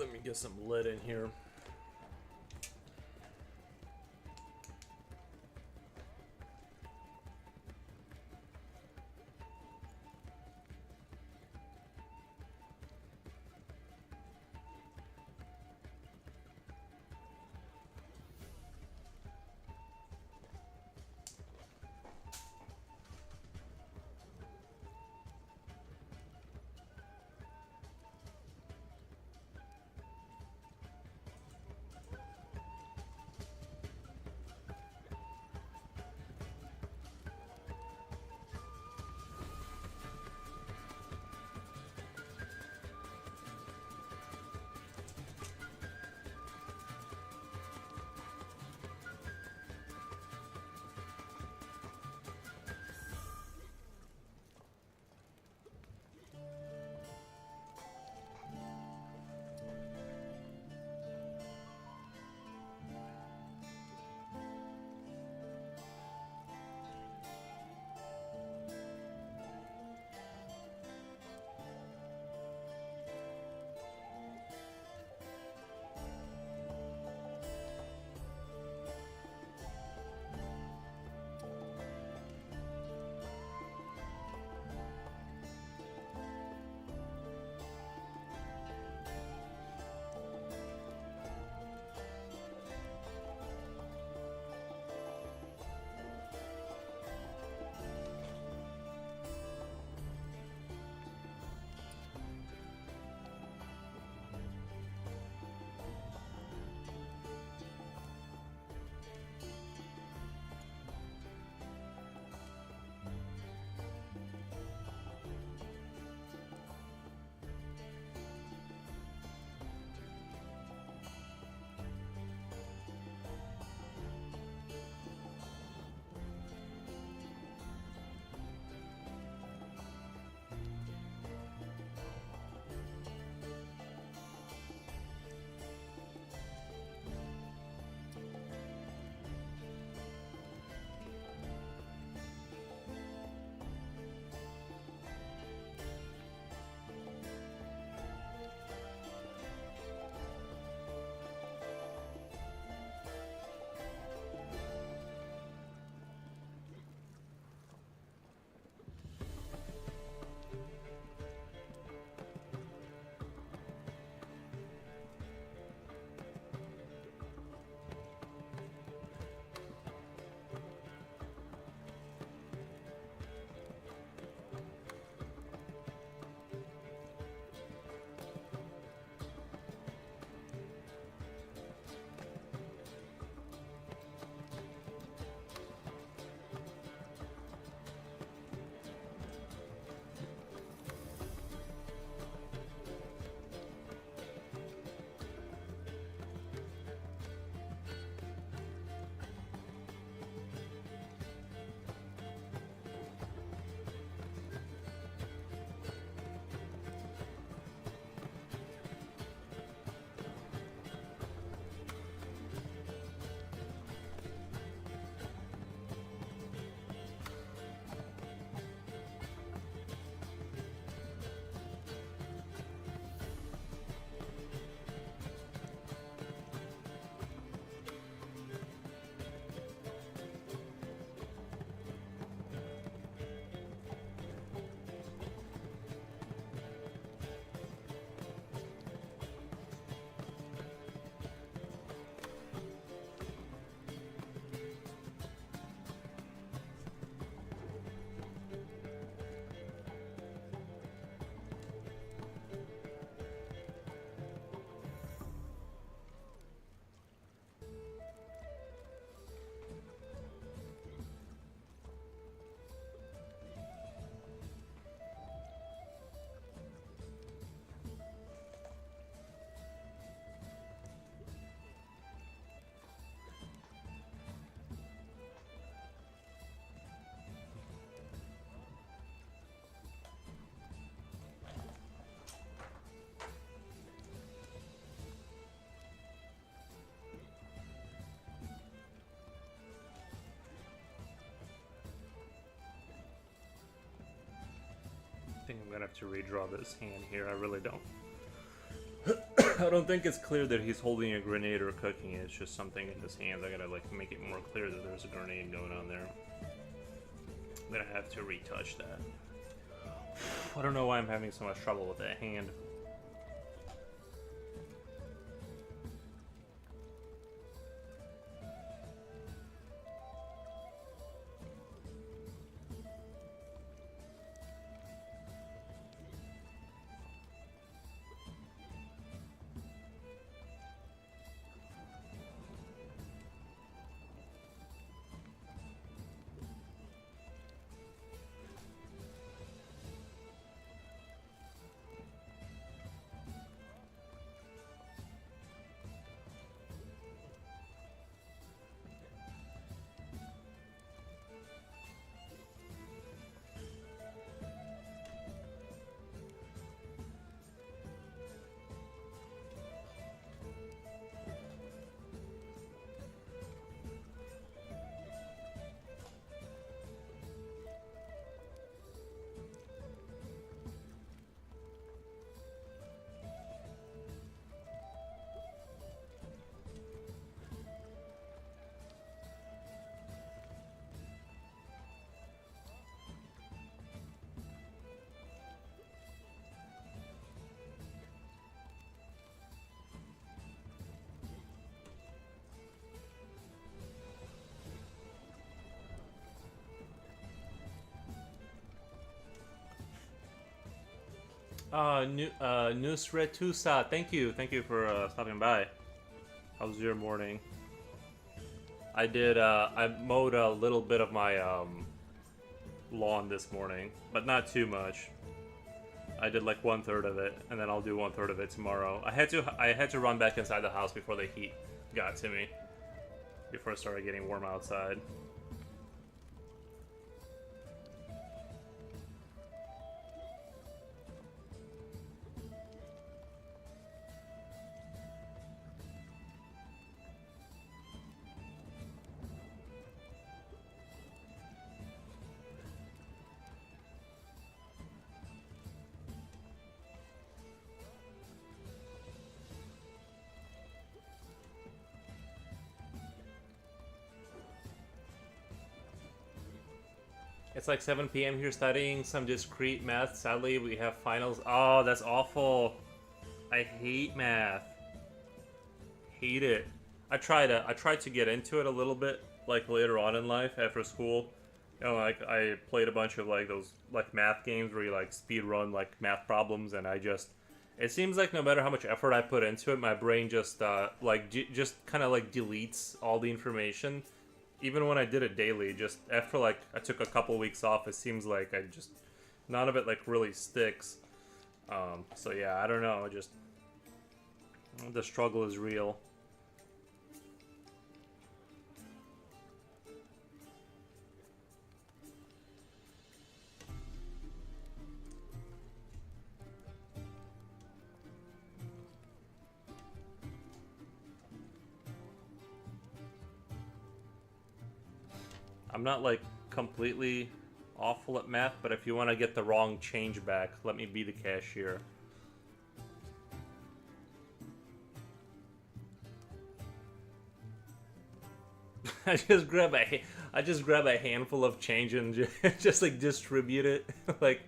Let me get some lead in here. I think I'm gonna have to redraw this hand here. I really don't I don't think it's clear that he's holding a grenade or cooking it. It's just something in his hands. I gotta like make it more clear that there's a grenade going on there. I'm gonna have to retouch that. I don't know why I'm having so much trouble with that hand. Nusretusa, thank you for stopping by. How was your morning? I did, I mowed a little bit of my, lawn this morning, but not too much. I did like 1/3 of it, and then I'll do 1/3 of it tomorrow. I had to run back inside the house before the heat got to me, before it started getting warm outside. It's like 7 p.m. here studying some discrete math. Sadly, we have finals. Oh, that's awful. I hate math. Hate it. I tried to get into it a little bit, like later on in life after school. You know, like I played a bunch of like those like math games where you like speed run like math problems, and it seems like no matter how much effort I put into it, my brain just just kind of like deletes all the information. Even when I did it daily, just after like I took a couple weeks off, it seems like none of it like really sticks. So yeah, I don't know, just the struggle is real. I'm not like completely awful at math, but if you want to get the wrong change back, let me be the cashier. I just grab a handful of change and just like distribute it. Like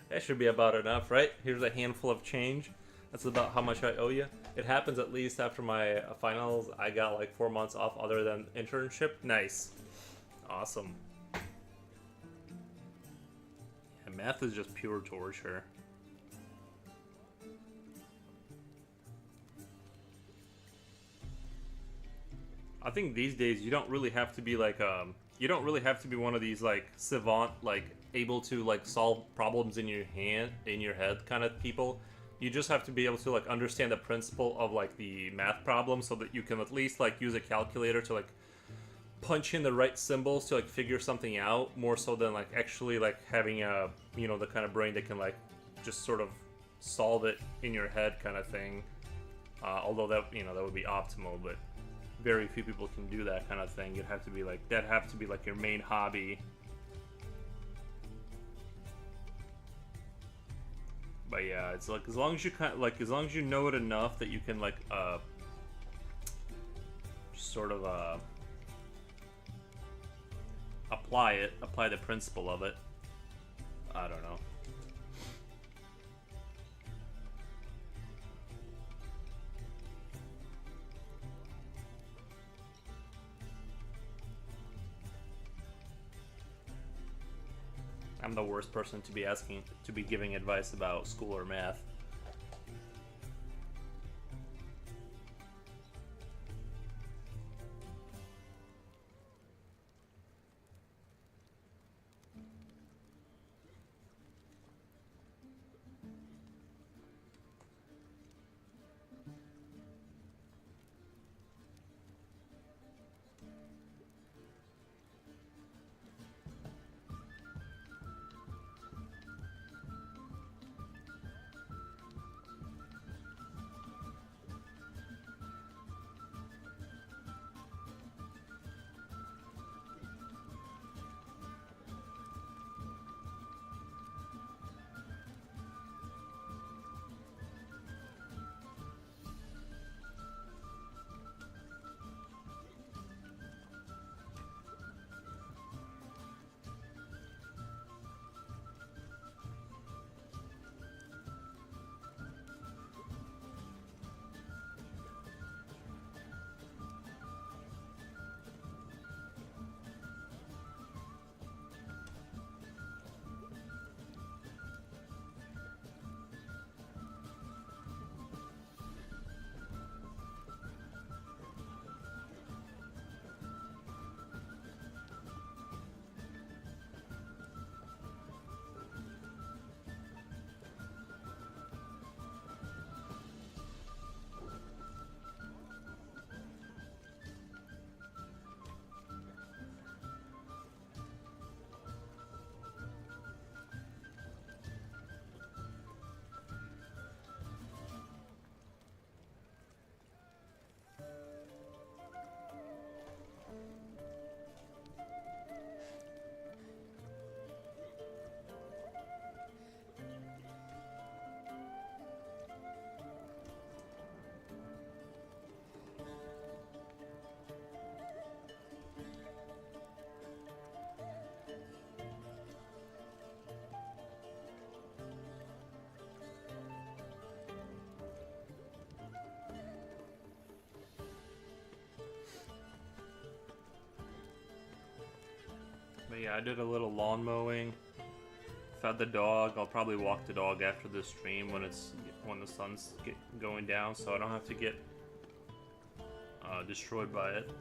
that should be about enough, right? Here's a handful of change. That's about how much I owe you. It happens at least after my finals. I got like 4 months off other than internship. Nice. Awesome. Yeah, math is just pure torture. I think these days you don't really have to be like you don't really have to be one of these like savant, like able to like solve problems in your head kind of people. You just have to be able to like understand the principle of like the math problem so that you can at least like use a calculator to like punch in the right symbols to like figure something out, more so than like actually like having a, you know, the kind of brain that can like just sort of solve it in your head kind of thing. Although that, you know, that would be optimal, but very few people can do that kind of thing. You'd have to be like, that'd have to be like your main hobby. But yeah, it's like as long as you as long as you know it enough that you can like sort of apply the principle of it. I don't know. I'm the worst person to be giving advice about school or math. But yeah, I did a little lawn mowing. Fed the dog. I'll probably walk the dog after the stream when the sun's going down, so I don't have to get destroyed by it.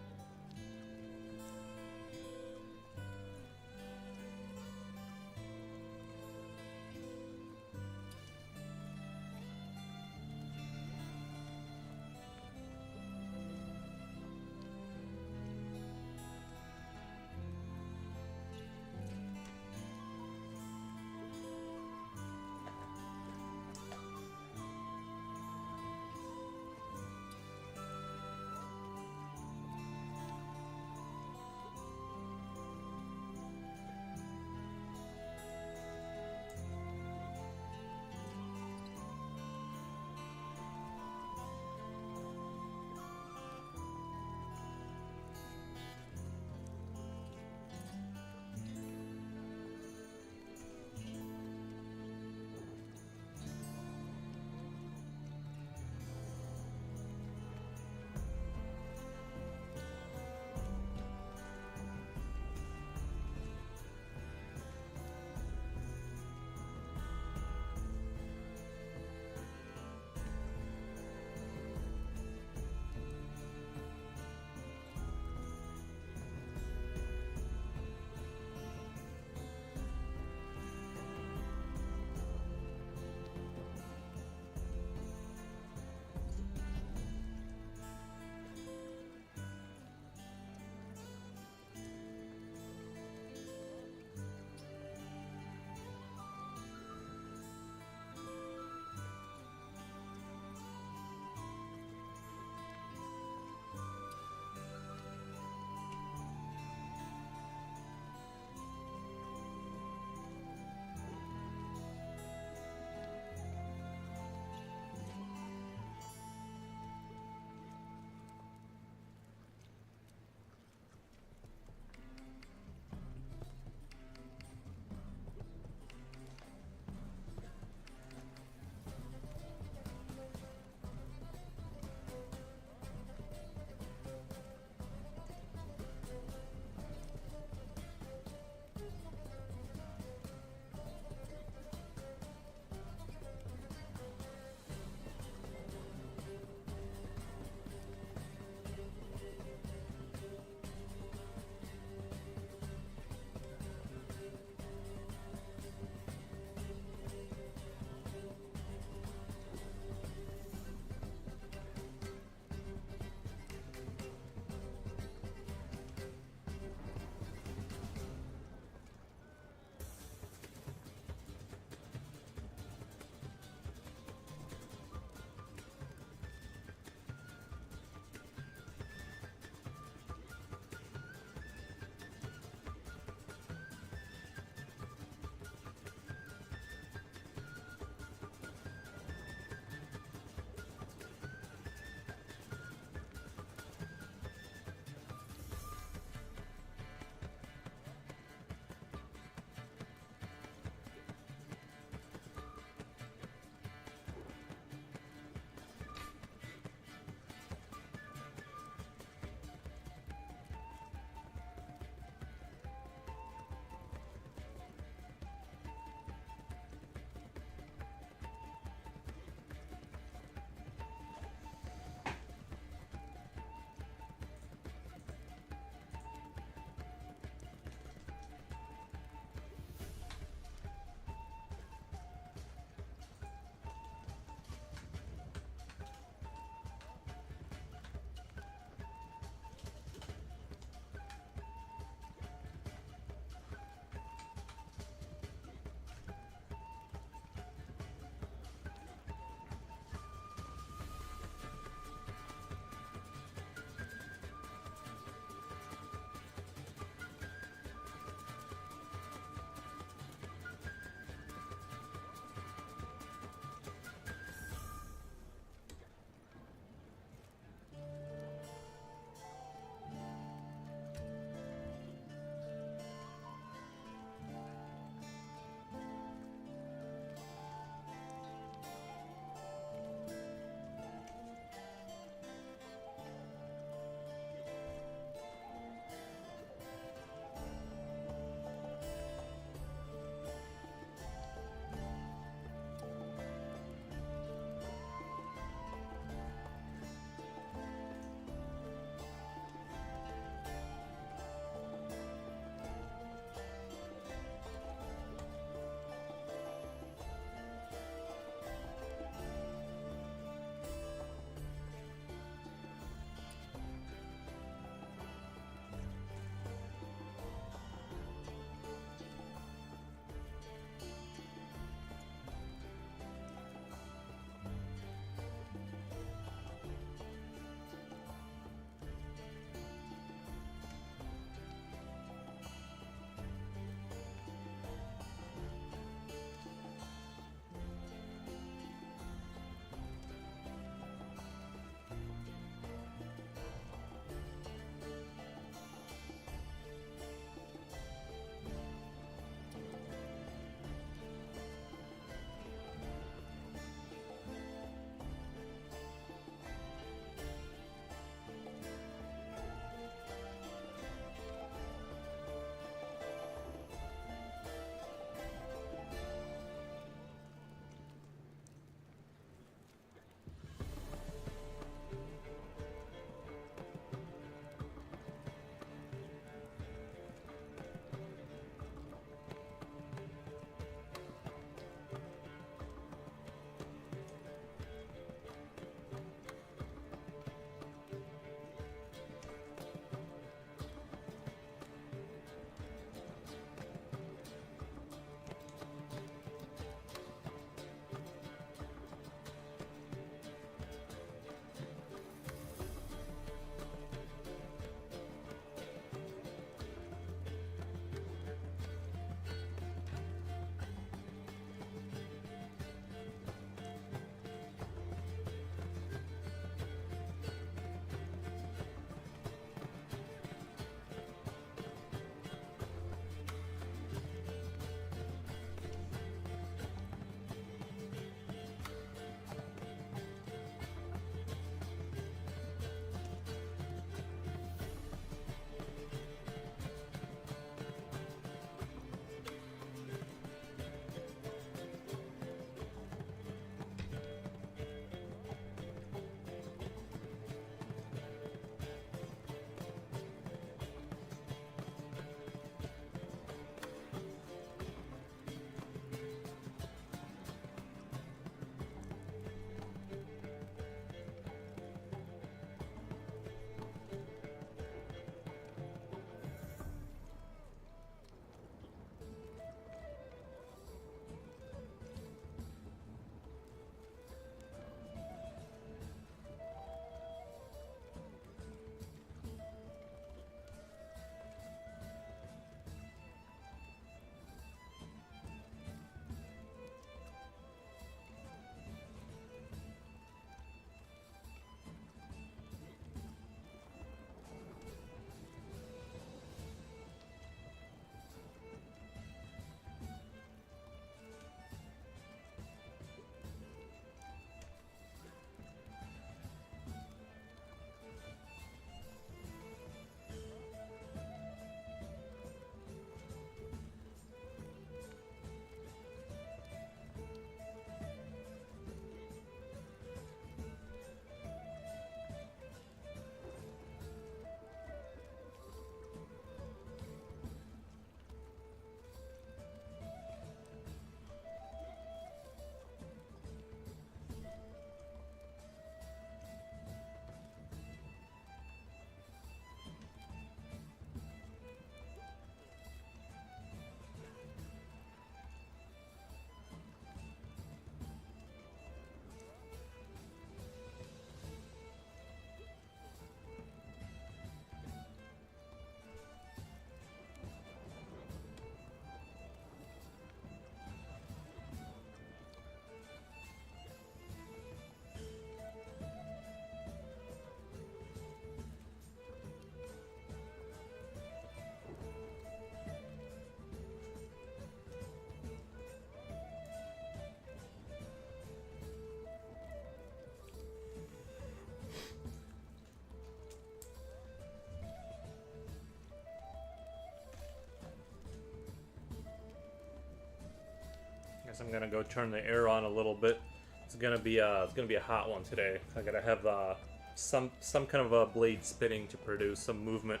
I'm gonna go turn the air on a little bit. It's gonna be a hot one today. I gotta have some kind of a blade spinning to produce some movement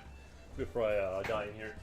before I die in here.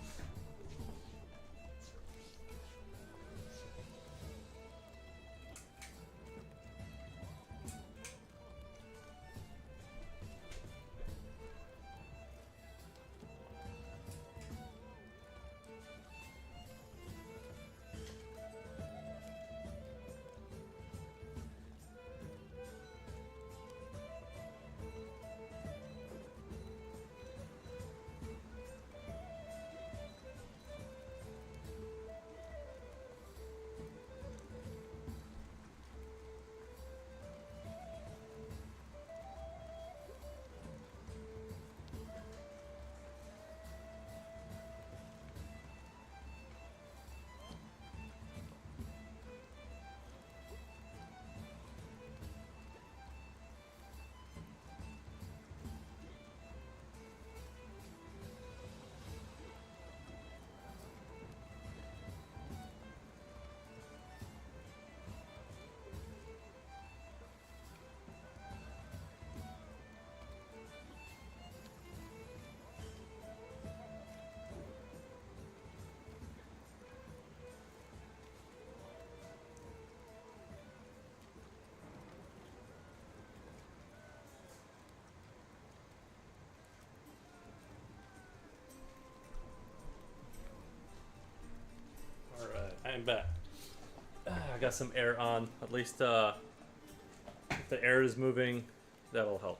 Alright, I'm back. I got some air on. At least if the air is moving, that'll help.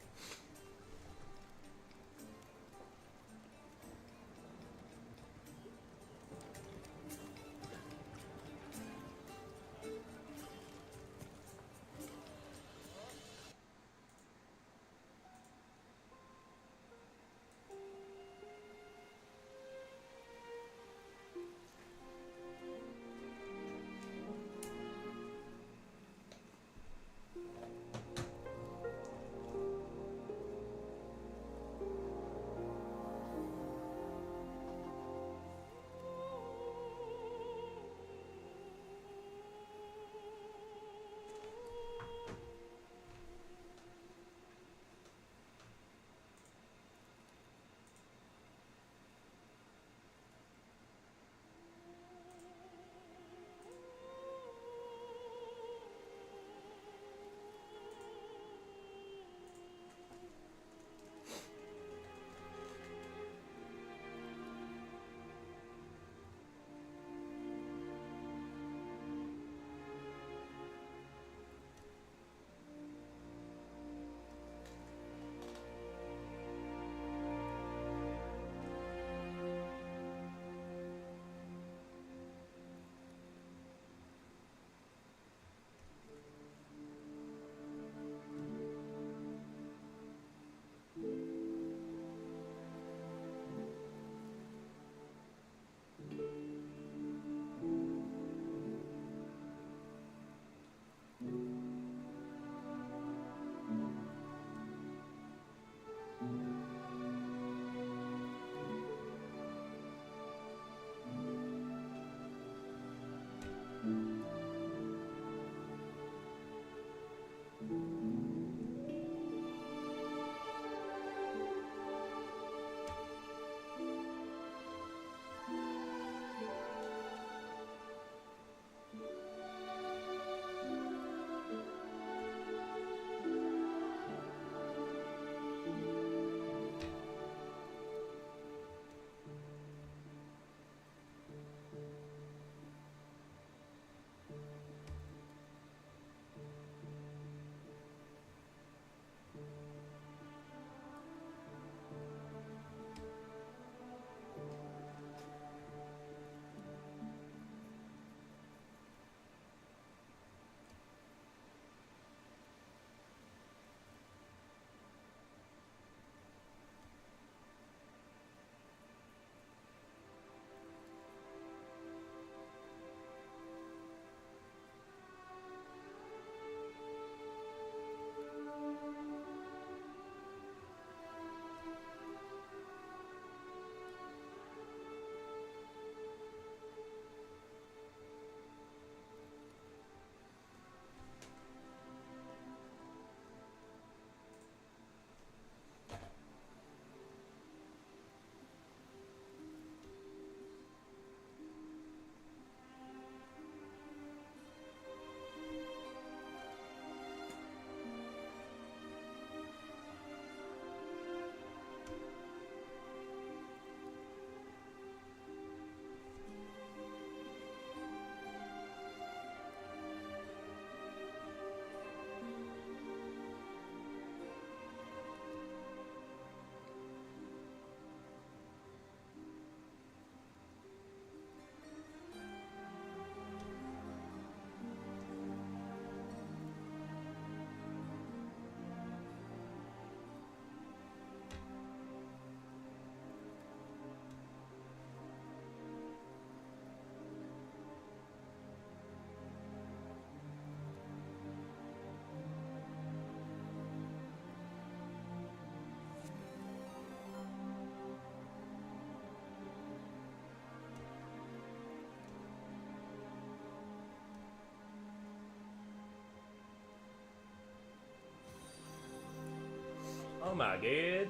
Oh my god.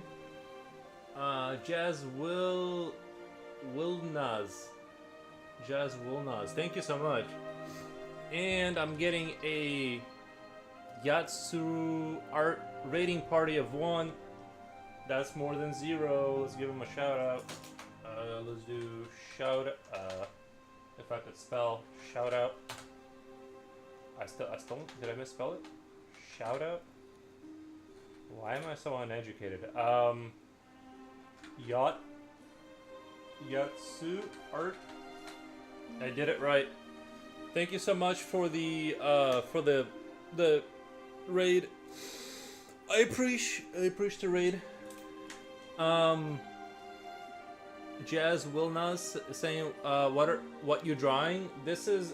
Jazz Wilnaz. Jazz Wilnaz. Thank you so much. And I'm getting a Yatsu art rating party of 1. That's more than 0. Let's give him a shout out. Let's do shout if I could spell shout out. I still did I misspell it? Shout out? Why am I so uneducated? Yatsu art. I did it right. Thank you so much for the raid. I appreciate the raid. Jazz Wilnas saying, what you drawing?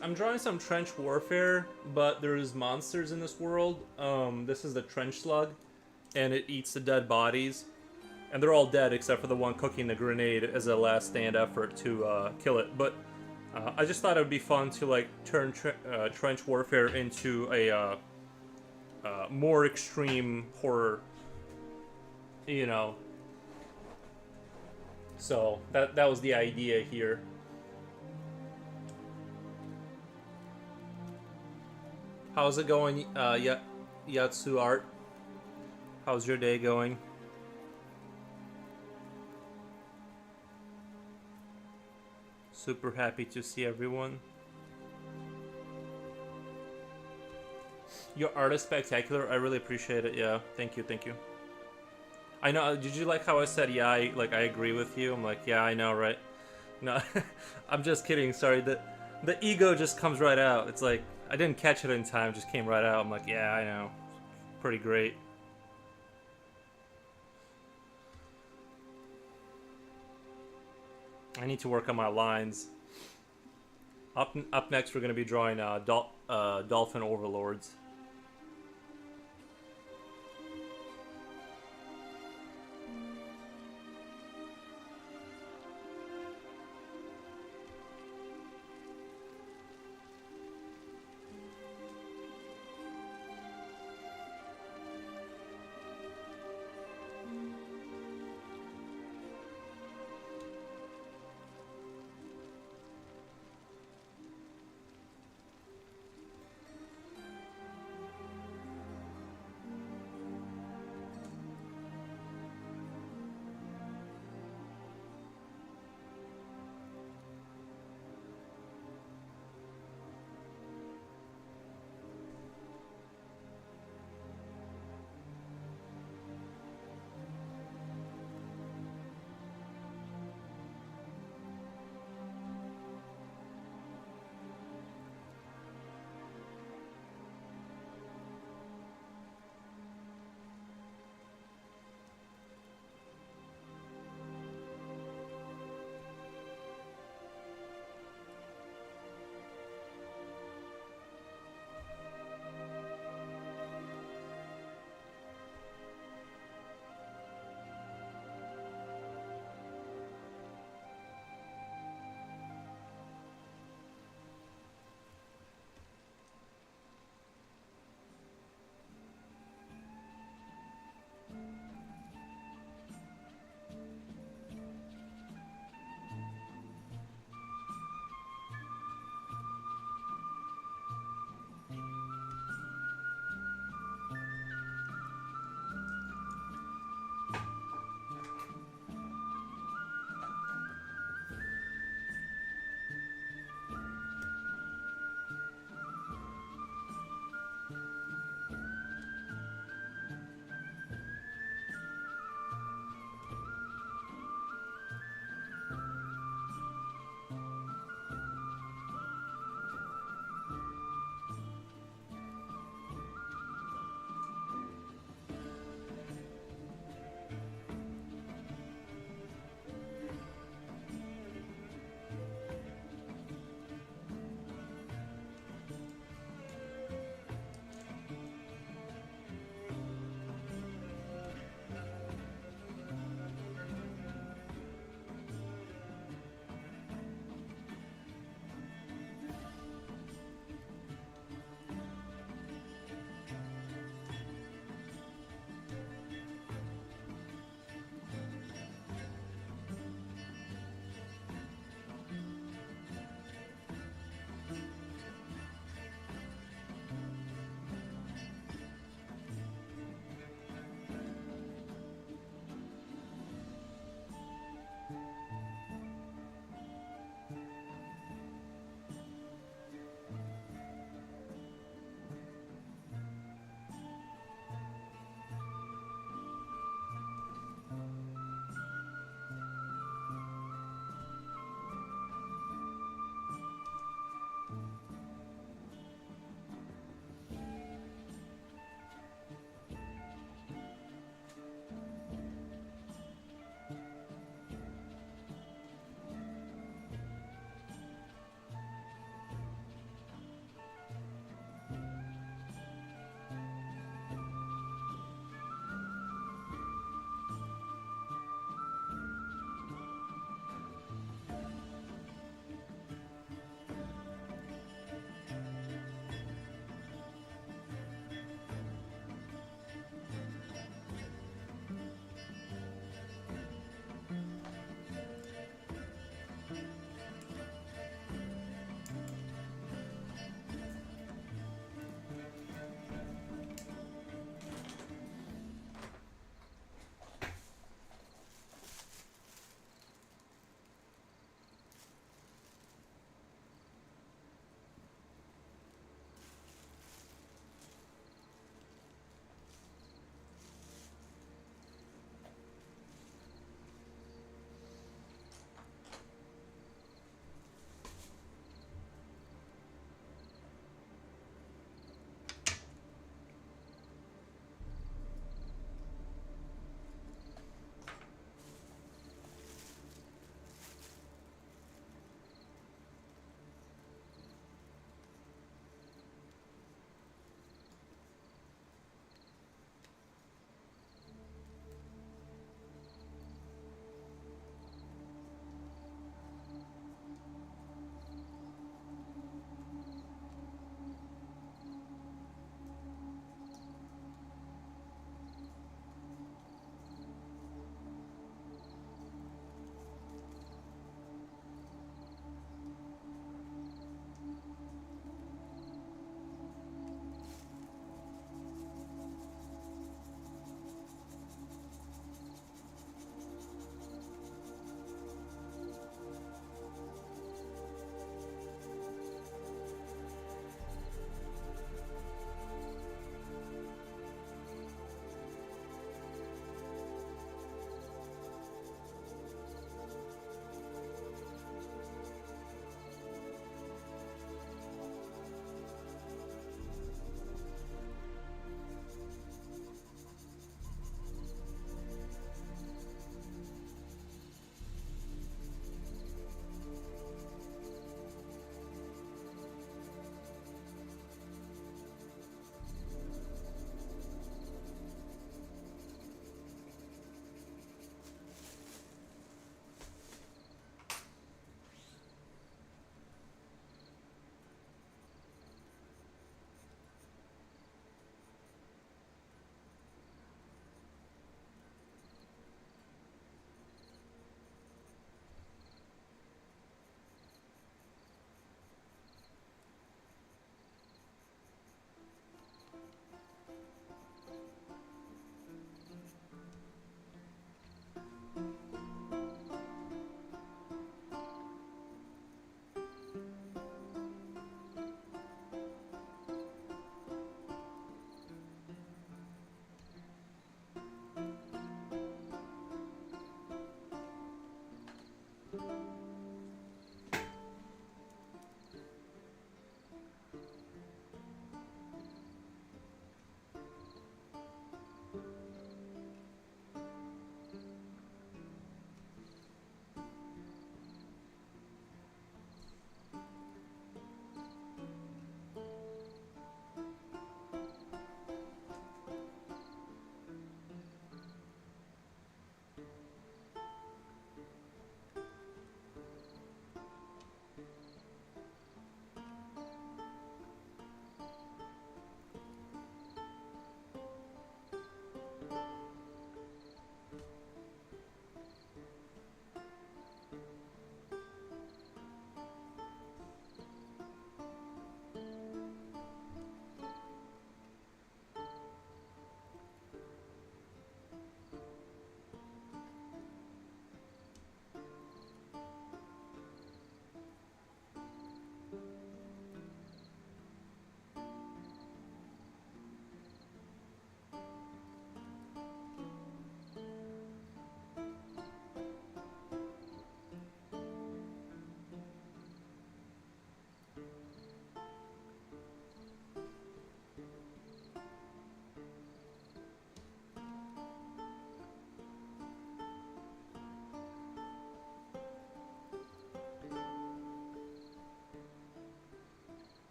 I'm drawing some trench warfare, but there's monsters in this world. This is the trench slug, and it eats the dead bodies, and they're all dead except for the one cooking the grenade as a last stand effort to kill it. But I just thought it would be fun to like turn trench warfare into a more extreme horror, you know. So that was the idea here. How's it going, Yatsu Art? How's your day going? Super happy to see everyone. Your art is spectacular. I really appreciate it. Yeah, thank you, thank you. I know. Did you like how I said yeah? I agree with you. I'm like, yeah, I know, right? No, I'm just kidding. Sorry. The ego just comes right out. It's like I didn't catch it in time. It just came right out. I'm like, yeah, I know. Pretty great. I need to work on my lines. Up next, we're gonna be drawing dolphin overlords.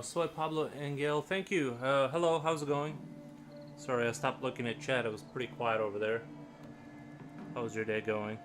Soy Pablo Engel, thank you. Hello, how's it going? Sorry, I stopped looking at chat. It was pretty quiet over there. How's your day going?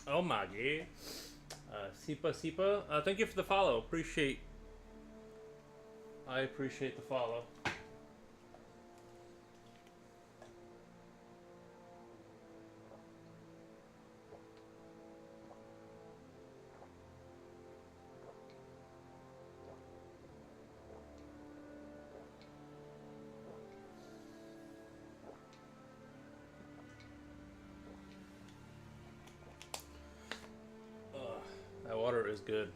Oh my god. Sipa Sipa, thank you for the follow. I appreciate the follow. That water is good.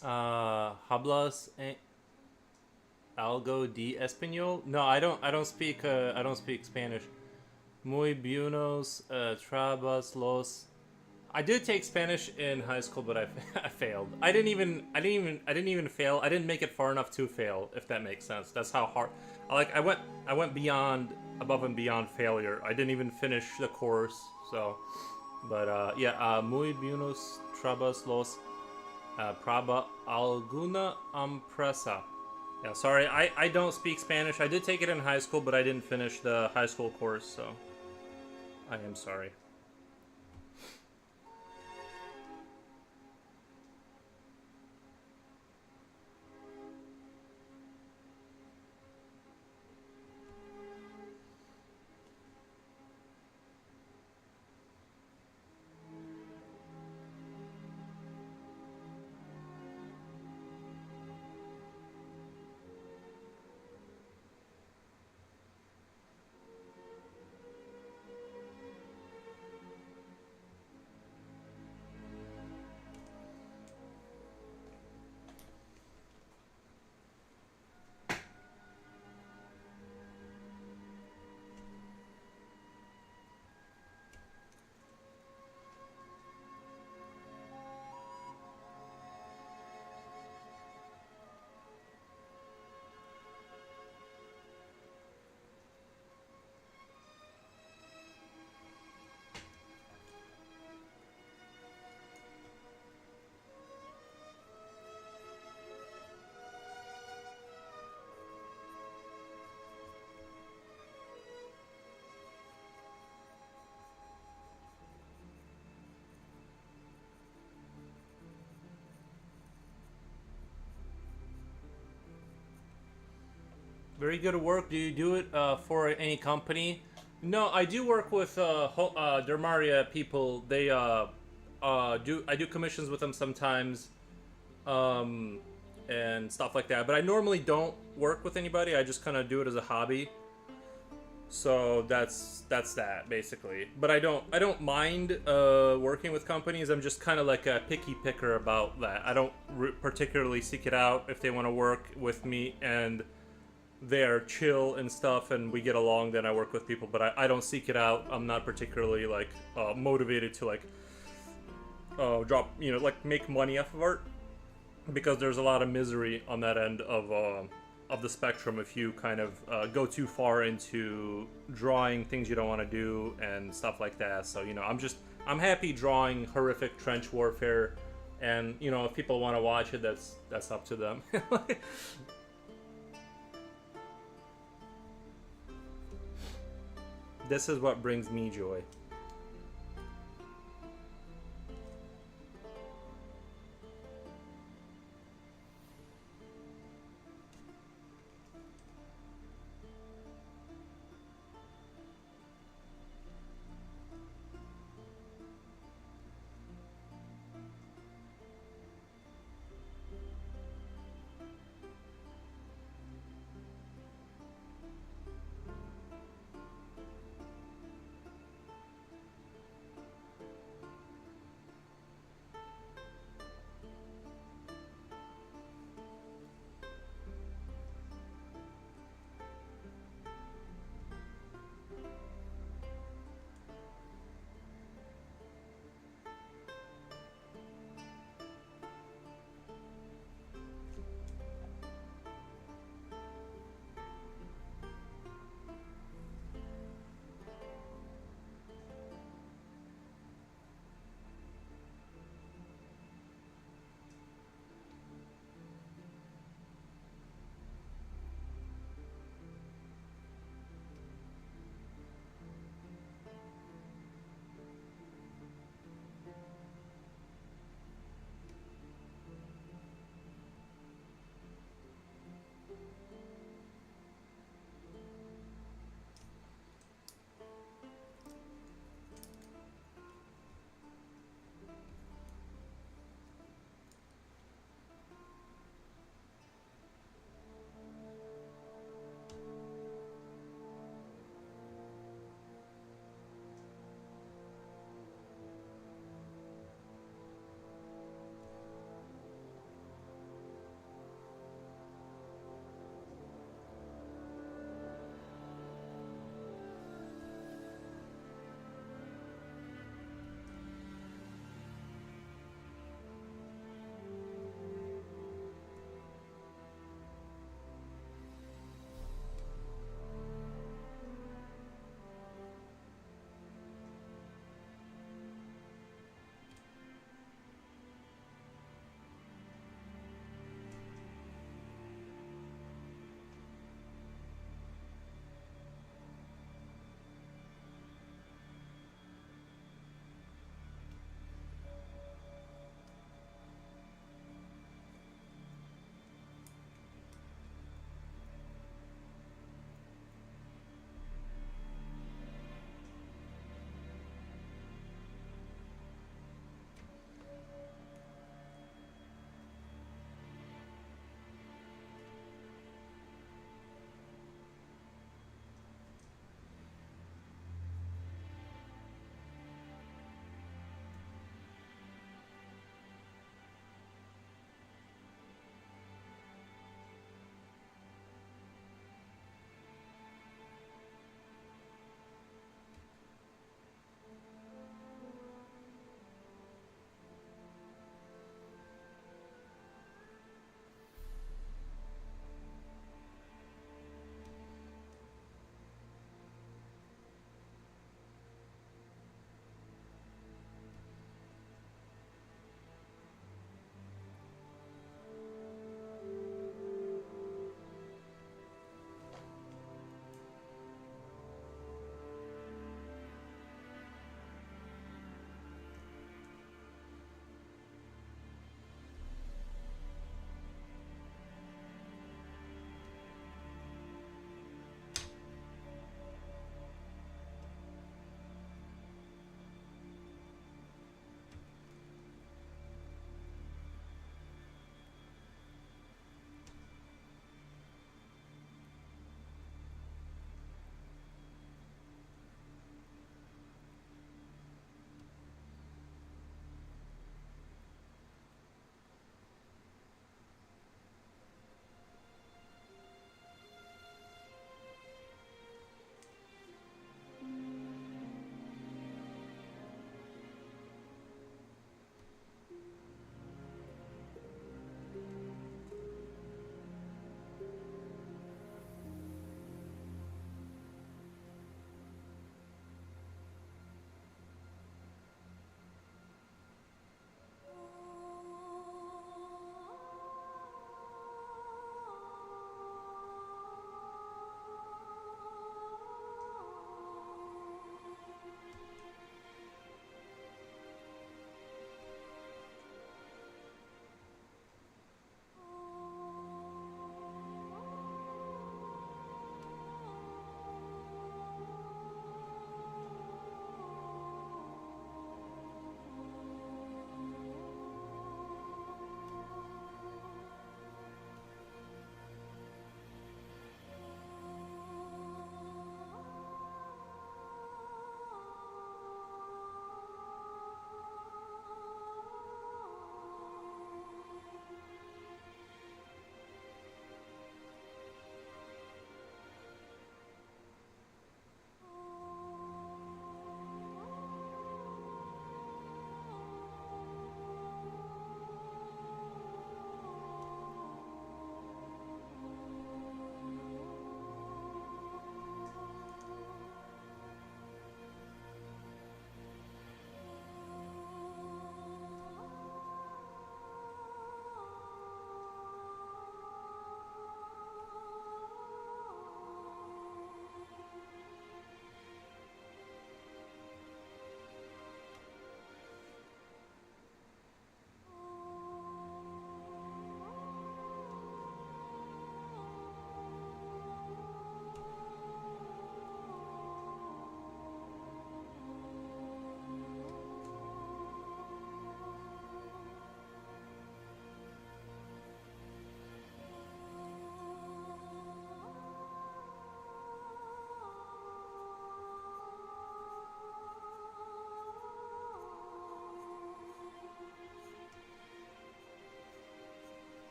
Hablas algo de español? No, I don't. I don't speak. I don't speak Spanish. Muy buenos trabas los. I did take Spanish in high school, but I failed. I didn't even fail. I didn't make it far enough to fail. If that makes sense. That's how hard. I went beyond, above and beyond failure. I didn't even finish the course. So, but yeah. Muy buenos trabas los. Praba alguna empresa. Yeah, sorry, I don't speak Spanish. I did take it in high school, but I didn't finish the high school course, so I am sorry. Very good work. Do you do it for any company? No, I do work with Dermaria people. They do I do commissions with them sometimes, um, and stuff like that. But I normally don't work with anybody. I just kind of do it as a hobby. So that's that basically. But I don't mind working with companies. I'm just kind of like a picky picker about that. I don't particularly seek it out if they want to work with me and they're chill and stuff and we get along. Then I work with people, but I don't seek it out. I'm not particularly like motivated to like drop, you know, like make money off of art, because there's a lot of misery on that end of the spectrum if you kind of go too far into drawing things you don't want to do and stuff like that. So you know, I'm happy drawing horrific trench warfare, and you know, if people want to watch it, that's up to them. This is what brings me joy.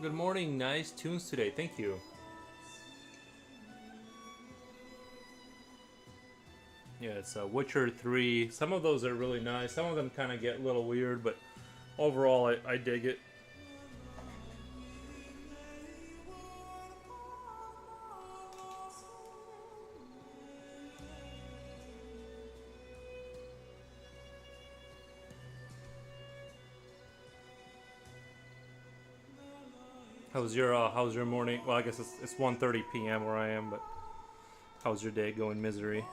Good morning, nice tunes today. Thank you. Yeah, it's Witcher 3. Some of those are really nice. Some of them kind of get a little weird, but overall, I dig it. How's your morning? Well, I guess it's 1:30 p.m. where I am, but how's your day going, misery?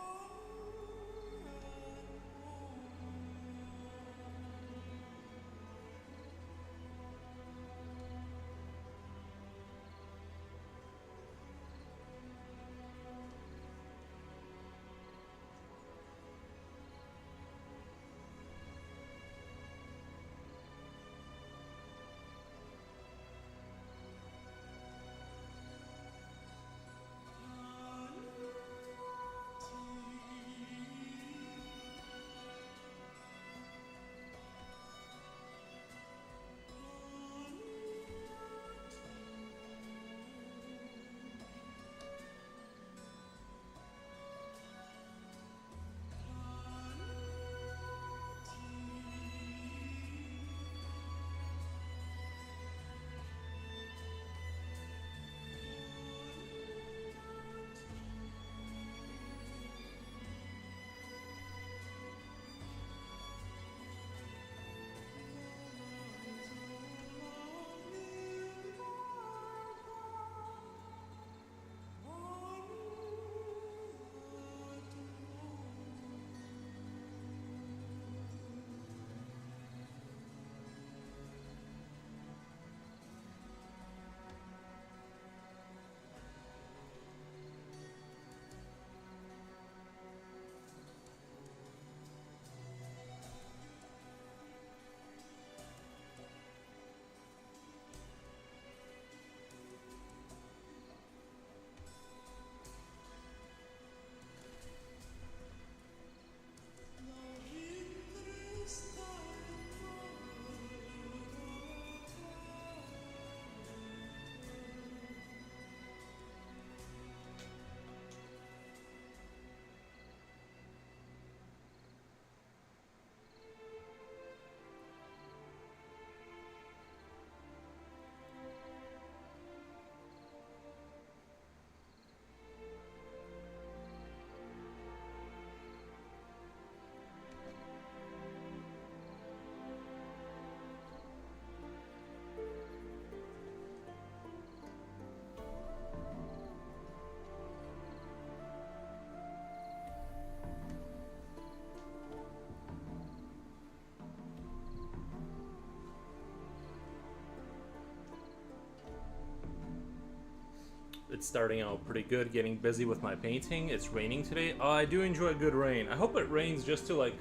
It's starting out pretty good, getting busy with my painting. It's raining today. Oh, I do enjoy a good rain. I hope it rains just to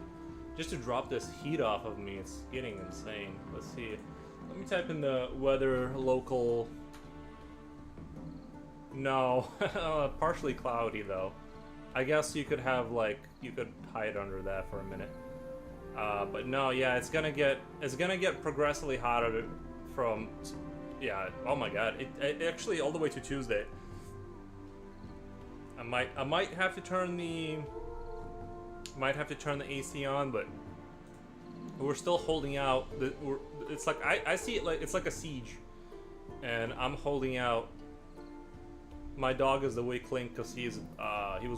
drop this heat off of me. It's getting insane. Let's see. Let me type in the weather local. No, partially cloudy though. I guess you could have you could hide under that for a minute. But no, yeah, it's gonna get progressively hotter from, yeah. Oh my God, it actually all the way to Tuesday. I might have to turn the AC on, but we're still holding out. It's like I see it like it's like a siege, and I'm holding out. My dog is the weak link because he was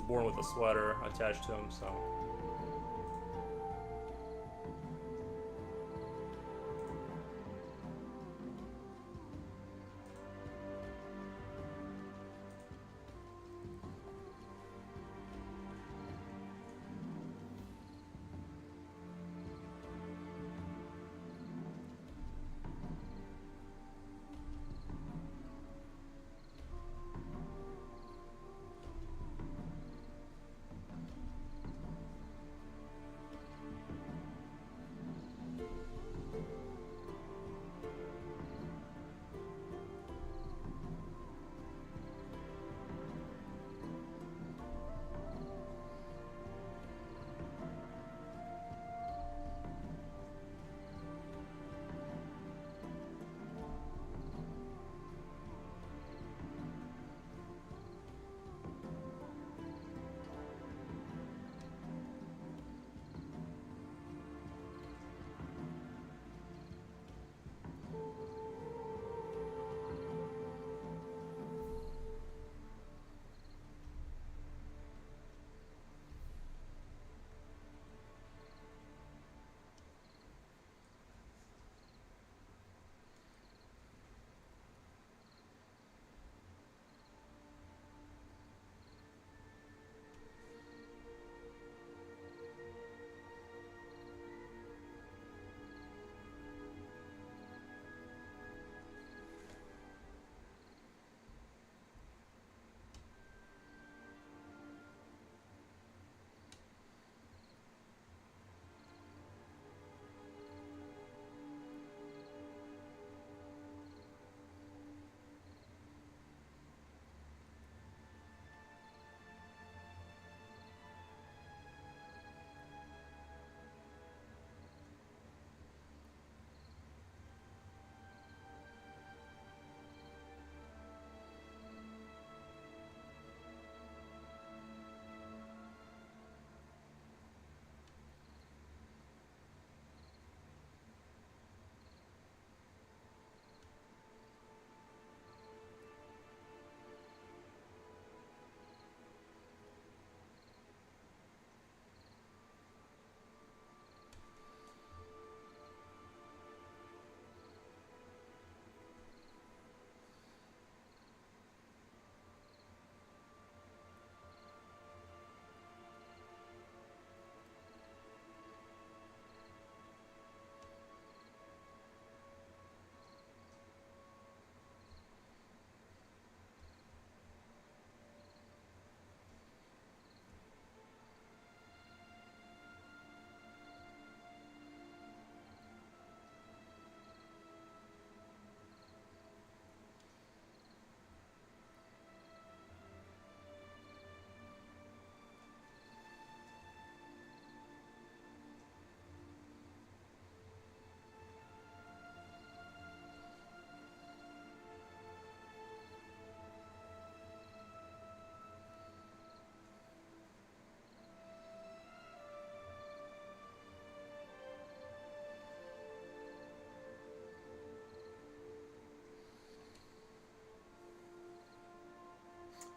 born with a sweater attached to him, so.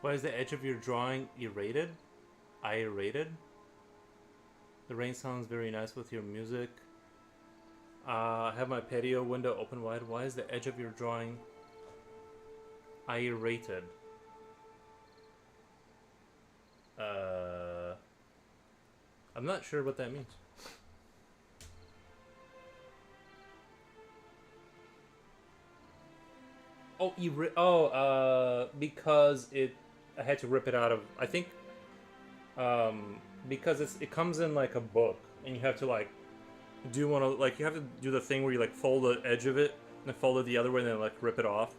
Why is the edge of your drawing erated? I erated? The rain sounds very nice with your music. I have my patio window open wide. Why is the edge of your drawing irrated? I'm not sure what that means. Oh, because I had to rip it out of, I think, because it comes in like a book, and you have to like do one of, like, you have to do the thing where you like fold the edge of it and then fold it the other way and then like rip it off,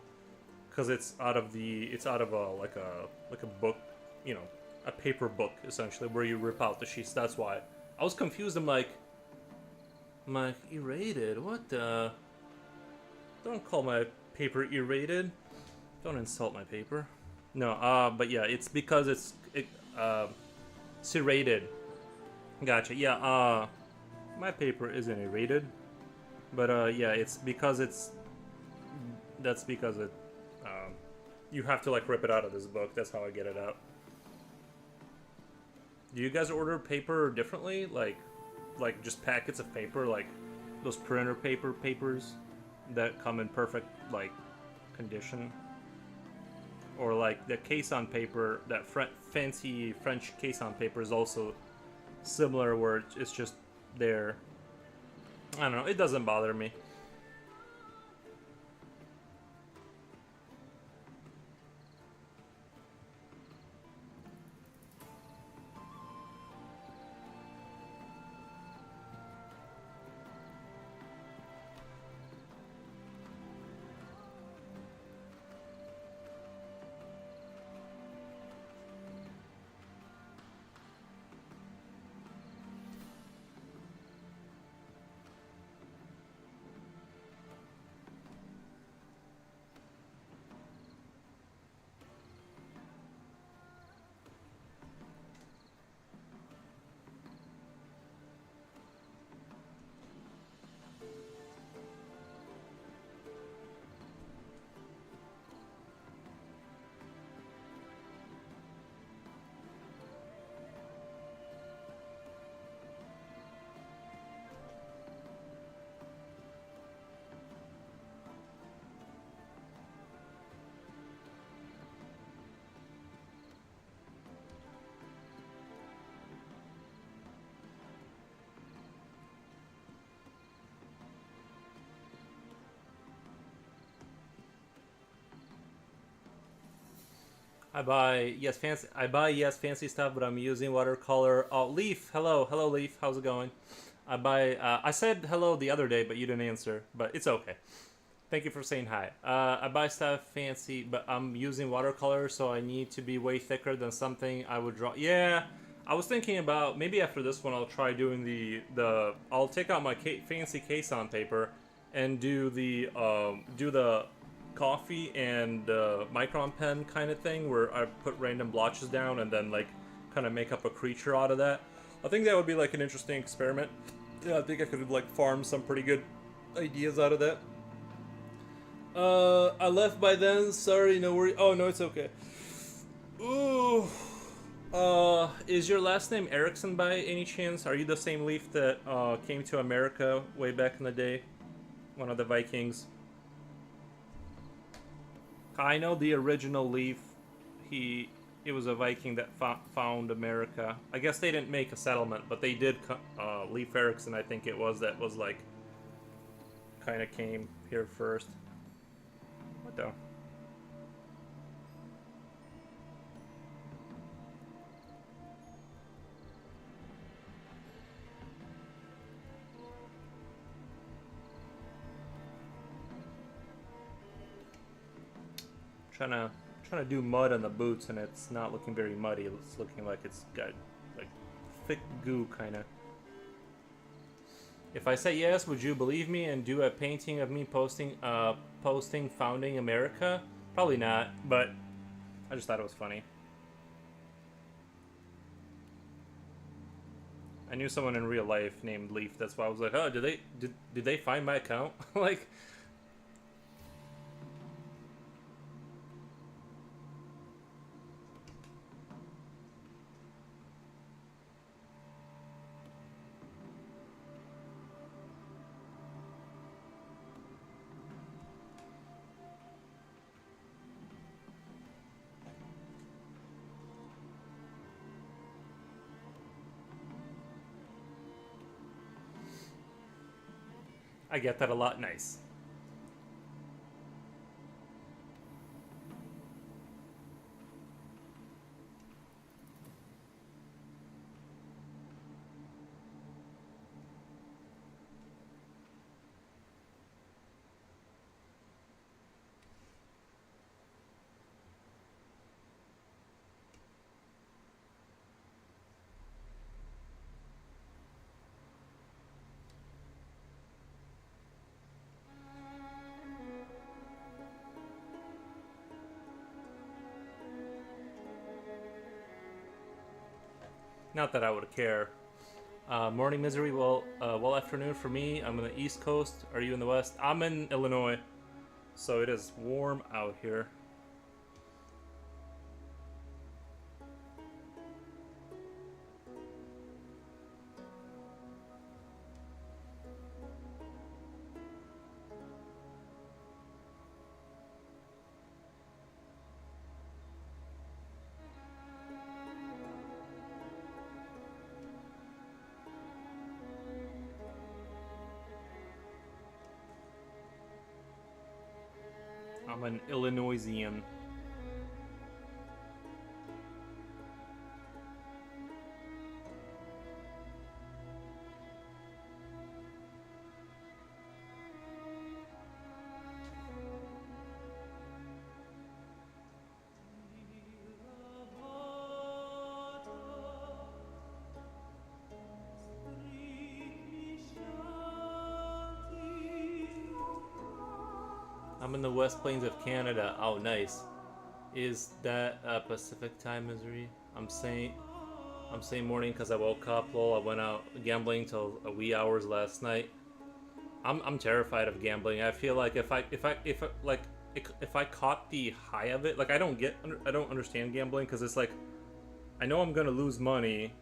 because it's out of a like a book, you know, a paper book essentially, where you rip out the sheets. That's why I was confused. I'm like erated. What the? Don't call my paper erated. Don't insult my paper. No, but yeah, it's because it's serrated. Gotcha. Yeah, my paper isn't erated, but yeah, it's because that's because you have to like rip it out of this book. That's how I get it out. Do you guys order paper differently? Like just packets of paper, like those printer papers that come in perfect like condition, or like the case-on paper, that fancy French case-on paper is also similar, where it's just there. I don't know. It doesn't bother me. I buy fancy stuff, but I'm using watercolor. Oh, Leaf, hello Leaf, how's it going? I said hello the other day, but you didn't answer, but it's okay. Thank you for saying hi. I buy stuff fancy, but I'm using watercolor, so I need to be way thicker than something I would draw. Yeah, I was thinking about maybe after this one I'll try doing I'll take out my fancy case-on paper and do the coffee and micron pen kind of thing, where I put random blotches down and then like kind of make up a creature out of that. I think that would be like an interesting experiment. Yeah, I think I could like farm some pretty good ideas out of that. I left by then. Sorry, no worry. Oh no, it's okay. Ooh. Is your last name Erickson by any chance? Are you the same Leaf that came to America way back in the day? One of the Vikings. I know the original Leaf. It was a Viking that found America. I guess they didn't make a settlement, but they did. Leif Erikson, I think it was, that was like kind of came here first. What the? Trying to do mud on the boots, and it's not looking very muddy. It's looking like it's got like thick goo kind of. If I say yes, would you believe me and do a painting of me posting founding America? Probably not, but I just thought it was funny. I knew someone in real life named Leaf. That's why I was like, oh, did they find my account? Like. I get that a lot. Nice. Not that I would care. Morning misery. Well, afternoon for me. I'm on the East Coast. Are you in the West? I'm in Illinois, so it is warm out here. I'm an Illinoisian. I'm in the West Plains of Canada. Oh, nice. Is that Pacific time, misery? I'm saying morning because I woke up. Lol, I went out gambling till a wee hours last night. I'm terrified of gambling. I feel like if I caught the high of it, like I don't understand gambling because it's like I know I'm gonna lose money,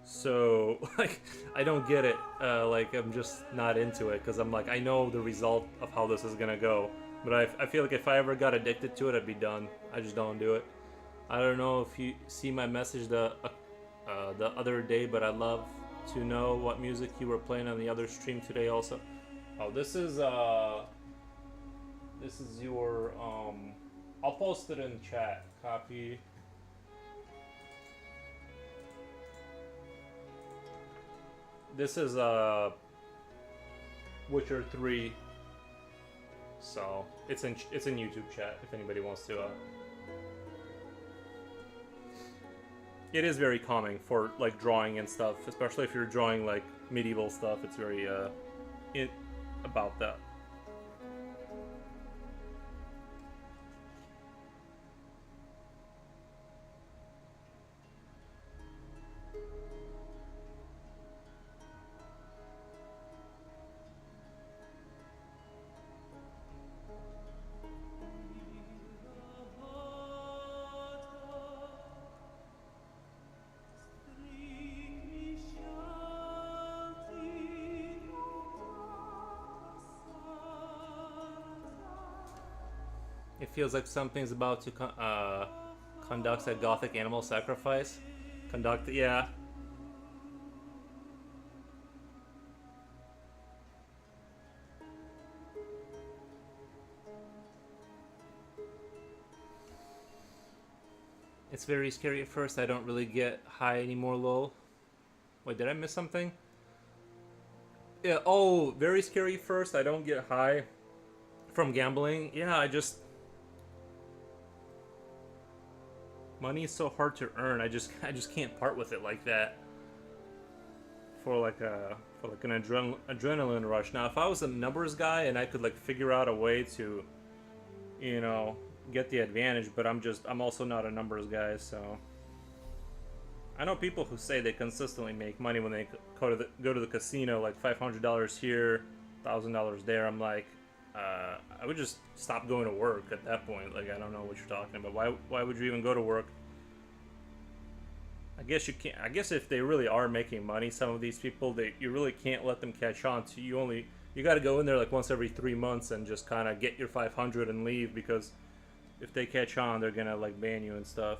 so like I don't get it. Like I'm just not into it because I'm like I know the result of how this is gonna go, but I feel like if I ever got addicted to it, I'd be done. I just don't do it. I don't know if you see my message the other day, but I'd love to know what music you were playing on the other stream today also. Oh, this is your I'll post it in chat. Copy. This is Witcher 3. So, it's in YouTube chat if anybody wants to It is very calming for like drawing and stuff, especially if you're drawing like medieval stuff. It's very about that. It feels like something's about to conduct a gothic animal sacrifice. Conduct, yeah. It's very scary at first. I don't really get high anymore, lol. Wait, did I miss something? Yeah, oh, very scary first. I don't get high from gambling. Yeah, money is so hard to earn. I just can't part with it like that. For like an adrenaline rush. Now, if I was a numbers guy and I could like figure out a way to, you know, get the advantage, but I'm also not a numbers guy, so I know people who say they consistently make money when they go to the casino, like $500 here, $1,000 there. I'm like, I would just stop going to work at that point. Like, I don't know what you're talking about. Why would you even go to work? I guess you can't. I guess if they really are making money, some of these people, you really can't let them catch on to you. You got to go in there like once every 3 months and just kind of get your 500 and leave, because if they catch on, they're gonna like ban you and stuff.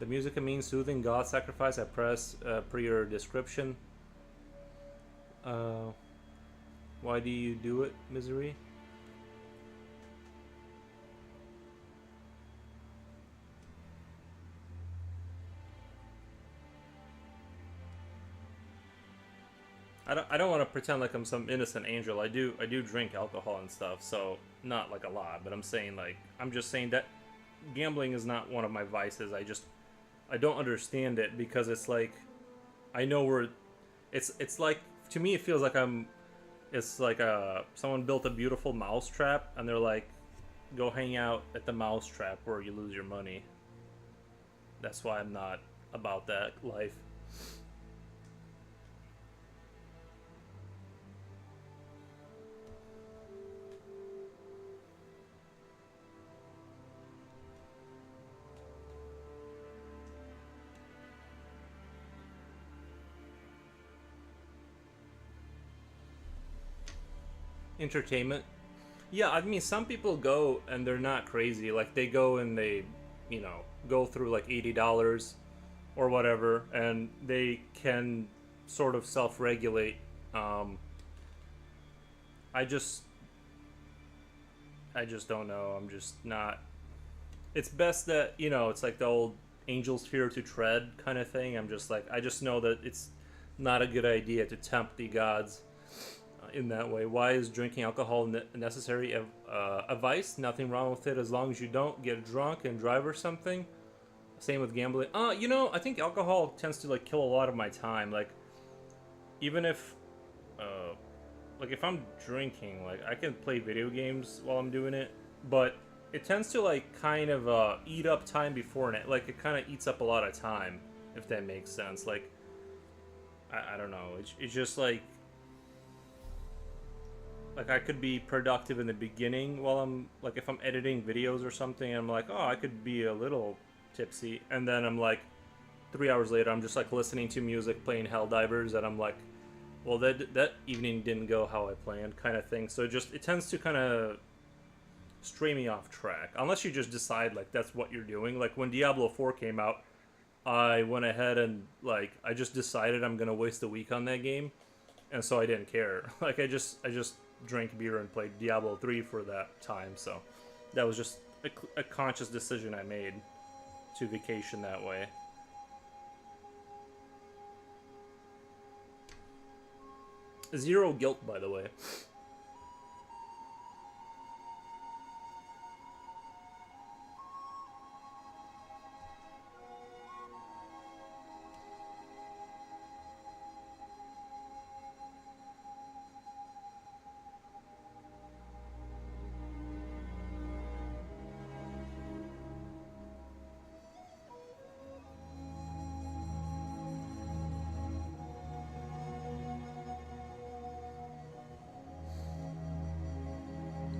The music means soothing God sacrifice. I press per your description. Uh, why do you do it, Misery? I don't want to pretend like I'm some innocent angel. I do drink alcohol and stuff, so not like a lot, but I'm just saying that gambling is not one of my vices. I don't understand it because it's like I know where it's like to me it feels like it's like someone built a beautiful mousetrap and they're like go hang out at the mousetrap where you lose your money. That's why I'm not about that life. Entertainment. Yeah, I mean, some people go and they're not crazy. Like they go and they, go through like $80 or whatever, and they can sort of self-regulate. Um, I just, I just don't know. I'm just not. It's best that it's like the old "angels fear to tread" kind of thing. I'm just like, I just know that it's not a good idea to tempt the gods in that way. Why is drinking alcohol necessary? A vice? Nothing wrong with it as long as you don't get drunk and drive or something. Same with gambling. I think alcohol tends to like kill a lot of my time. Like even if, uh, like if I'm drinking, like I can play video games while I'm doing it, but it tends to like kind of eat up time before it. Like it kind of eats up a lot of time, if that makes sense. Like I don't know. It's just like I could be productive in the beginning while I'm like if I'm editing videos or something. I'm like, oh, I could be a little tipsy, and then I'm like 3 hours later, I'm just like listening to music, playing Helldivers, and I'm like, well, that evening didn't go how I planned, kind of thing. So it tends to kind of stray me off track, unless you just decide like that's what you're doing. Like when Diablo 4 came out, I went ahead and like I just decided I'm gonna waste a week on that game, and so I didn't care. Like I just drank beer and played Diablo 3 for that time. So that was just a conscious decision I made to vacation that way. Zero guilt, by the way.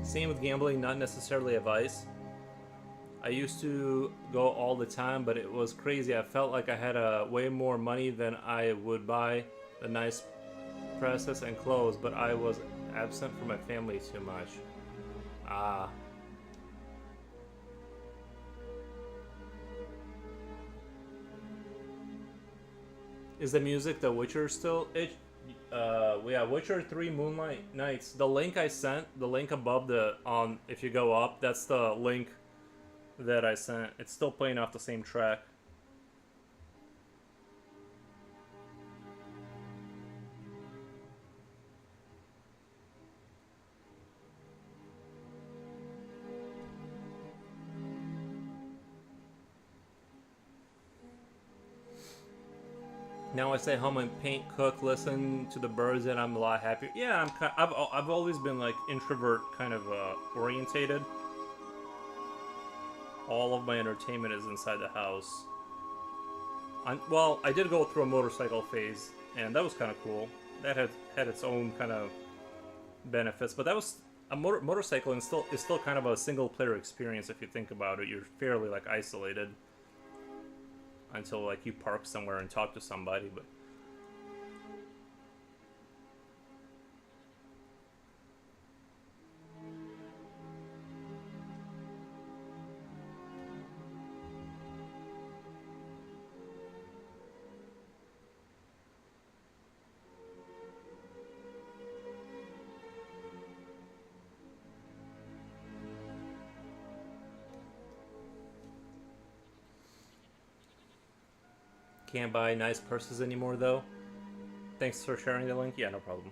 Same with gambling, not necessarily a vice. I used to go all the time, but it was crazy. I felt like I had way more money than I would buy the nice presses and clothes, but I was absent from my family too much. Ah. Is the music The Witcher still? Yeah, Witcher 3 Moonlight Nights. The link I sent, the link above the on if you go up, that's the link that I sent. It's still playing off the same track. Now I stay home and paint, cook, listen to the birds, and I'm a lot happier. Yeah, I've always been like introvert kind of orientated. All of my entertainment is inside the house. Well, I did go through a motorcycle phase, and that was kind of cool. That had its own kind of benefits, but that was a motorcycle, and still is still kind of a single player experience if you think about it. You're fairly like isolated until like you park somewhere and talk to somebody, but can't buy nice purses anymore, though. Thanks for sharing the link. Yeah, no problem.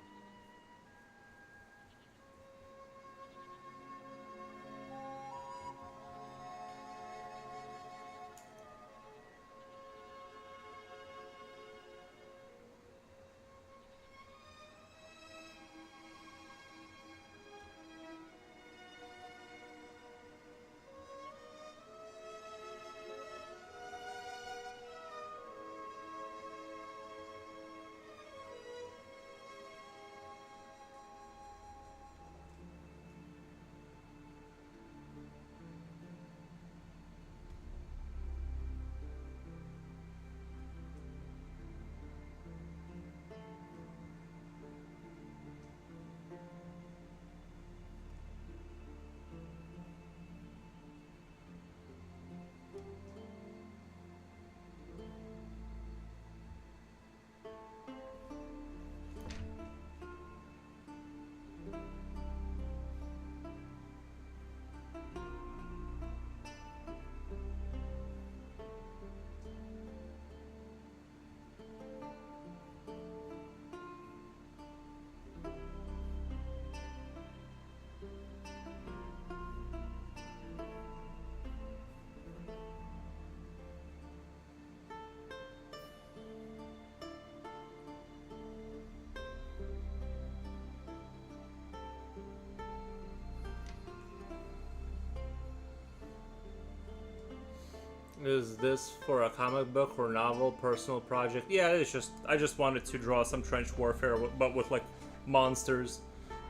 Is this for a comic book or novel, personal project? Yeah, it's just I just wanted to draw some trench warfare, but with like monsters.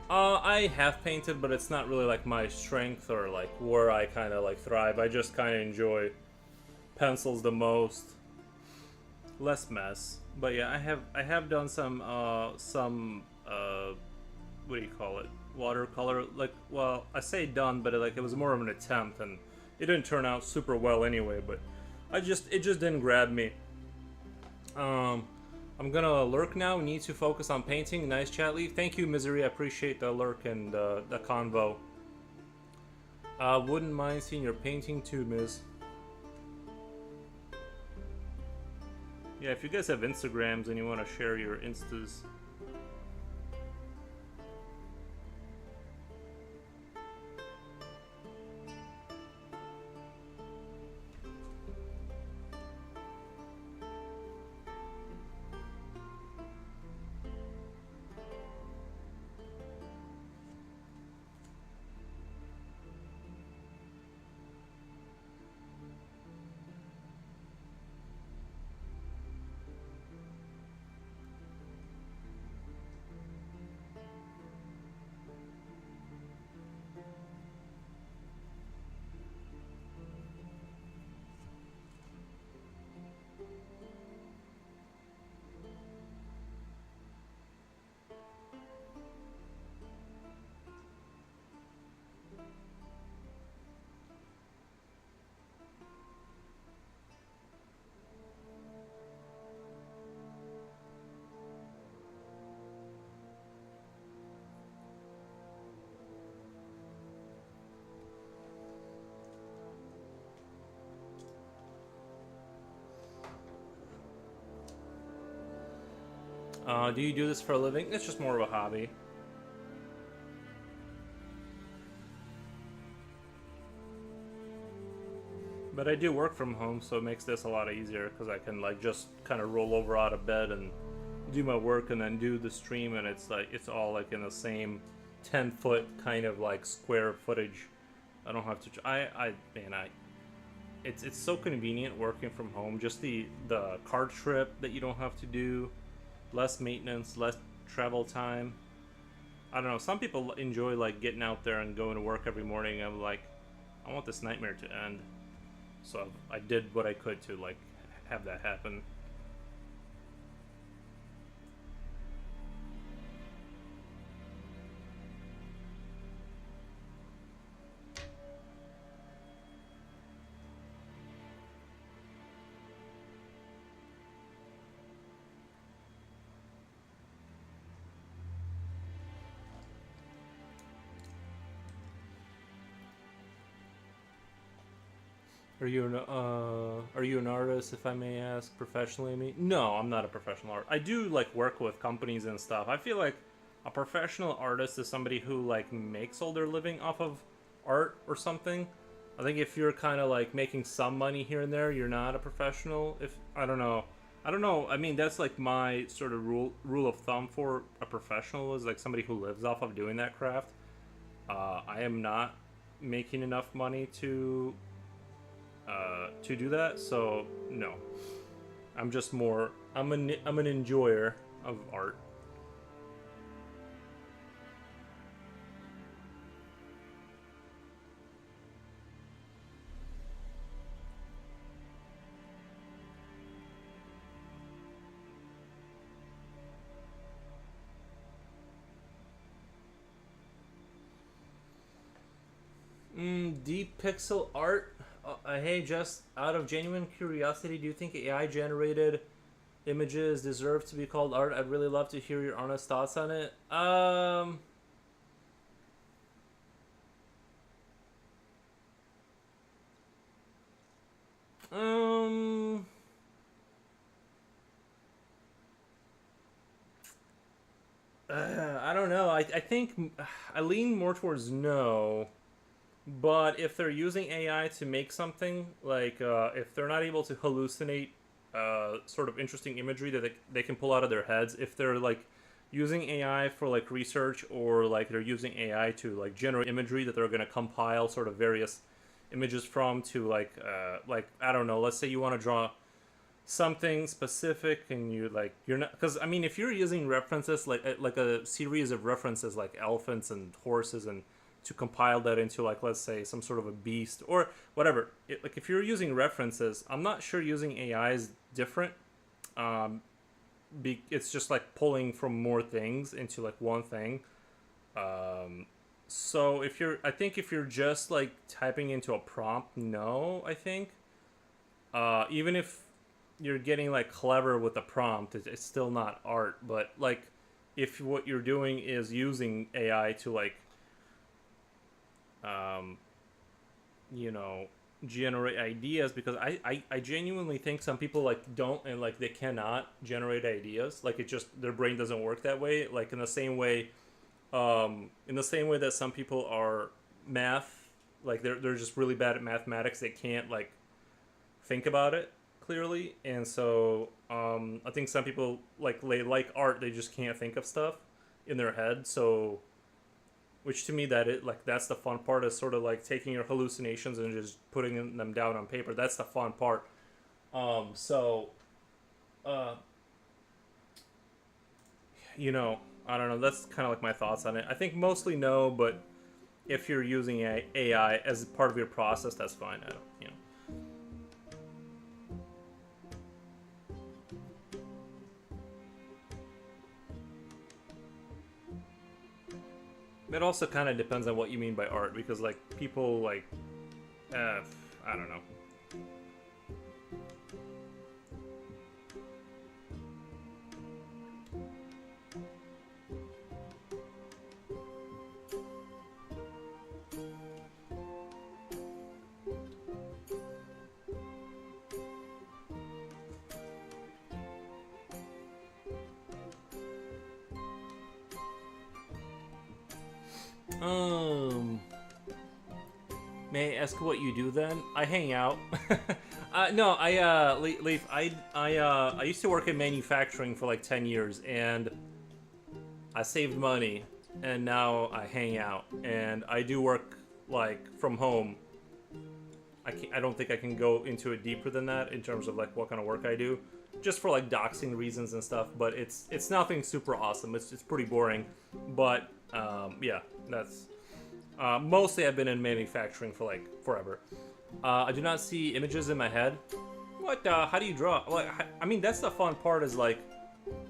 I have painted, but it's not really like my strength or like where I kind of like thrive. I just kind of enjoy pencils the most, less mess. But yeah, I have done some what do you call it? Watercolor. Like, well, I say done, but like it was more of an attempt, and it didn't turn out super well anyway. But it just didn't grab me. I'm gonna lurk now. Need to focus on painting. Nice chat, Leaf. Thank you, Misery. I appreciate the lurk and the convo. Wouldn't mind seeing your painting too, Miz. Yeah, if you guys have Instagrams and you want to share your instas. Do you do this for a living? It's just more of a hobby. But I do work from home, so it makes this a lot easier because I can like just kind of roll over out of bed and do my work and then do the stream, and it's like it's all like in the same 10-foot kind of like square footage. I don't have to. It's so convenient working from home. Just the car trip that you don't have to do, less maintenance, less travel time. I don't know. Some people enjoy like getting out there and going to work every morning. I'm like, I want this nightmare to end. So I did what I could to like have that happen. are you an artist, if I may ask, professionally? I mean, no, I'm not a professional artist. I do like work with companies and stuff. I feel like a professional artist is somebody who like makes all their living off of art or something. I think if you're kind of like making some money here and there, you're not a professional. If I don't know, I don't know. I mean, that's like my sort of rule of thumb for a professional is like somebody who lives off of doing that craft. I am not making enough money to do that, so no. I'm just more. I'm an enjoyer of art. Deep pixel art. Hey, just out of genuine curiosity, do you think AI generated images deserve to be called art? I'd really love to hear your honest thoughts on it. Um, I don't know. I think I lean more towards no. But if they're using AI to make something, like if they're not able to hallucinate sort of interesting imagery that they can pull out of their heads, if they're like using AI for like research or like they're using AI to like generate imagery that they're going to compile sort of various images from to like I don't know, let's say you want to draw something specific and you're not, because I mean if you're using references like a series of references like elephants and horses and to compile that into like let's say some sort of a beast or whatever like if you're using references, I'm not sure using AI is different. um it's just like pulling from more things into like one thing. um so if you're I think if you're just like typing into a prompt, no, I think even if you're getting like clever with the prompt, it's still not art. But like if what you're doing is using AI to like um, you know, generate ideas, because I genuinely think some people like don't and like they cannot generate ideas, like it just their brain doesn't work that way, like in the same way that some people are math, like they're just really bad at mathematics, they can't like think about it clearly. And so I think some people like they like art, they just can't think of stuff in their head. So which to me that it like that's the fun part, is sort of like taking your hallucinations and just putting them down on paper. That's the fun part. So uh you know, I don't know, that's kind of like my thoughts on it. I think mostly no, but if you're using AI as part of your process, that's fine. I don't, you know. It also kind of depends on what you mean by art, because like people like I don't know. Um, may I ask what you do then? I hang out. No, Leaf. I used to work in manufacturing for like 10 years, and I saved money, and now I hang out, and I do work like from home. I don't think I can go into it deeper than that in terms of like what kind of work I do, just for like doxing reasons and stuff. But it's nothing super awesome. It's pretty boring, but yeah, that's mostly I've been in manufacturing for like forever. I do not see images in my head. What? How do you draw? Like, I mean, that's the fun part.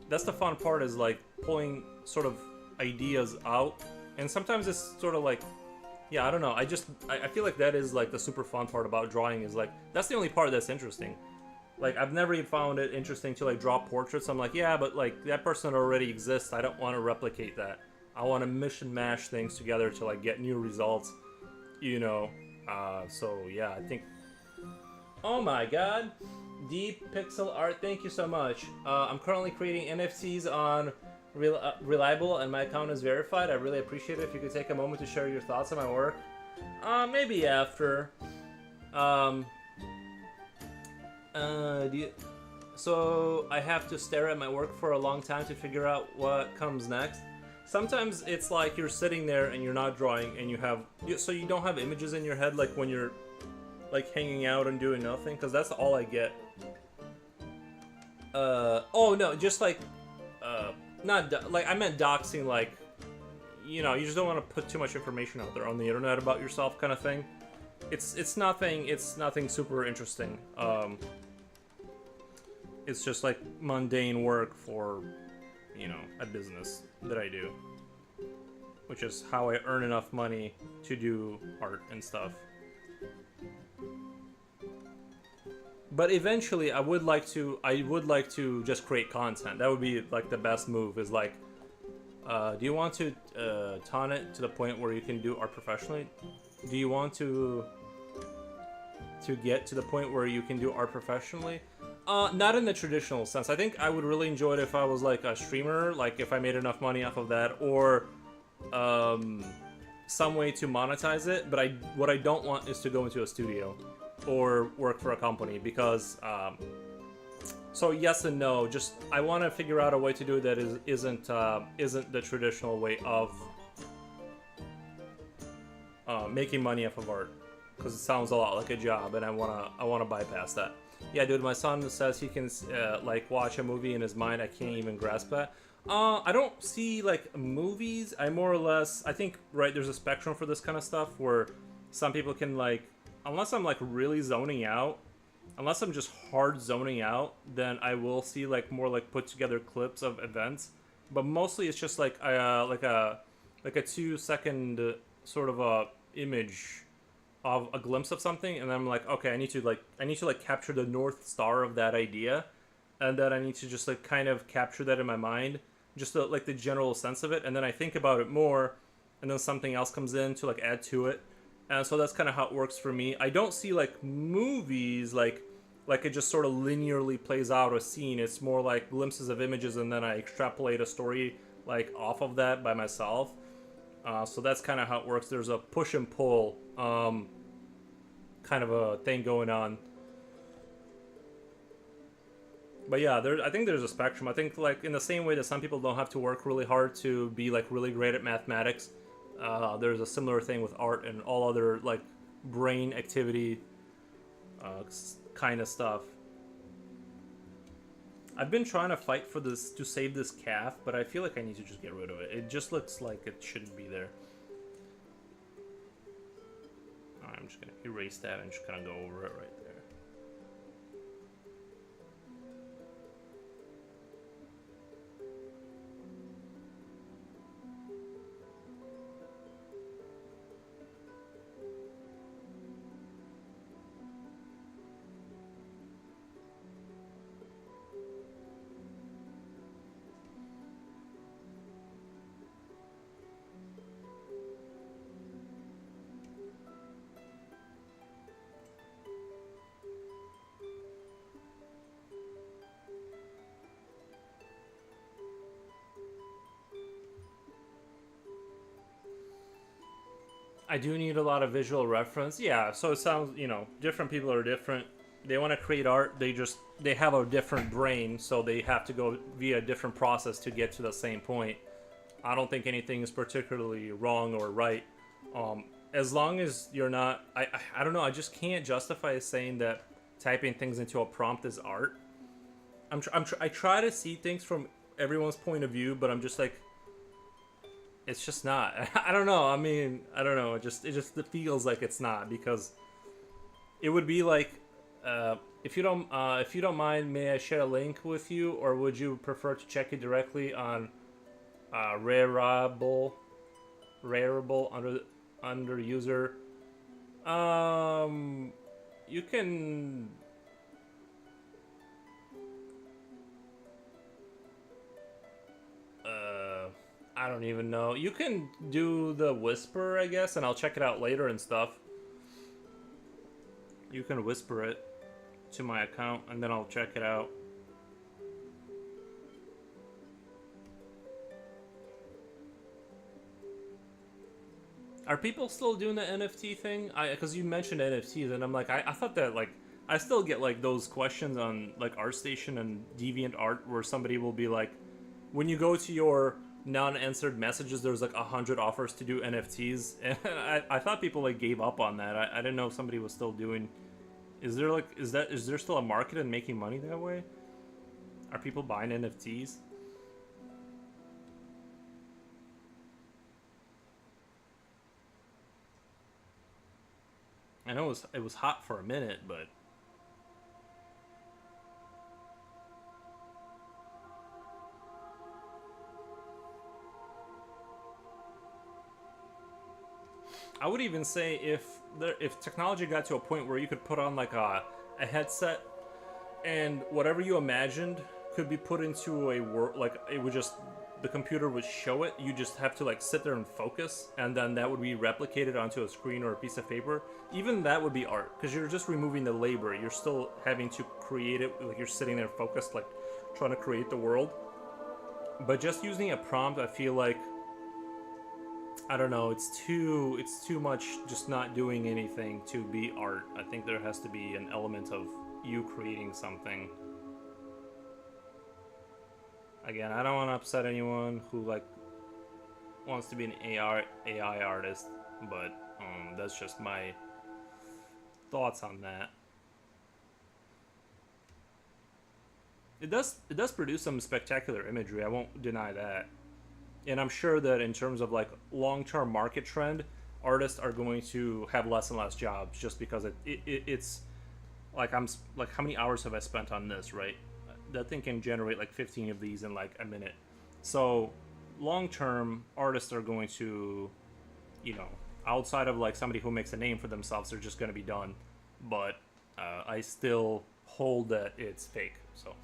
That's the fun part is like pulling sort of ideas out, and sometimes it's sort of like, yeah, I don't know. I feel like that is like the super fun part about drawing, is like that's the only part that's interesting. Like I've never even found it interesting to like draw portraits. I'm like, yeah, but like that person already exists. I don't want to replicate that. I want to mish and mash things together to like get new results, you know. So yeah, I think Oh my god. Deep pixel art, thank you so much. I'm currently creating NFTs on Reliable, and my account is verified. I really appreciate it if you could take a moment to share your thoughts on my work. Maybe after. Um, so I have to stare at my work for a long time to figure out what comes next. Sometimes it's like you're sitting there and you're not drawing, and so you don't have images in your head like when you're like hanging out and doing nothing, because that's all I get. Oh no, just like, not like I meant doxing, like, you know, you just don't want to put too much information out there on the internet about yourself, kind of thing. It's nothing super interesting. It's just like mundane work for, you know, a business that I do, which is how I earn enough money to do art and stuff. But eventually, I would like to just create content. That would be like the best move. Is like, do you want to taunt it to the point where you can do art professionally? Do you want to get to the point where you can do art professionally? Not in the traditional sense. I think I would really enjoy it if I was like a streamer, like if I made enough money off of that, or some way to monetize it. But what I don't want is to go into a studio or work for a company, because so yes and no. Just I want to figure out a way to do it that isn't the traditional way of making money off of art, because it sounds a lot like a job, and I wanna bypass that. Yeah, dude, my son says he can like watch a movie in his mind. I can't even grasp that. I don't see like movies. I more or less, I think, right, there's a spectrum for this kind of stuff where some people can, like, unless I'm like really zoning out, unless I'm just hard zoning out, then I will see like more like put together clips of events. But mostly it's just like a 2 second sort of a image of a glimpse of something, and then I'm like, okay, I need to capture the North Star of that idea, and then I need to just like kind of capture that in my mind, just like the general sense of it, and then I think about it more, and then something else comes in to like add to it. And so that's kind of how it works for me. I don't see like movies like it just sort of linearly plays out a scene. It's more like glimpses of images, and then I extrapolate a story like off of that by myself. So that's kind of how it works. There's a push and pull kind of a thing going on. But yeah, I think there's a spectrum. I think like in the same way that some people don't have to work really hard to be like really great at mathematics, there's a similar thing with art and all other like brain activity kind of stuff. I've been trying to fight for this to save this calf, but I feel like I need to just get rid of it. It just looks like it shouldn't be there. Alright, I'm just gonna erase that and just kind of go over it right there. I do need a lot of visual reference. Yeah, so it sounds, you know, different people are different. They want to create art. They have a different brain, so they have to go via a different process to get to the same point. I don't think anything is particularly wrong or right. As long as you're not, I don't know. I just can't justify saying that typing things into a prompt is art. I try to see things from everyone's point of view, but I'm just like, it's just not. I don't know. I mean, I don't know. It just feels like it's not, because it would be like, if you don't mind, may I share a link with you, or would you prefer to check it directly on Rarible under user? You can. I don't even know. You can do the whisper, I guess, and I'll check it out later and stuff. You can whisper it. to my account and then I'll check it out. Are people still doing the NFT thing? Because you mentioned NFTs, and I'm like, I thought that like I still get like those questions on like ArtStation and DeviantArt where somebody will be like, when you go to your non-answered messages, there's like 100 offers to do NFTs, and I thought people like gave up on that. I didn't know if somebody was still doing. Is there like is there still a market in making money that way? Are people buying NFTs? I know it was hot for a minute, but I would even say if technology got to a point where you could put on like a headset and whatever you imagined could be put into a world, like it would just the computer would show it. You just have to like sit there and focus, and then that would be replicated onto a screen or a piece of paper. Even that would be art because you're just removing the labor. You're still having to create it, like you're sitting there focused, like trying to create the world. But just using a prompt, I feel like I don't know. It's too much just not doing anything to be art. I think there has to be an element of you creating something. Again, I don't want to upset anyone who like wants to be an AI artist, but that's just my thoughts on that. It does produce some spectacular imagery. I won't deny that. And I'm sure that in terms of like long-term market trend, artists are going to have less and less jobs just because it's like like how many hours have I spent on this, right? That thing can generate like 15 of these in like a minute. So long-term, artists are going to, you know, outside of like somebody who makes a name for themselves, they're just going to be done. But I still hold that it's fake. So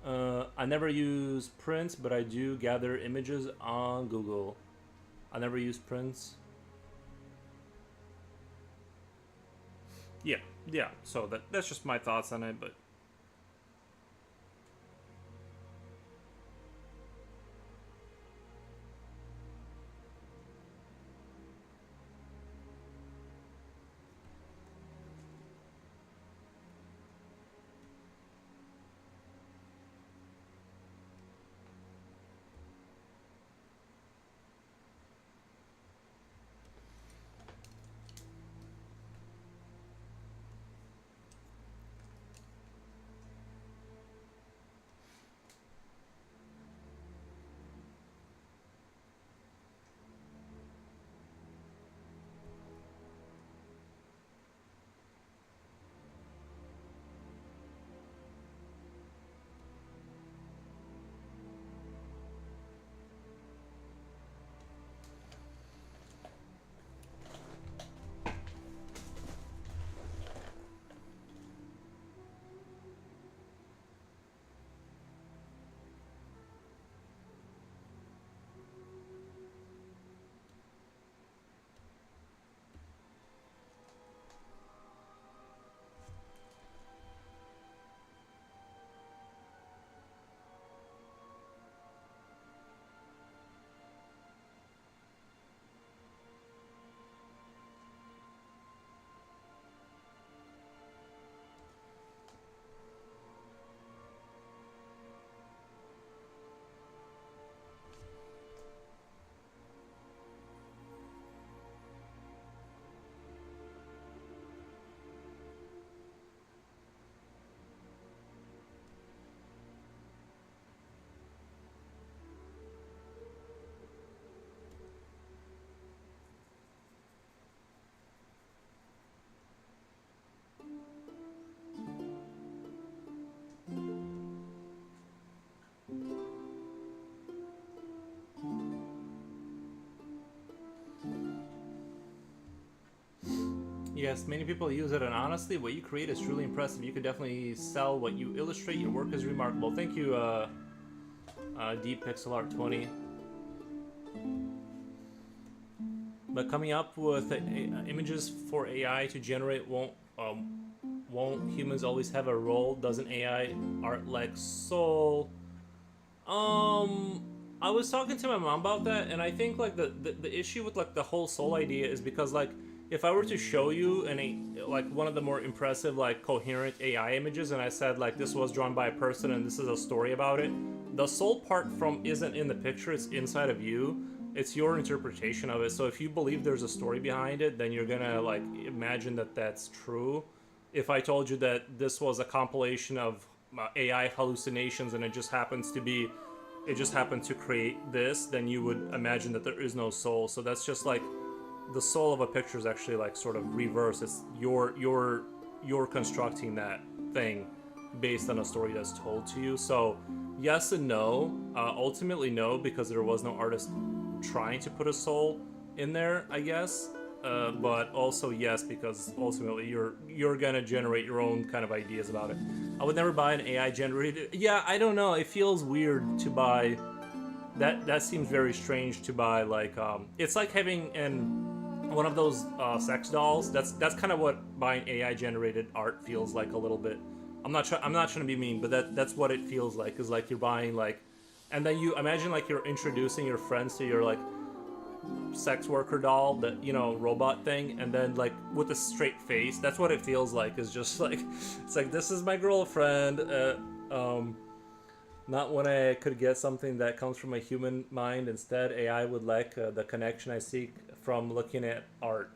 I never use prints, but I do gather images on Google. I never use prints. Yeah, yeah. So that's just my thoughts on it. But yes, many people use it, and honestly, what you create is truly impressive. You could definitely sell what you illustrate. Your work is remarkable. Thank you, Deep Pixel Art 20. But coming up with images for AI to generate Won't humans always have a role? Doesn't AI art like soul? Um, I was talking to my mom about that, and I think like the issue with like the whole soul idea is because like if I were to show you like one of the more impressive like coherent AI images, and I said like this was drawn by a person and this is a story about it, the soul part from isn't in the picture; it's inside of you. It's your interpretation of it. So if you believe there's a story behind it, then you're gonna like imagine that that's true. If I told you that this was a compilation of AI hallucinations and it just happened to create this, then you would imagine that there is no soul. So that's just like the soul of a picture is actually like sort of reverse. It's you're constructing that thing based on a story that's told to you. So yes and no. Ultimately no, because there was no artist trying to put a soul in there, I guess. But also yes, because ultimately you're gonna generate your own kind of ideas about it. I would never buy an AI generated. Yeah, I don't know. It feels weird to buy. That seems very strange to buy. Like it's like having one of those sex dolls. That's kind of what buying AI generated art feels like a little bit. I'm not trying to be mean, but that's what it feels like. Is like you're buying like, and then you imagine like you're introducing your friends to your like sex worker doll, that robot thing, and then like with a straight face. That's what it feels like. Is just like it's like this is my girlfriend. Not when I could get something that comes from a human mind. Instead, AI would lack the connection I seek from looking at art.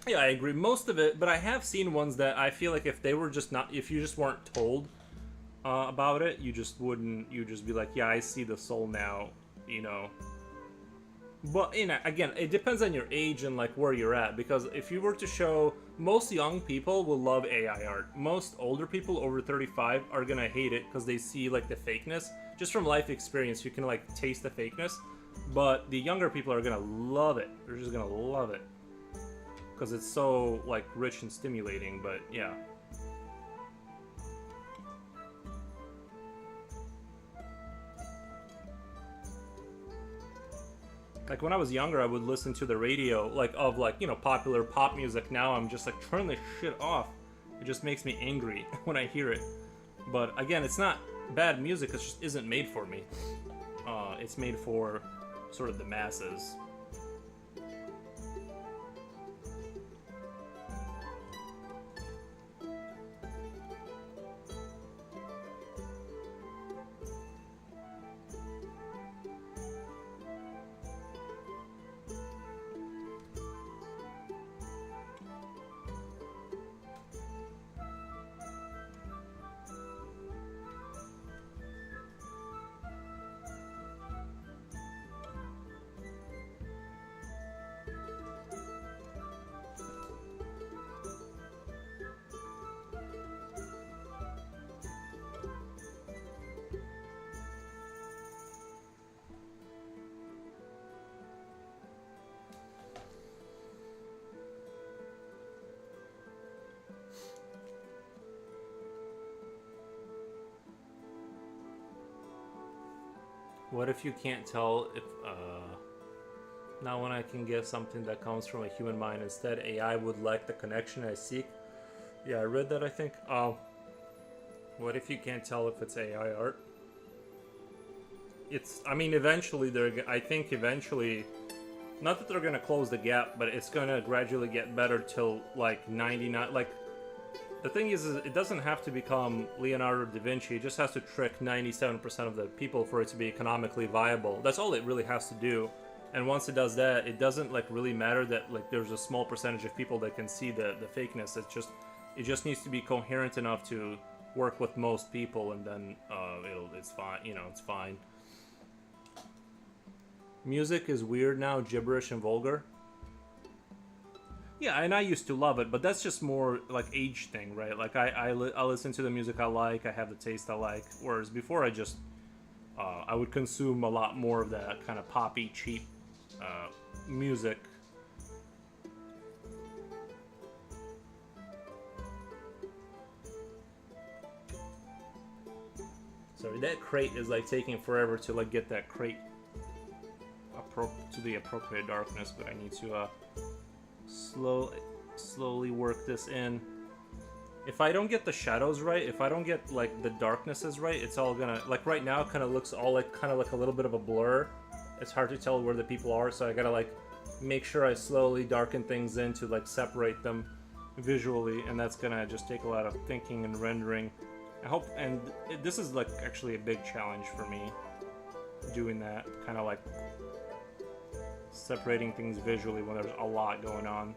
Yeah, I agree most of it, but I have seen ones that I feel like if they were just not, if you just weren't told about it, you just wouldn't. You just be like, yeah, I see the soul now, you know. But again, it depends on your age and like where you're at. Because if you were to show, most young people will love AI art. Most older people over 35 are gonna hate it because they see like the fakeness. Just from life experience, you can like taste the fakeness. But the younger people are gonna love it. They're just gonna love it because it's so like rich and stimulating. But yeah. Like when I was younger, I would listen to the radio, like of like popular pop music. Now I'm just like turn this shit off. It just makes me angry when I hear it. But again, it's not bad music. It just isn't made for me. It's made for sort of the masses. What if you can't tell if now when I can get something that comes from a human mind, instead AI would lack the connection I seek? Yeah, I read that, I think. What if you can't tell if it's AI art? I mean, eventually I think eventually, not that they're gonna close the gap, but it's gonna gradually get better till like 99. Like the thing is it doesn't have to become Leonardo da Vinci. It just has to trick 97% of the people for it to be economically viable. That's all it really has to do. And once it does that, it doesn't like really matter that like there's a small percentage of people that can see the fakeness. It just needs to be coherent enough to work with most people, and then it's fine. It's fine. Music is weird now, gibberish and vulgar. Yeah, and I used to love it, but that's just more like age thing, right? Like I listen to the music I like, I have the taste I like. Whereas before, I would consume a lot more of that kind of poppy, cheap music. Sorry, that crate is like taking forever to like get that crate to the appropriate darkness, but I need to slowly work this in. If I don't get the shadows right, if I don't get like the darknesses right, it's all gonna, like right now it kind of looks all like kind of like a little bit of a blur. It's hard to tell where the people are, so I gotta like make sure I slowly darken things in to like separate them visually, and that's gonna just take a lot of thinking and rendering. I hope, and this is like actually a big challenge for me, doing that, kind of like separating things visually when there's a lot going on.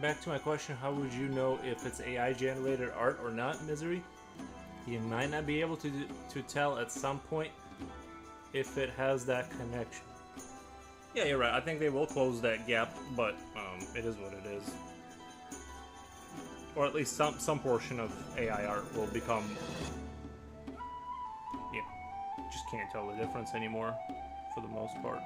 back to my question, how would you know if it's AI generated art or not, Misery? You might not be able to tell at some point if it has that connection. Yeah, you're right. I think they will close that gap, but it is what it is. Or at least some portion of AI art will become, yeah, just can't tell the difference anymore for the most part.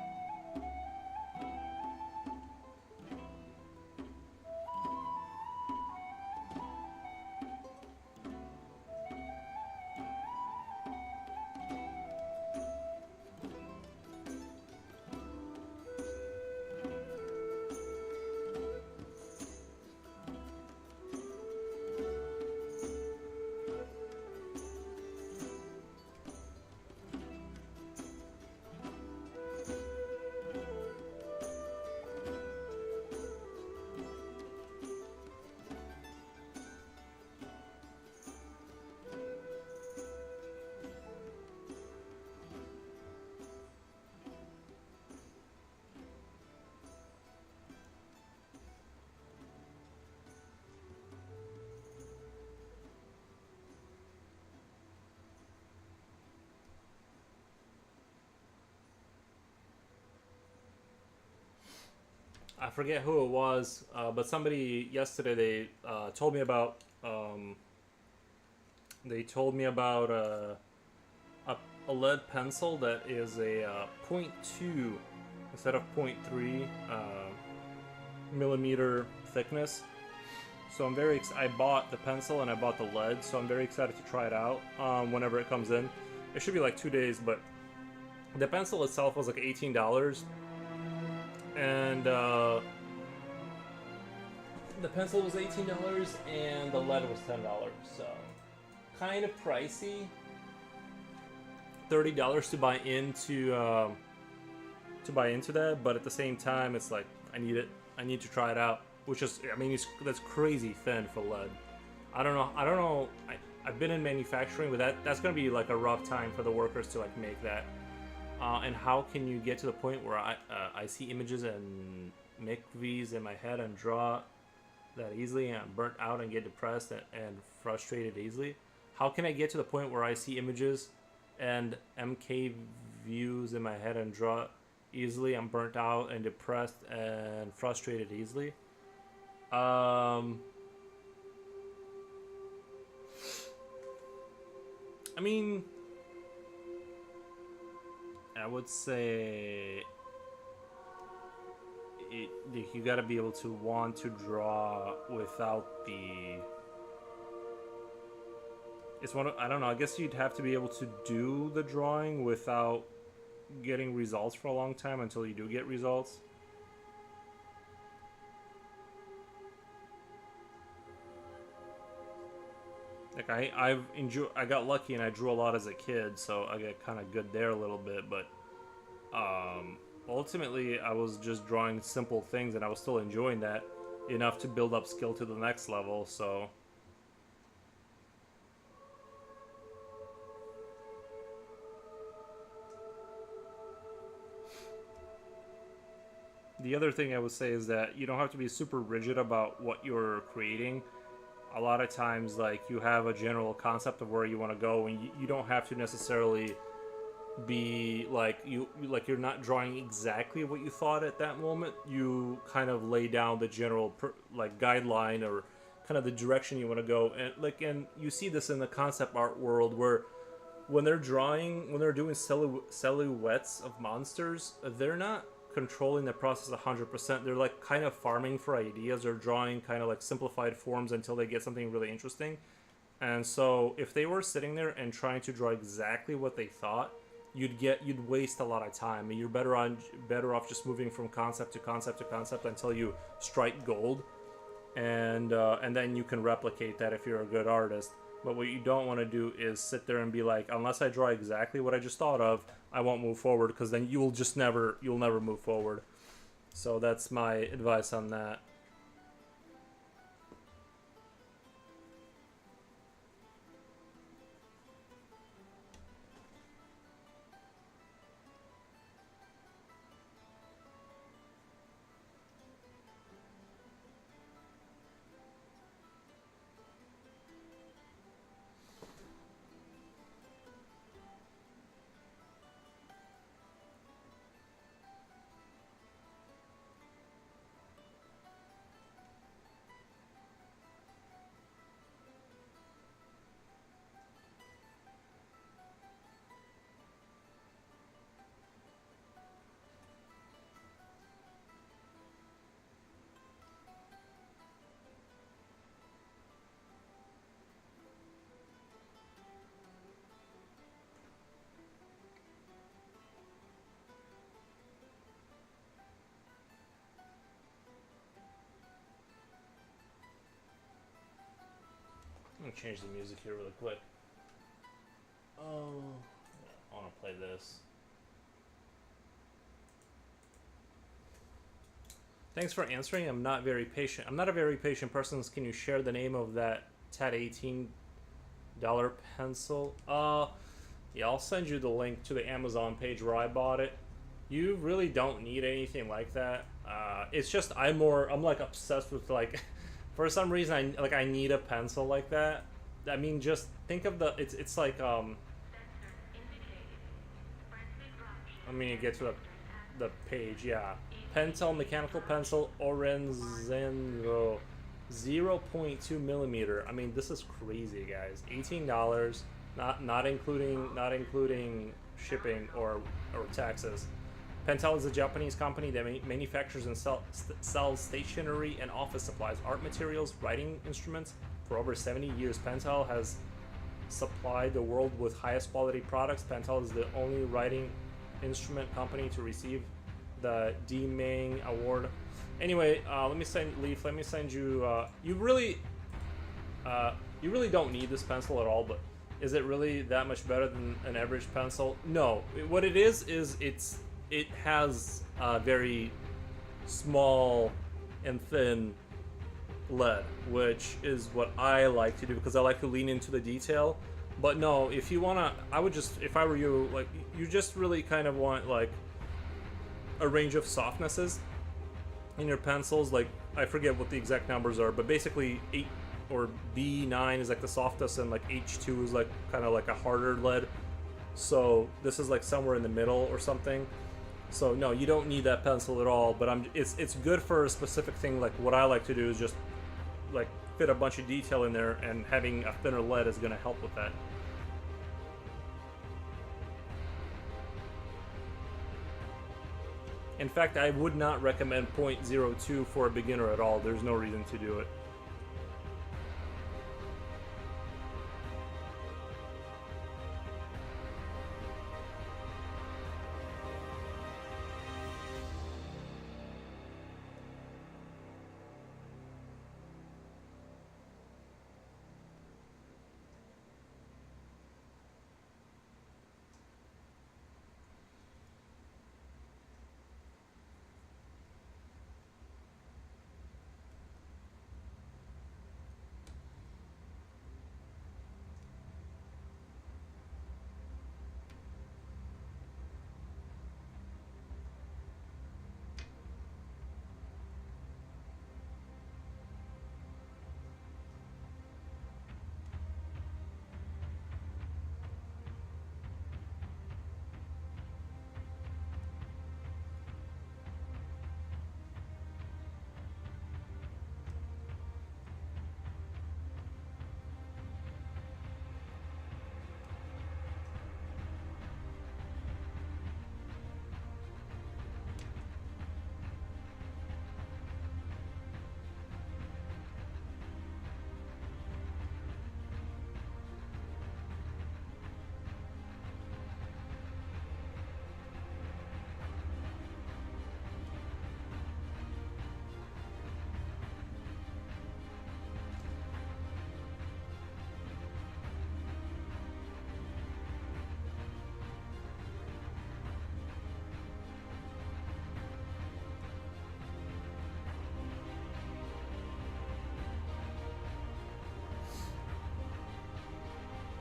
I forget who it was, but somebody yesterday they told me about a lead pencil that is a .2 instead of .3 millimeter thickness. So I'm I bought the pencil and I bought the lead, so I'm very excited to try it out whenever it comes in. It should be like 2 days, but the pencil itself was like $18, and the pencil was $18 and the lead was $10, so kind of pricey. $30 to buy into that, but at the same time, it's like I need it. I need to try it out. Which is, I mean, that's crazy thin for lead. I don't know. I've been in manufacturing, but that's gonna be like a rough time for the workers to like make that. And how can you get to the point where I see images and make these in my head and draw that easily, and I'm burnt out and get depressed and frustrated easily? How can I get to the point where I see images and MK views in my head and draw easily? I'm burnt out and depressed and frustrated easily. I mean, I would say you gotta be able to want to draw without the. It's one of, I don't know. I guess you'd have to be able to do the drawing without getting results for a long time until you do get results. Like I got lucky and I drew a lot as a kid, so I got kind of good there a little bit. But ultimately, I was just drawing simple things, and I was still enjoying that enough to build up skill to the next level. So the other thing I would say is that you don't have to be super rigid about what you're creating. A lot of times, like, you have a general concept of where you want to go, and you don't have to necessarily be like you're not drawing exactly what you thought at that moment. You kind of lay down the general like guideline, or kind of the direction you want to go, and you see this in the concept art world, where when they're doing silhouettes of monsters, they're not controlling the process 100%. They're like kind of farming for ideas, or drawing kind of like simplified forms until they get something really interesting. And so if they were sitting there and trying to draw exactly what they thought, you'd waste a lot of time, and you're better off just moving from concept to concept to concept until you strike gold, and then you can replicate that if you're a good artist. But what you don't want to do is sit there and be like, unless I draw exactly what I just thought of, I won't move forward, because then you'll never move forward. So that's my advice on that. Let me change the music here really quick. Oh, I want to play this. Thanks for answering. I'm not very patient. I'm not a very patient person. Can you share the name of that TAT $18 pencil? Yeah, I'll send you the link to the Amazon page where I bought it. You really don't need anything like that. It's just I'm like obsessed with like, for some reason I need a pencil like that. I mean, just think of the it's like Let me get to the page. Yeah, Pentel mechanical pencil Orenzenro 0.2 millimeter. I mean, this is crazy, guys. $18, not including shipping or taxes. Pentel is a Japanese company that manufactures and sells stationery and office supplies, art materials, writing instruments. For over 70 years, Pentel has supplied the world with highest quality products. Pentel is the only writing instrument company to receive the D Mang Award. Anyway, let me send you. You really don't need this pencil at all, but is it really that much better than an average pencil? No. What it is it has a very small and thin lead, which is what I like to do because I like to lean into the detail. But no, if you wanna, I would just, if I were you, like, you just really kind of want like a range of softnesses in your pencils. Like, I forget what the exact numbers are, but basically 8 or B9 is like the softest, and like H2 is like kind of like a harder lead. So this is like somewhere in the middle or something. So no, you don't need that pencil at all, but it's good for a specific thing. Like what I like to do is just like fit a bunch of detail in there, and having a thinner lead is going to help with that. In fact, I would not recommend .02 for a beginner at all. There's no reason to do it.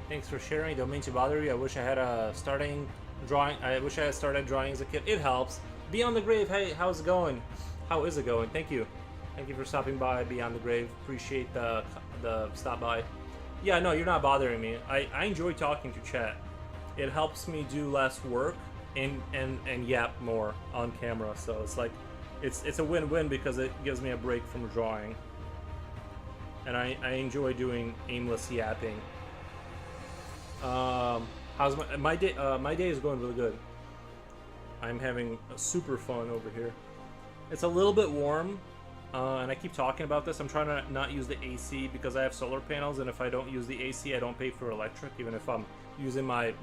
Thanks for sharing. Don't mean to bother you. I wish I had started drawing as a kid. It helps. Beyond the Grave, hey, how's it going? How is it going? Thank you. Thank you for stopping by, Beyond the Grave. Appreciate the stop by. Yeah, no, you're not bothering me. I enjoy talking to chat. It helps me do less work and yap more on camera. So it's like it's a win-win because it gives me a break from drawing. And I enjoy doing aimless yapping. How's my day? My day is going really good. I'm having super fun over here. It's a little bit warm, and I keep talking about this. I'm trying to not use the AC because I have solar panels, and if I don't use the AC, I don't pay for electric, even if I'm using my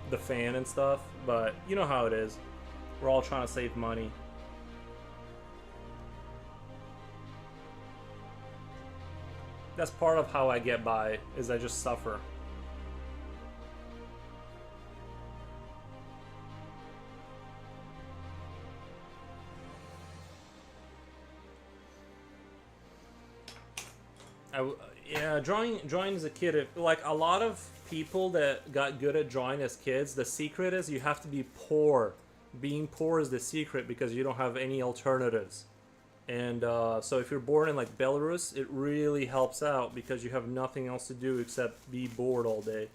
the fan and stuff. But you know how it is. We're all trying to save money. That's part of how I get by, is I just suffer. Yeah, drawing as a kid, like a lot of people that got good at drawing as kids, the secret is you have to be poor. Being poor is the secret because you don't have any alternatives. And so if you're born in like Belarus, it really helps out because you have nothing else to do except be bored all day.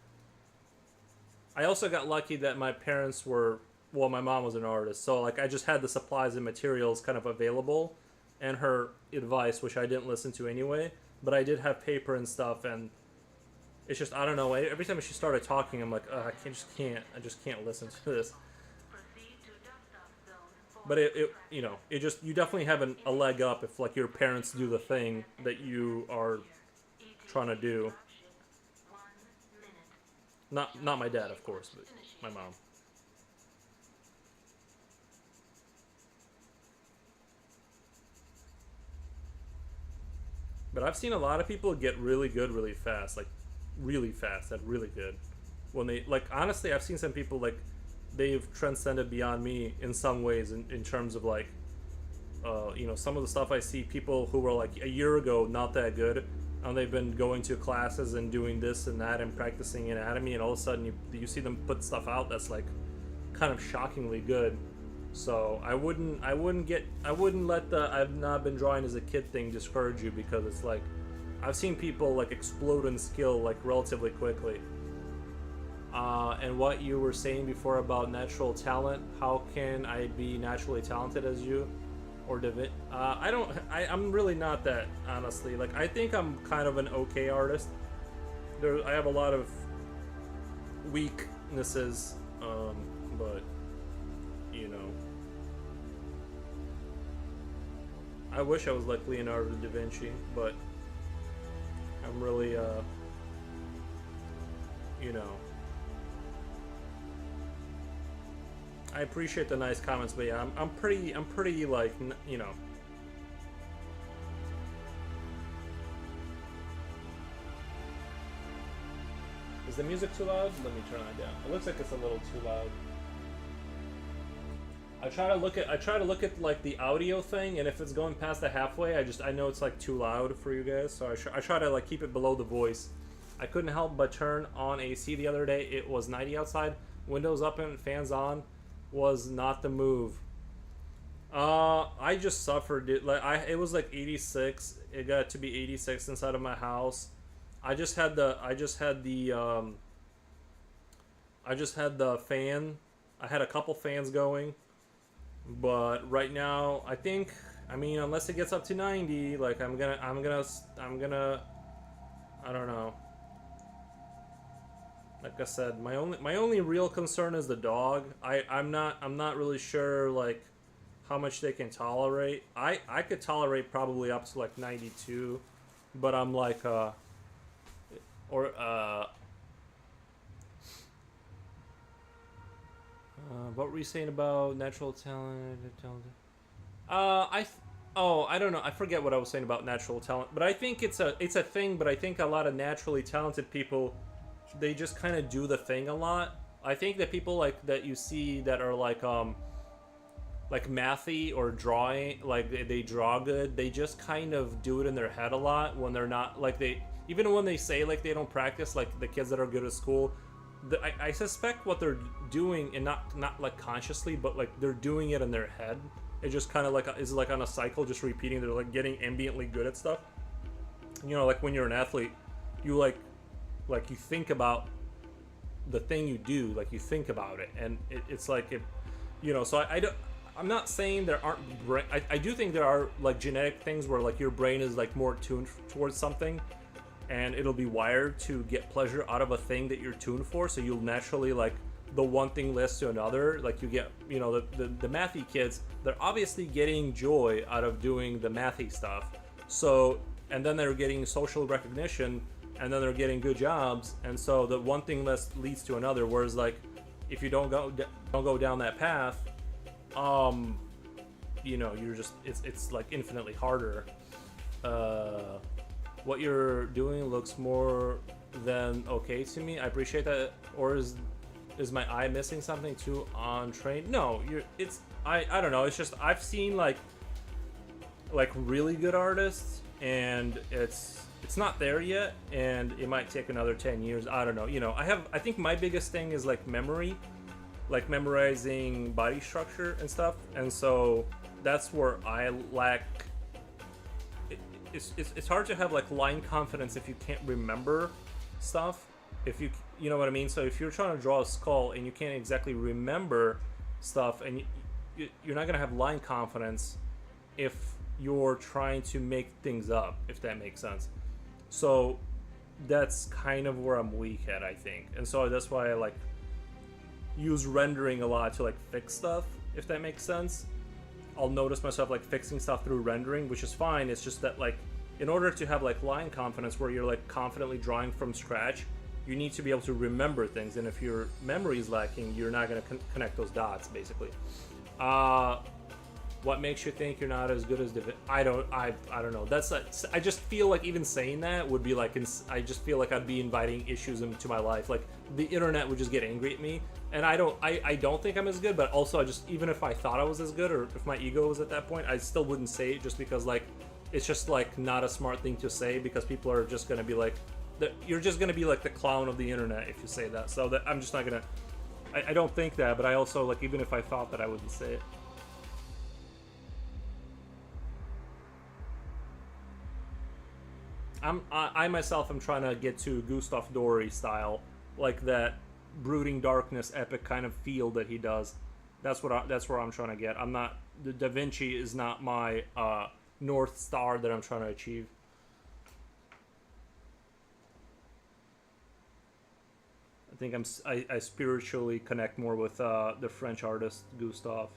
I also got lucky that my parents were, well, my mom was an artist, so like I just had the supplies and materials kind of available, and her advice, which I didn't listen to anyway, but I did have paper and stuff, and it's just, I don't know, every time she started talking, I'm like, I just can't listen to this. But it just, you definitely have a leg up if like your parents do the thing that you are trying to do. Not my dad, of course, but my mom. But I've seen a lot of people get really good really fast, like really fast, and really good. When they, like, honestly, I've seen some people like they've transcended beyond me in some ways in terms of like, some of the stuff I see people who were like a year ago not that good, and they've been going to classes and doing this and that and practicing anatomy, and all of a sudden you see them put stuff out that's like kind of shockingly good. So I wouldn't let the I've not been drawing as a kid thing discourage you, because it's like I've seen people like explode in skill like relatively quickly. And what you were saying before about natural talent, how can I be naturally talented as you? Or I'm really not that, honestly. Like, I think I'm kind of an okay artist. I have a lot of weaknesses, but, I wish I was like Leonardo da Vinci, but I'm really, I appreciate the nice comments, but yeah, I'm pretty like, Is the music too loud? Let me turn that down. It looks like it's a little too loud. I try to look at like the audio thing, and if it's going past the halfway, I know it's like too loud for you guys, so I try to like keep it below the voice. I couldn't help but turn on AC the other day. It was 90 outside, windows up and fans on. Was not the move. I just suffered it. It was like 86. It got to be 86 inside of my house. I just had the fan. I had a couple fans going, but right now I mean, unless it gets up to 90, like I'm gonna I don't know. Like I said, my only real concern is the dog. I'm not really sure like how much they can tolerate. I could tolerate probably up to like 92, but I'm like what were you saying about natural talent? I don't know. I forget what I was saying about natural talent, but I think it's a thing. But I think a lot of naturally talented people, they just kind of do the thing a lot. I think that people like that you see that are like mathy or drawing, like they draw good, they just kind of do it in their head a lot when they're not like even when they say like they don't practice, like the kids that are good at school, I suspect what they're doing, and not like consciously, but like they're doing it in their head. It just kind of like is like on a cycle, just repeating. They're like getting ambiently good at stuff. Like when you're an athlete, you like you think about the thing you do, like you think about it, and it's like it, so I'm not saying there aren't I do think there are like genetic things where like your brain is like more tuned towards something, and it'll be wired to get pleasure out of a thing that you're tuned for, so you'll naturally like the one thing leads to another. Like you get, the mathy kids, they're obviously getting joy out of doing the mathy stuff, so, and then they're getting social recognition, and then they're getting good jobs, and so the one thing leads to another. Whereas like if you don't go down that path, you're just it's like infinitely harder. what you're doing looks more than okay to me. I appreciate that. Or is my eye missing something too on train? No, you're. It's I don't know. It's just I've seen like really good artists, and it's not there yet, and it might take another 10 years. I don't know. You know, I think my biggest thing is like memory, like memorizing body structure and stuff, and so that's where I lack. It's hard to have like line confidence if you can't remember stuff. If you know what I mean. So if you're trying to draw a skull and you can't exactly remember stuff, and you're not gonna have line confidence if you're trying to make things up, if that makes sense. So that's kind of where I'm weak at, I think, and so that's why I like use rendering a lot to like fix stuff, if that makes sense. I'll notice myself like fixing stuff through rendering, which is fine. It's just that like in order to have like line confidence where you're like confidently drawing from scratch, you need to be able to remember things, and if your memory is lacking, you're not going to connect those dots basically. What makes you think you're not as good as I don't know. That's I just feel like even saying that would be like I just feel like I'd be inviting issues into my life. Like the internet would just get angry at me, and I don't think I'm as good. But also, I just, even if I thought I was as good, or if my ego was at that point, I still wouldn't say it, just because like it's just like not a smart thing to say, because people are just gonna be like, you're just gonna be like the clown of the internet if you say that. So that I'm just not gonna. I don't think that, but I also like, even if I thought that, I wouldn't say it. I myself am trying to get to Gustav Dory style, like that brooding darkness epic kind of feel that he does. That's where I'm trying to get. I'm not, the Da Vinci is not my north star that I'm trying to achieve. I think I spiritually connect more with the French artist Gustav.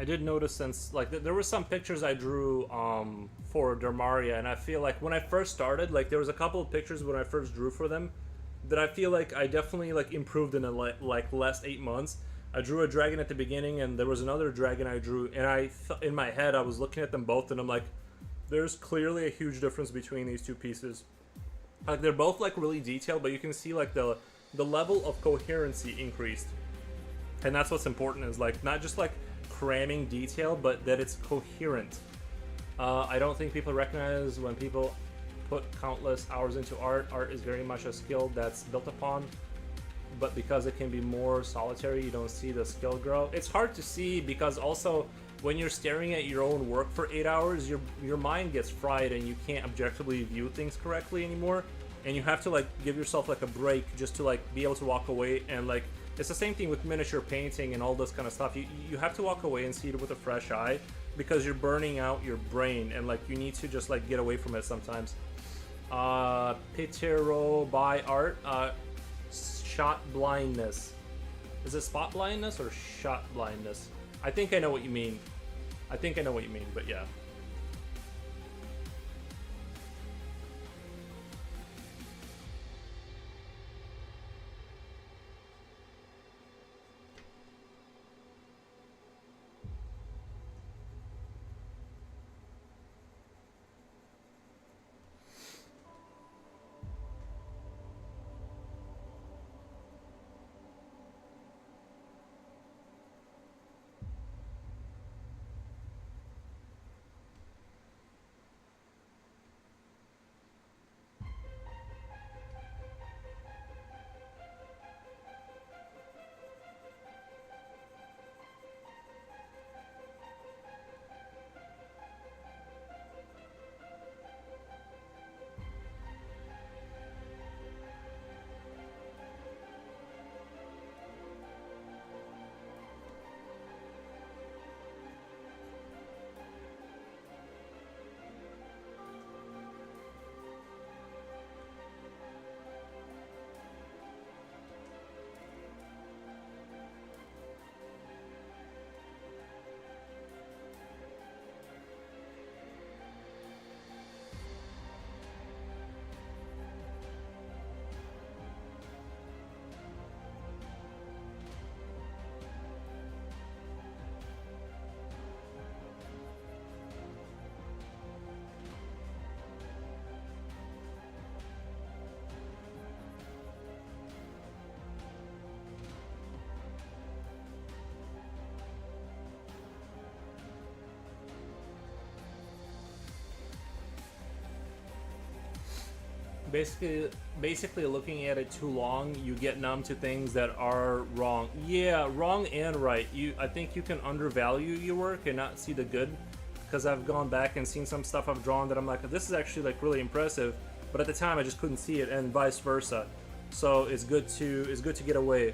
I did notice, since like there were some pictures I drew for Dermaria, and I feel like when I first started, like there was a couple of pictures when I first drew for them that I feel like I definitely like improved in the like last 8 months. I drew a dragon at the beginning, and there was another dragon I drew, and in my head I was looking at them both, and I'm like, there's clearly a huge difference between these two pieces. Like they're both like really detailed, but you can see like the level of coherency increased, and that's what's important, is like not just like cramming detail, but that it's coherent. I don't think people recognize when people put countless hours into art. Art is very much a skill that's built upon, but because it can be more solitary, you don't see the skill grow. It's hard to see because also when you're staring at your own work for 8 hours, your mind gets fried and you can't objectively view things correctly anymore, and you have to like give yourself like a break just to like be able to walk away. And like it's the same thing with miniature painting and all this kind of stuff. You have to walk away and see it with a fresh eye, because you're burning out your brain, and like you need to just like get away from it sometimes. Pitero by art, shot blindness. Is it spot blindness or shot blindness? I think I know what you mean. But yeah. Basically, basically looking at it too long, you get numb to things that are wrong. Yeah, wrong and right. I think you can undervalue your work and not see the good. Because I've gone back and seen some stuff I've drawn that I'm like, this is actually like really impressive, but at the time I just couldn't see it, and vice versa. So it's good to get away.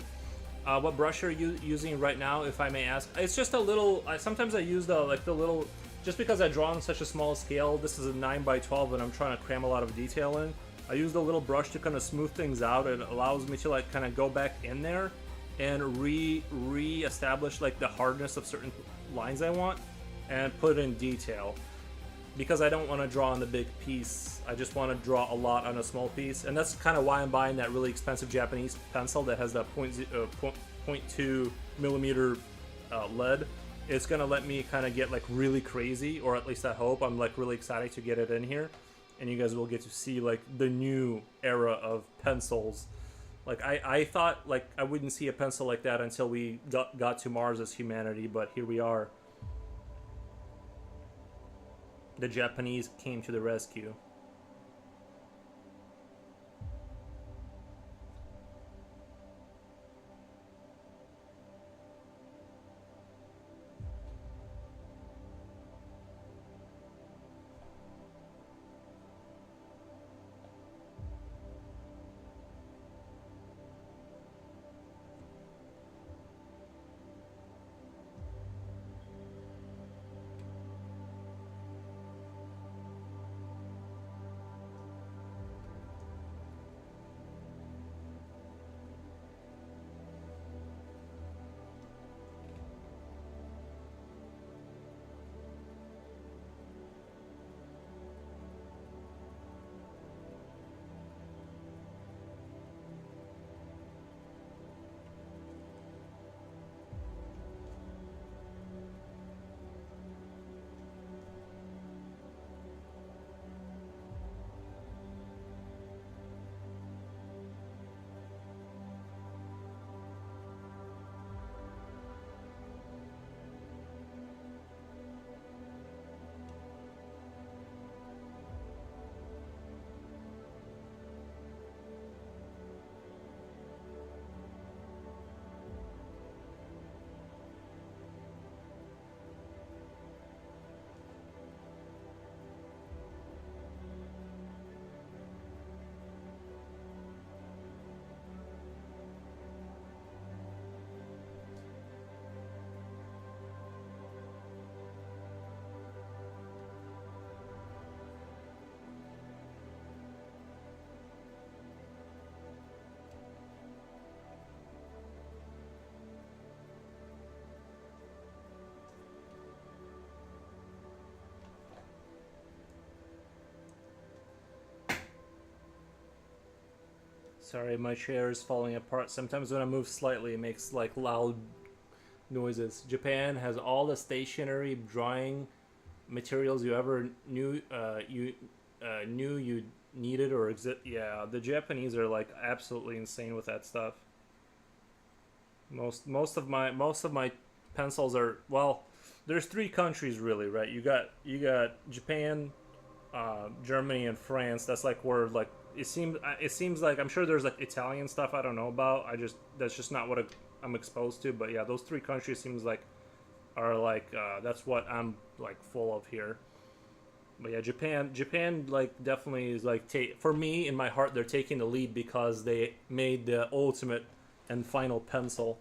What brush are you using right now, if I may ask? It's just a little. Sometimes I use the little. Just because I draw on such a small scale, this is a 9x12, and I'm trying to cram a lot of detail in. I use the little brush to kind of smooth things out. It allows me to like kind of go back in there and re-establish like the hardness of certain lines I want, and put in detail. Because I don't want to draw on the big piece, I just want to draw a lot on a small piece, and that's kind of why I'm buying that really expensive Japanese pencil that has that 0.2 millimeter lead. It's gonna let me kind of get like really crazy, or at least I hope. I'm like really excited to get it in here, and you guys will get to see like the new era of pencils. Like I thought like I wouldn't see a pencil like that until we got to Mars as humanity, but here we are. The Japanese came to the rescue. Sorry, my chair is falling apart. Sometimes when I move slightly, it makes like loud noises. Japan has all the stationary drawing materials you ever knew you needed or exist. Yeah, the Japanese are like absolutely insane with that stuff. Most of my pencils are, well, there's three countries really, right? You got Japan, Germany, and France. That's like where like it seems like, I'm sure there's like Italian stuff I don't know about. That's just not what I'm exposed to. But yeah, those three countries seems like are like that's what I'm like full of here. But yeah, Japan like definitely is like for me in my heart they're taking the lead because they made the ultimate and final pencil.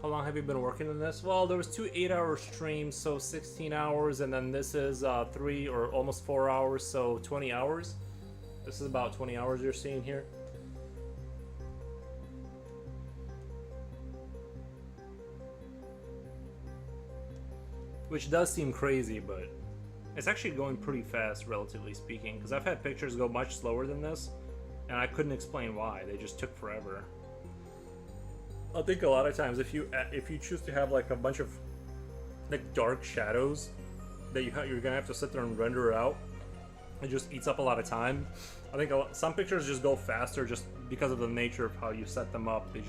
How long have you been working on this? Well, there was 2 8-hour streams, so 16 hours, and then this is 3 or almost 4 hours, so 20 hours. This is about 20 hours you're seeing here. Which does seem crazy, but it's actually going pretty fast, relatively speaking, because I've had pictures go much slower than this, and I couldn't explain why. They just took forever. I think a lot of times if you choose to have like a bunch of like dark shadows that you're gonna have to sit there and render it out, it just eats up a lot of time. I think some pictures just go faster just because of the nature of how you set them up. They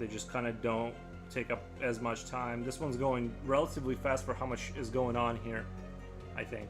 just kind of don't take up as much time. This one's going relatively fast for how much is going on here, I think.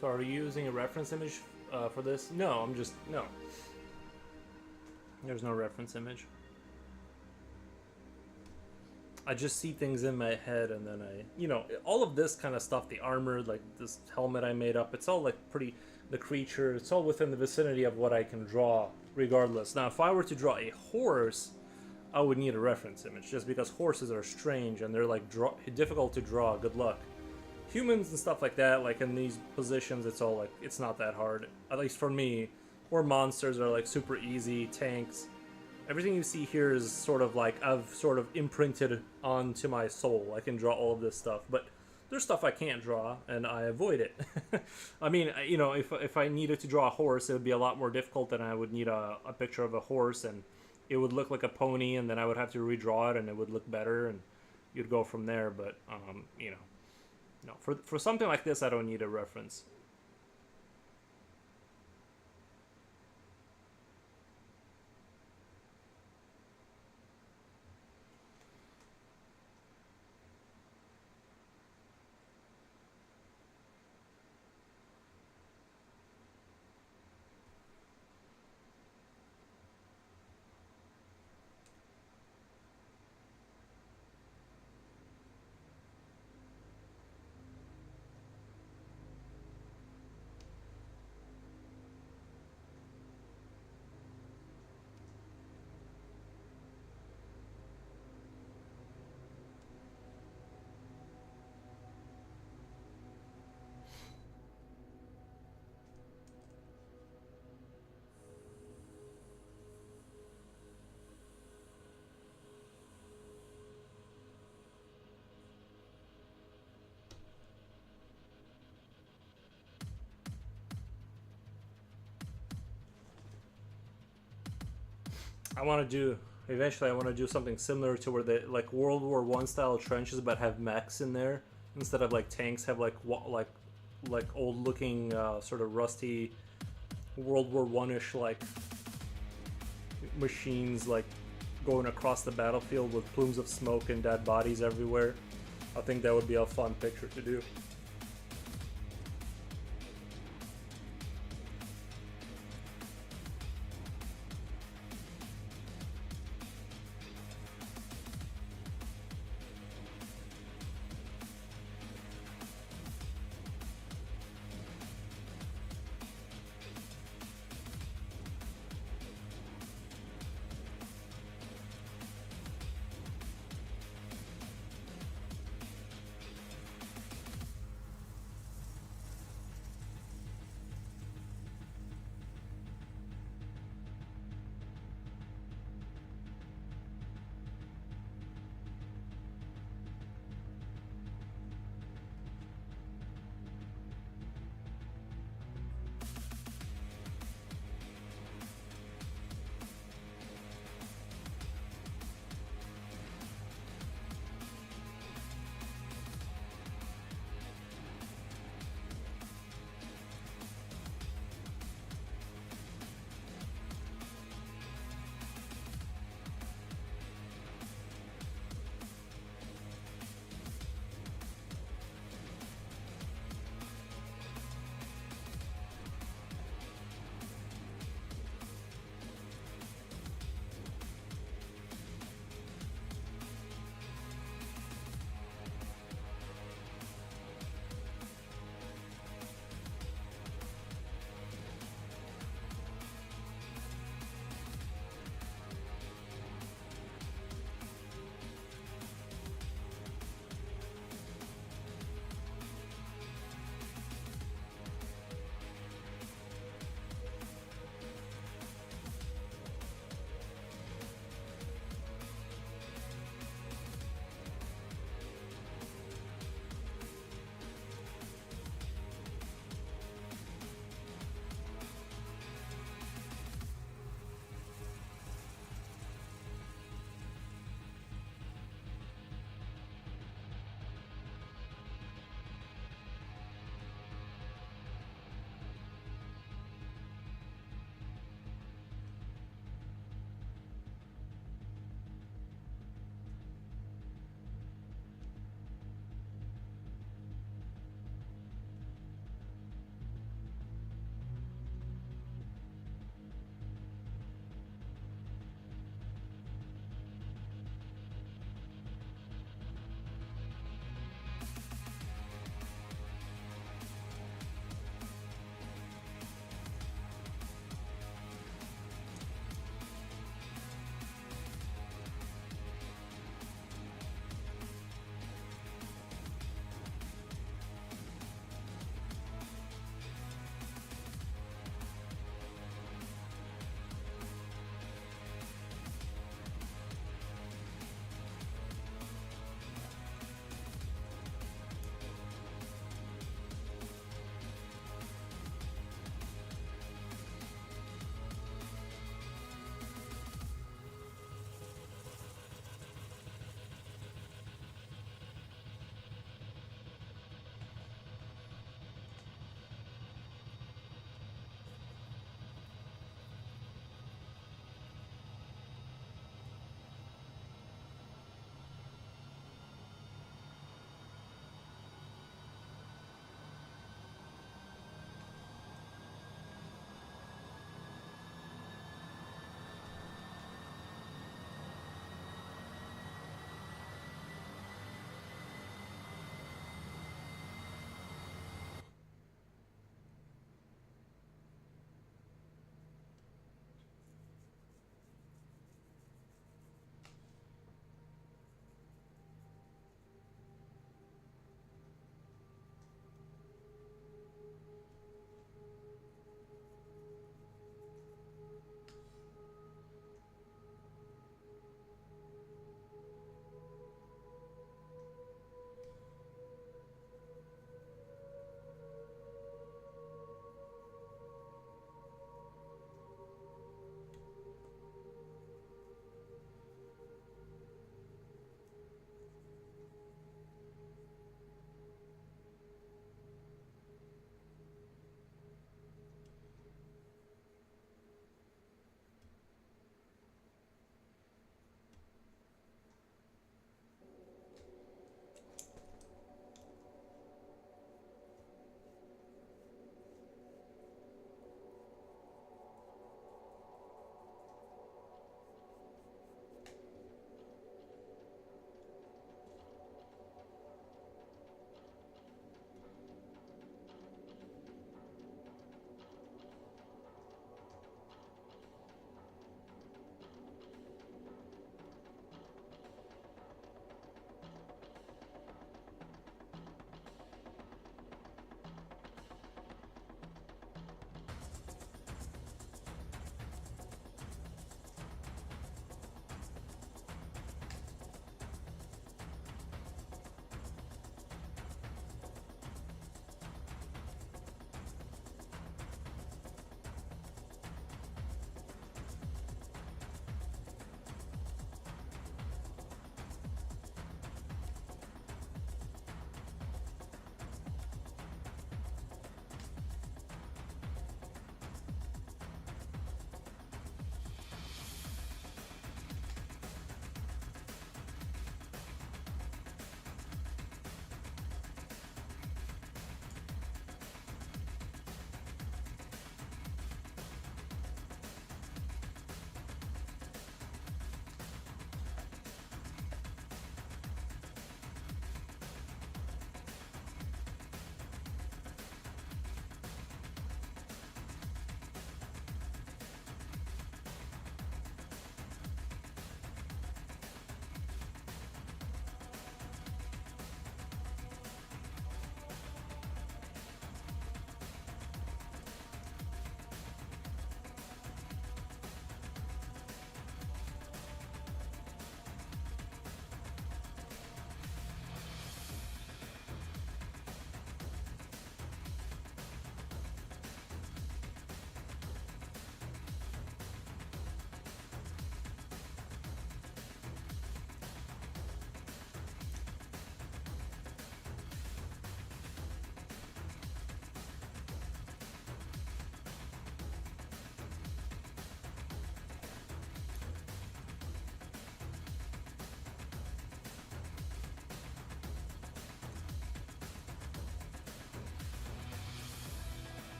So are you using a reference image for this? No, I'm just, no. There's no reference image. I just see things in my head, and then all of this kind of stuff, the armor, like this helmet I made up, it's all like pretty, the creature, it's all within the vicinity of what I can draw regardless. Now, if I were to draw a horse, I would need a reference image, just because horses are strange and they're like difficult to draw. Good luck. Humans and stuff like that, like in these positions, it's all like, it's not that hard, at least for me. Or monsters are like super easy, tanks. Everything you see here is sort of like I've sort of imprinted onto my soul. I can draw all of this stuff, but there's stuff I can't draw, and I avoid it. I mean, if I needed to draw a horse, it would be a lot more difficult than I would need a picture of a horse, and it would look like a pony, and then I would have to redraw it, and it would look better, and you'd go from there. But no, for something like this, I don't need a reference. Eventually I want to do something similar to where they like World War One style trenches, but have mechs in there instead of like tanks. Have like old looking sort of rusty World War One-ish like machines like going across the battlefield with plumes of smoke and dead bodies everywhere. I think that would be a fun picture to do.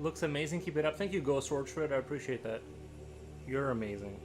Looks amazing. Keep it up. Thank you, Ghost Orchard. I appreciate that. You're amazing.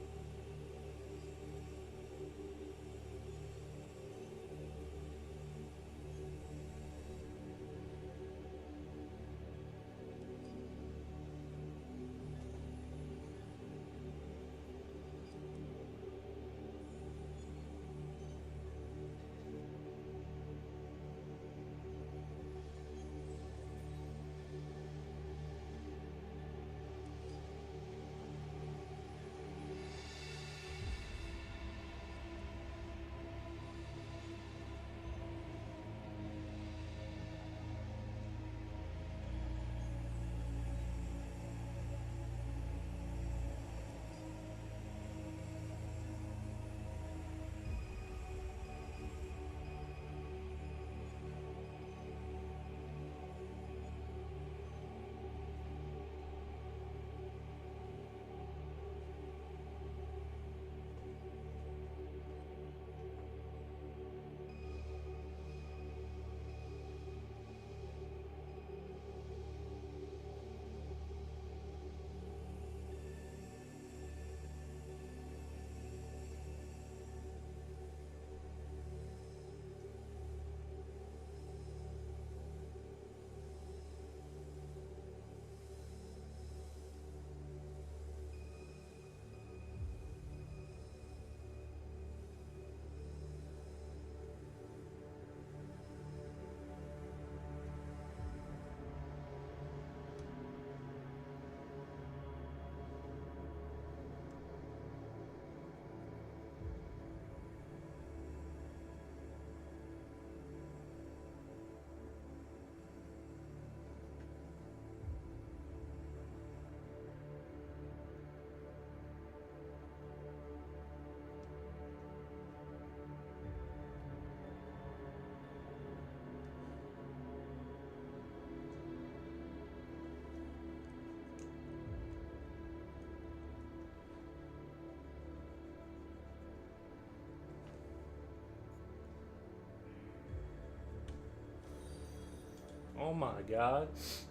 Oh my god.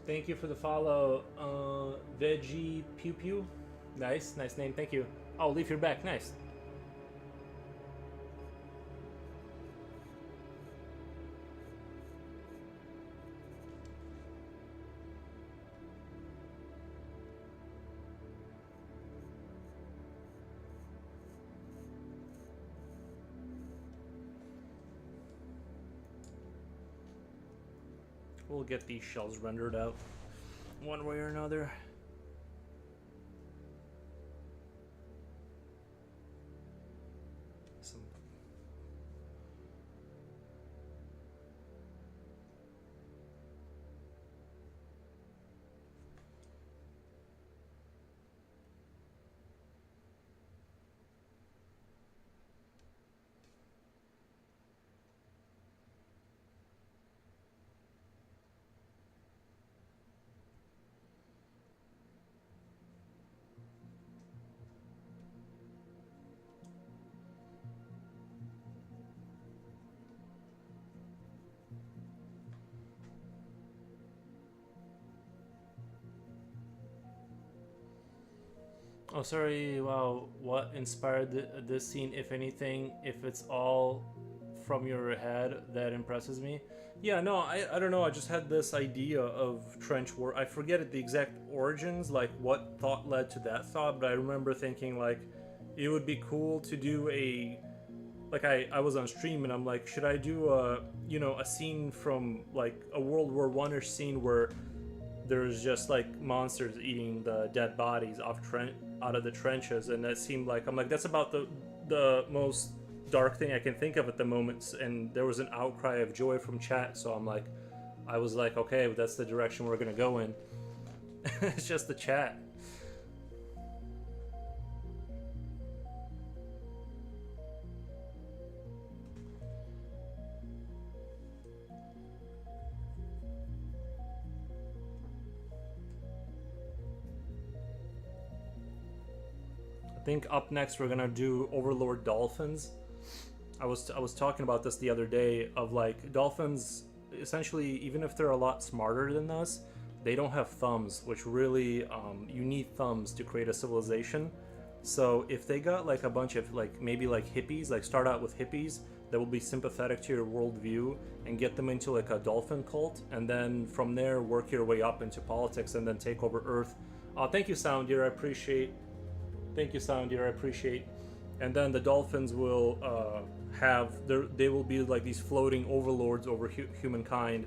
Thank you for the follow, Veggie Pew Pew. Nice, nice name, thank you. Oh, leave your back, nice. We'll get these shells rendered out one way or another. Some Oh, sorry. Wow, what inspired this scene, if anything? If it's all from your head, that impresses me. Yeah, no, I don't know. I just had this idea of trench war. I forget the exact origins, like what thought led to that thought, but I remember thinking like it would be cool to do a like I was on stream and I'm like, should I do a a scene from like a World War One-ish scene where there's just like monsters eating the dead bodies out of the trenches, and that seemed like I'm like that's about the most dark thing I can think of at the moment, and there was an outcry of joy from chat, so I was like, okay, that's the direction we're gonna go in. It's just the chat. I think up next we're gonna do Overlord Dolphins. I was talking about this the other day of like dolphins essentially, even if they're a lot smarter than us, they don't have thumbs, which really you need thumbs to create a civilization. So if they got like a bunch of like maybe like hippies, like start out with hippies that will be sympathetic to your worldview and get them into like a dolphin cult, and then from there work your way up into politics and then take over Earth. Thank you, Sound Deer. I appreciate. Thank you, Sound Deer. I appreciate. And then the dolphins will they will be like these floating overlords over humankind.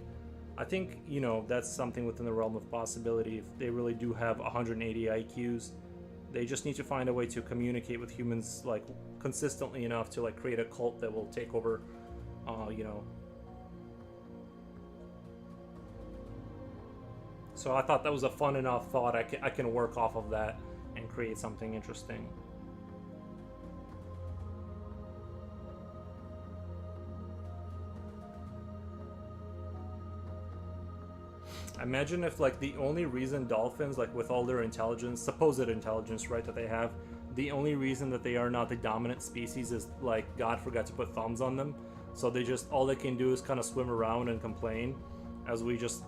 I think that's something within the realm of possibility. If they really do have 180 IQs, they just need to find a way to communicate with humans like consistently enough to like create a cult that will take over. You know. So I thought that was a fun enough thought. I can work off of that and create something interesting. Imagine if like the only reason dolphins, like with all their intelligence, supposed intelligence, right, that they have, the only reason that they are not the dominant species is like God forgot to put thumbs on them. So they just, all they can do is kind of swim around and complain as we just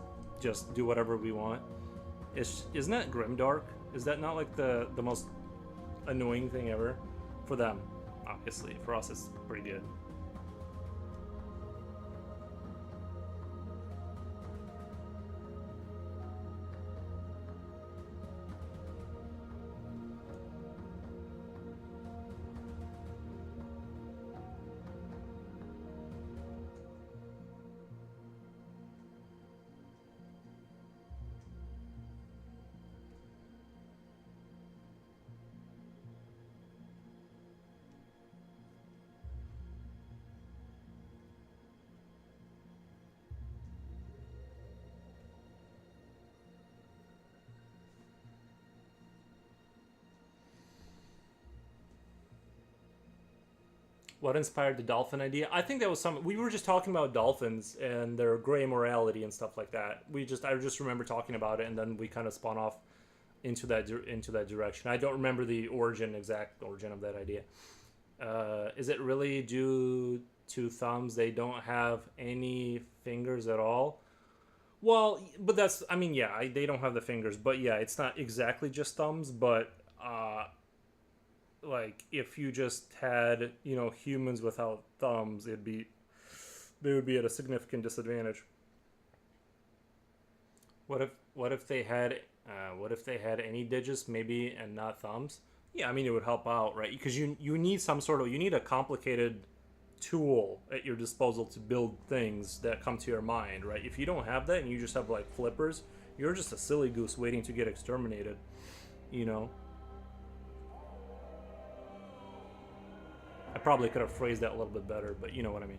do whatever we want. Isn't that grimdark? Is that not like the most annoying thing ever? For them, obviously. For us, it's pretty good. What inspired the dolphin idea? I think that was some. We were just talking about dolphins and their gray morality and stuff like that. I just remember talking about it, and then we kind of spun off into that direction. I don't remember the exact origin of that idea. Is it really due to thumbs? They don't have any fingers at all. Well, but that's. I mean, yeah, they don't have the fingers, but yeah, it's not exactly just thumbs, but. Like if you just had humans without thumbs, they would be at a significant disadvantage. What if they had any digits maybe and not thumbs? Yeah, I mean it would help out, right? Because you need you need a complicated tool at your disposal to build things that come to your mind, right? If you don't have that and you just have like flippers, you're just a silly goose waiting to get exterminated, you know. I probably could have phrased that a little bit better, but you know what I mean.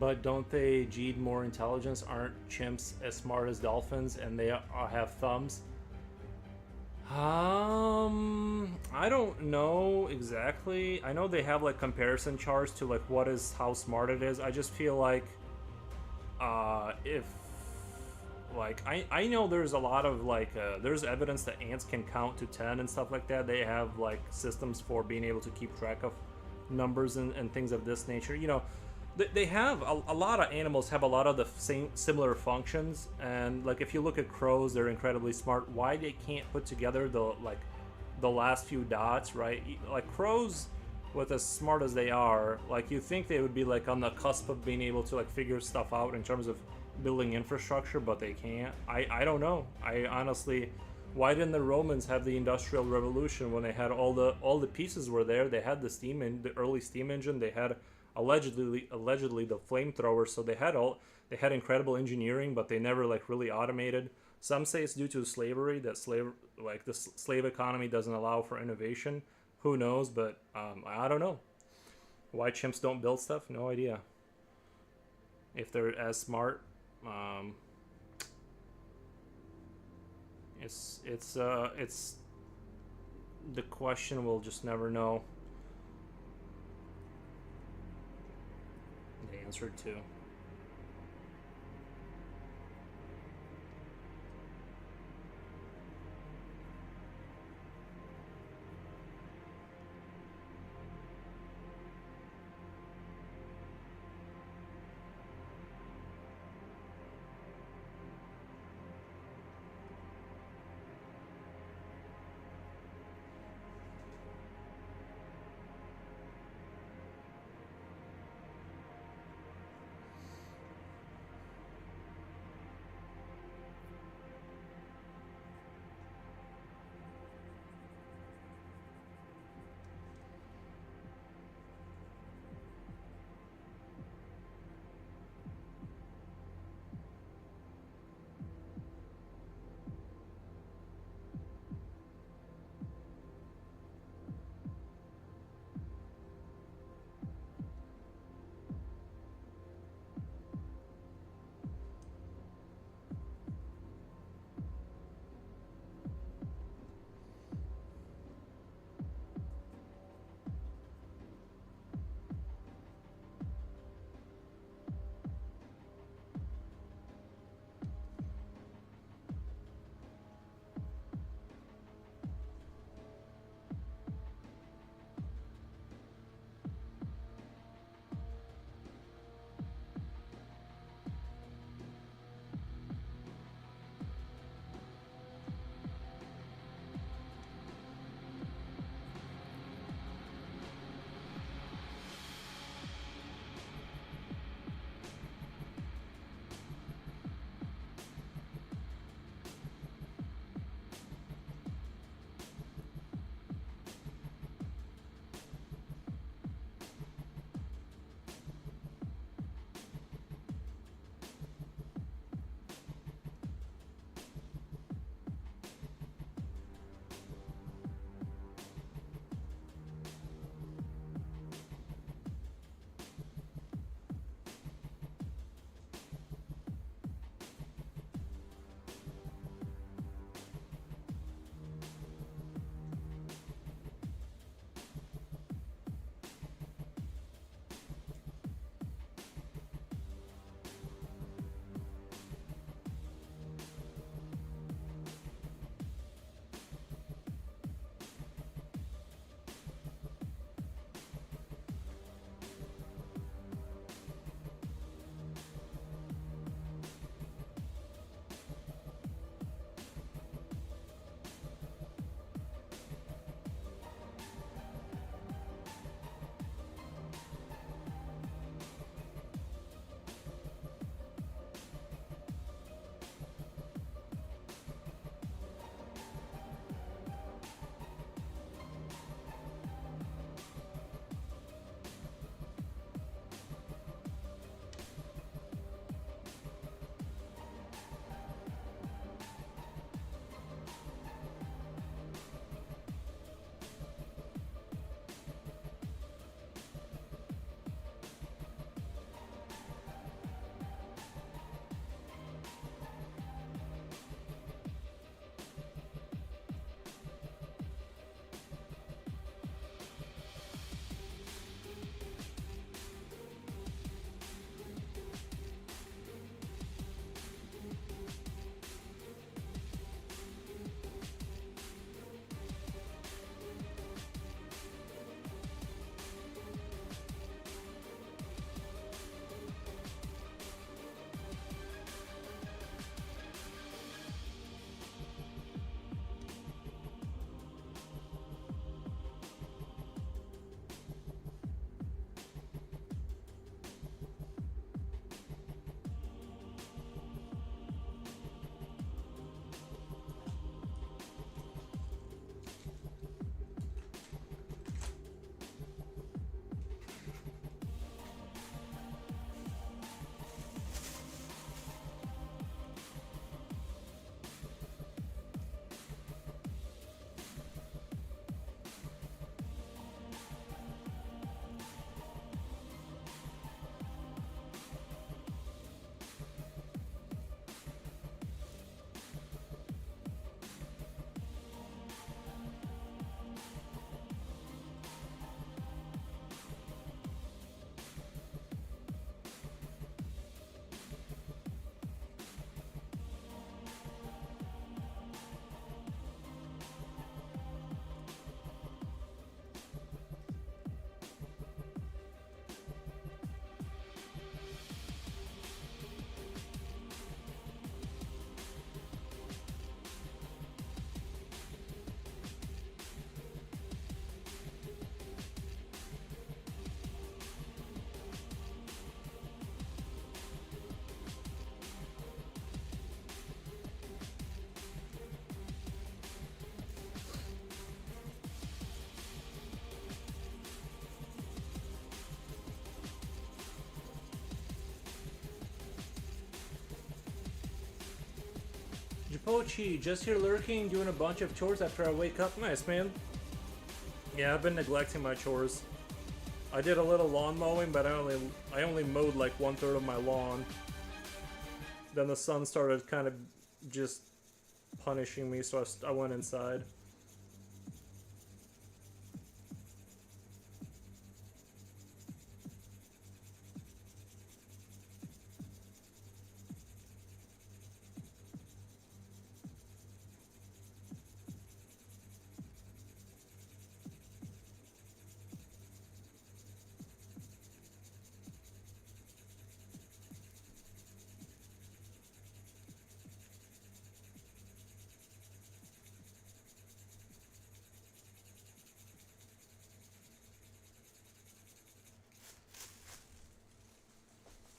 But don't they need more intelligence? Aren't chimps as smart as dolphins and they have thumbs? I don't know exactly. I know they have like comparison charts to like how smart it is. I just feel like if like I know there's a lot of like there's evidence that ants can count to 10 and stuff like that. They have like systems for being able to keep track of numbers and things of this nature. They have a lot of animals have a lot of the same similar functions, and like if you look at crows, they're incredibly smart. Why they can't put together the last few dots, right? Like crows, with as smart as they are, like you think they would be like on the cusp of being able to like figure stuff out in terms of building infrastructure, but they can't. I don't know. I honestly, why didn't the Romans have the Industrial Revolution when they had all the pieces were there? They had the early steam engine. They had allegedly the flamethrower. So they had incredible engineering, but they never like really automated. Some say it's due to slavery, that the slave economy doesn't allow for innovation. Who knows? But I don't know. Why chimps don't build stuff? No idea. If they're as smart, um, it's the question we'll just never know the answer to. Japochi, just here lurking, doing a bunch of chores after I wake up. Nice, man. Yeah, I've been neglecting my chores. I did a little lawn mowing, but I only mowed like 1/3 of my lawn. Then the sun started kind of just punishing me, so I went inside.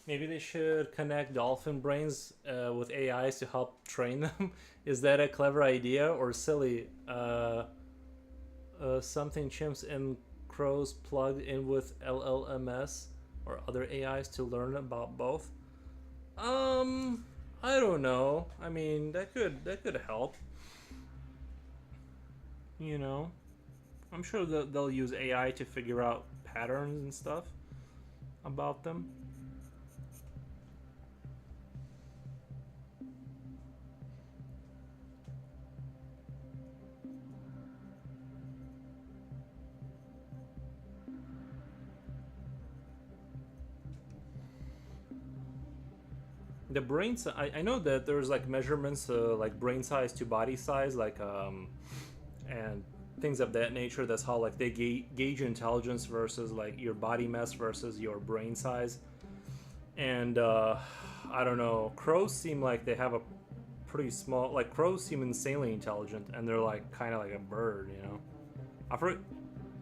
Maybe they should connect dolphin brains with AIs to help train them. Is that a clever idea or silly? Something chimps and crows plugged in with LLMS or other AIs to learn about both. I don't know. I mean, that could help. You know, I'm sure that they'll use AI to figure out patterns and stuff about them. The brain I know that there's like measurements like brain size to body size, like and things of that nature. That's how like they gauge intelligence versus like your body mass versus your brain size. And I don't know, crows seem like they have a pretty small, like crows seem insanely intelligent, and they're like kind of like a bird, you know. I've heard,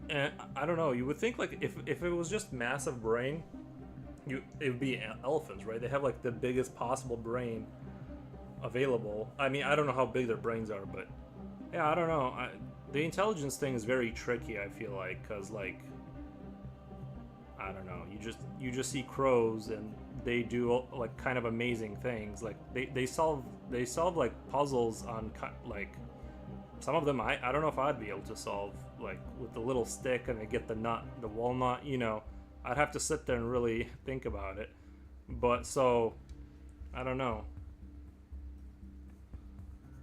and I don't know, you would think like if it was just massive brain, it would be elephants, right? They have like the biggest possible brain available. I mean, I don't know how big their brains are, but yeah, I don't know. The intelligence thing is very tricky, I feel like, because like I don't know, you just see crows and they do like kind of amazing things. Like they solve like puzzles on like some of them I don't know if I'd be able to solve, like with the little stick and they get the walnut, you know. I'd have to sit there and really think about it. But so, I don't know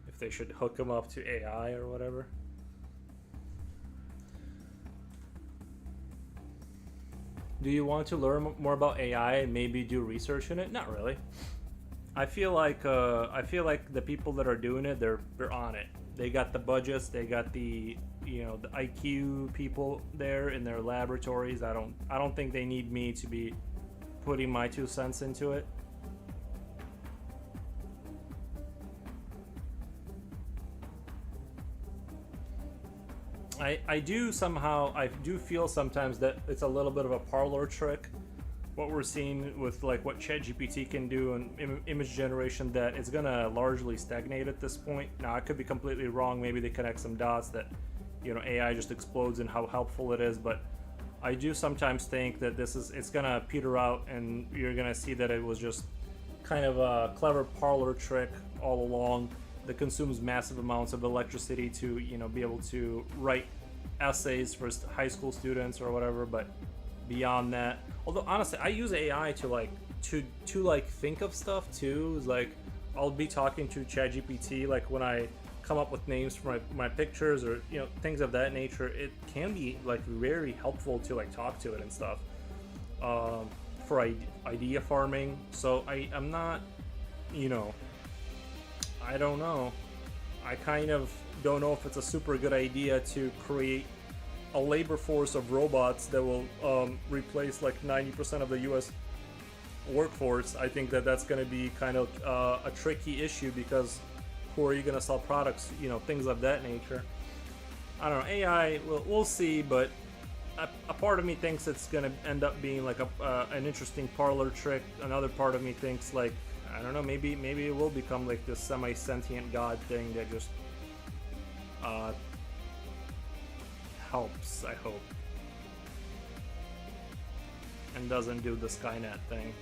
if they should hook them up to AI or whatever. Do you want to learn more about AI and maybe do research in it? Not really. I feel like the people that are doing it, they're on it. They got the budgets, they got the the IQ people there in their laboratories. I don't think they need me to be putting my 2 cents into it. I do feel sometimes that it's a little bit of a parlor trick, what we're seeing with like what ChatGPT can do and image generation, that it's gonna largely stagnate at this point. Now I could be completely wrong. Maybe they connect some dots that AI just explodes in how helpful it is, but I do sometimes think that it's gonna peter out, and you're gonna see that it was just kind of a clever parlor trick all along that consumes massive amounts of electricity to be able to write essays for high school students or whatever. But beyond that, although honestly I use AI to like think of stuff too. Like I'll be talking to ChatGPT like when I come up with names for my pictures or things of that nature. It can be like very helpful to like talk to it and stuff for idea farming. So I'm not, I don't know. I kind of don't know if it's a super good idea to create a labor force of robots that will replace like 90% of the US workforce. I think that's going to be kind of a tricky issue, because who are you going to sell products, things of that nature. I don't know, AI, we'll see, but a part of me thinks it's going to end up being like an interesting parlor trick. Another part of me thinks like, I don't know, maybe it will become like this semi-sentient god thing that just helps, I hope, and doesn't do the Skynet thing.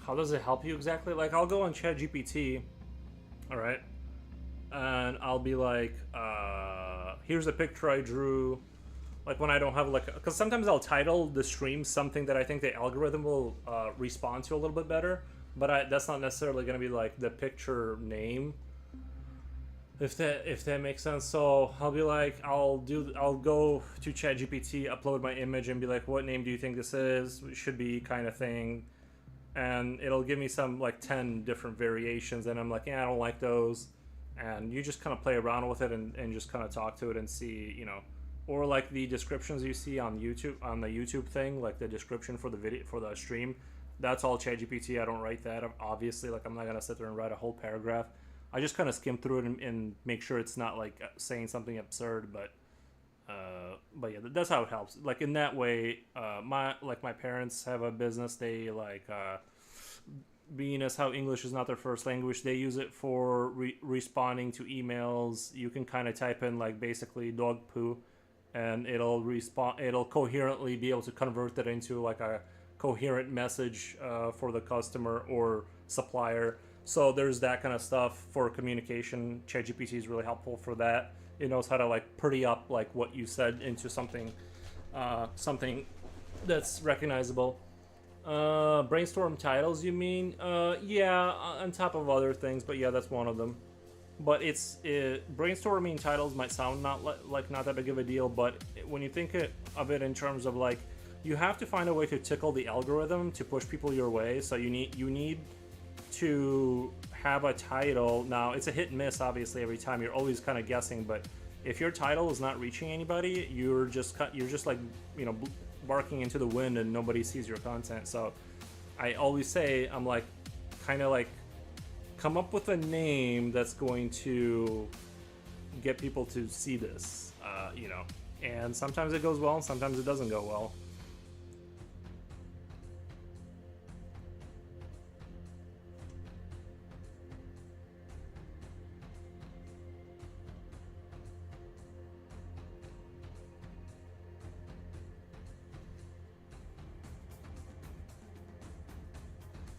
How does it help you exactly? Like, I'll go on ChatGPT, all right, and I'll be like, here's a picture I drew. Like when I don't have like, because sometimes I'll title the stream something that I think the algorithm will respond to a little bit better, but that's not necessarily going to be like the picture name, if that makes sense. So I'll be like, I'll go to ChatGPT, upload my image, and be like, what name do you think this is? It should be kind of thing, and it'll give me some like 10 different variations, and I'm like, yeah, I don't like those, and you just kind of play around with it and just kind of talk to it and see, or like the descriptions you see on YouTube, on the YouTube thing, like the description for the video, for the stream, that's all ChatGPT. I don't write that, obviously. Like, I'm not gonna sit there and write a whole paragraph. I just kind of skim through it and make sure it's not like saying something absurd, but yeah, that's how it helps. Like in that way, my parents have a business. They like being as how English is not their first language, they use it for responding to emails. You can kind of type in like basically dog poo, and it'll respond. It'll coherently be able to convert that into like a coherent message for the customer or supplier. So there's that kind of stuff for communication. ChatGPT is really helpful for that. It knows how to like pretty up like what you said into something that's recognizable. Brainstorm titles, you mean? Yeah, on top of other things, but yeah, that's one of them. But brainstorming titles might sound like not that big of a deal, but when you think of it in terms of like, you have to find a way to tickle the algorithm to push people your way. So you need to have a title. Now it's a hit and miss, obviously. Every time you're always kind of guessing, but if your title is not reaching anybody, you're just like, barking into the wind and nobody sees your content. So I always say, I'm like, kind of like, come up with a name that's going to get people to see this, and sometimes it goes well and sometimes it doesn't go well.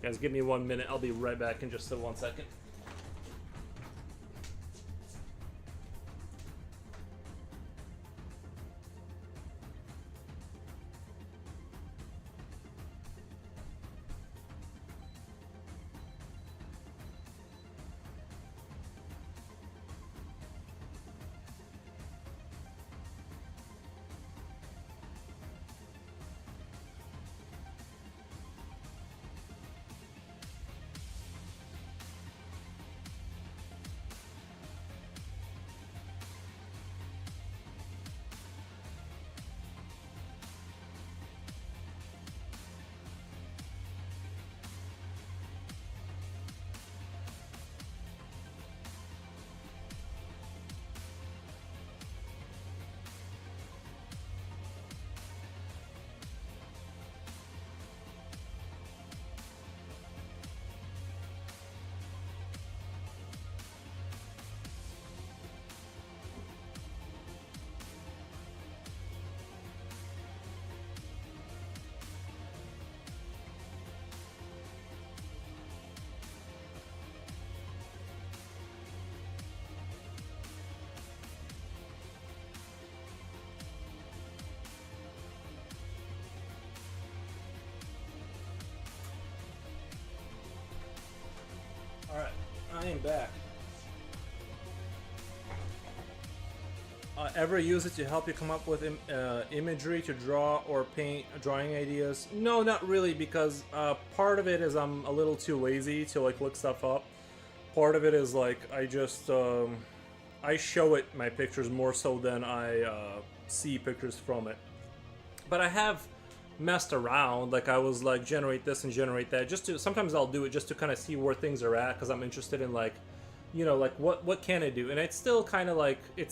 Guys, give me 1 minute. I'll be right back in just 1 second. Alright, I am back. Ever use it to help you come up with imagery to draw or paint drawing ideas? No, not really, because part of it is I'm a little too lazy to like look stuff up. Part of it is like I just I show it my pictures more so than I see pictures from it. But I have messed around, like I was like generate this and generate that, just to, sometimes I'll do it just to kind of see where things are at, because I'm interested in like, like what can it do, and it's still kind of like I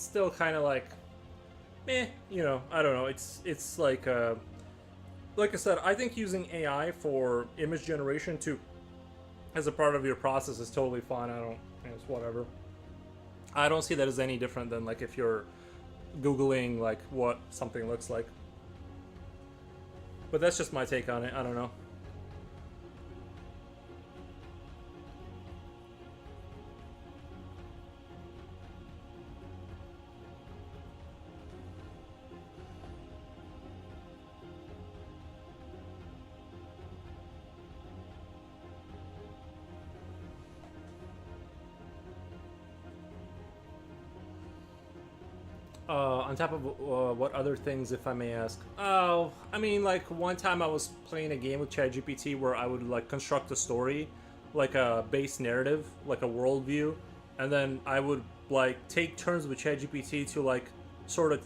don't know, it's like I said, I think using AI for image generation to as a part of your process is totally fine. It's whatever. I don't see that as any different than like if you're Googling like what something looks like. But that's just my take on it. I don't know. On top of what other things, if I may ask? Oh, I mean, like one time I was playing a game with ChatGPT where I would like construct a story, like a base narrative, like a worldview, and then I would like take turns with ChatGPT to like sort of,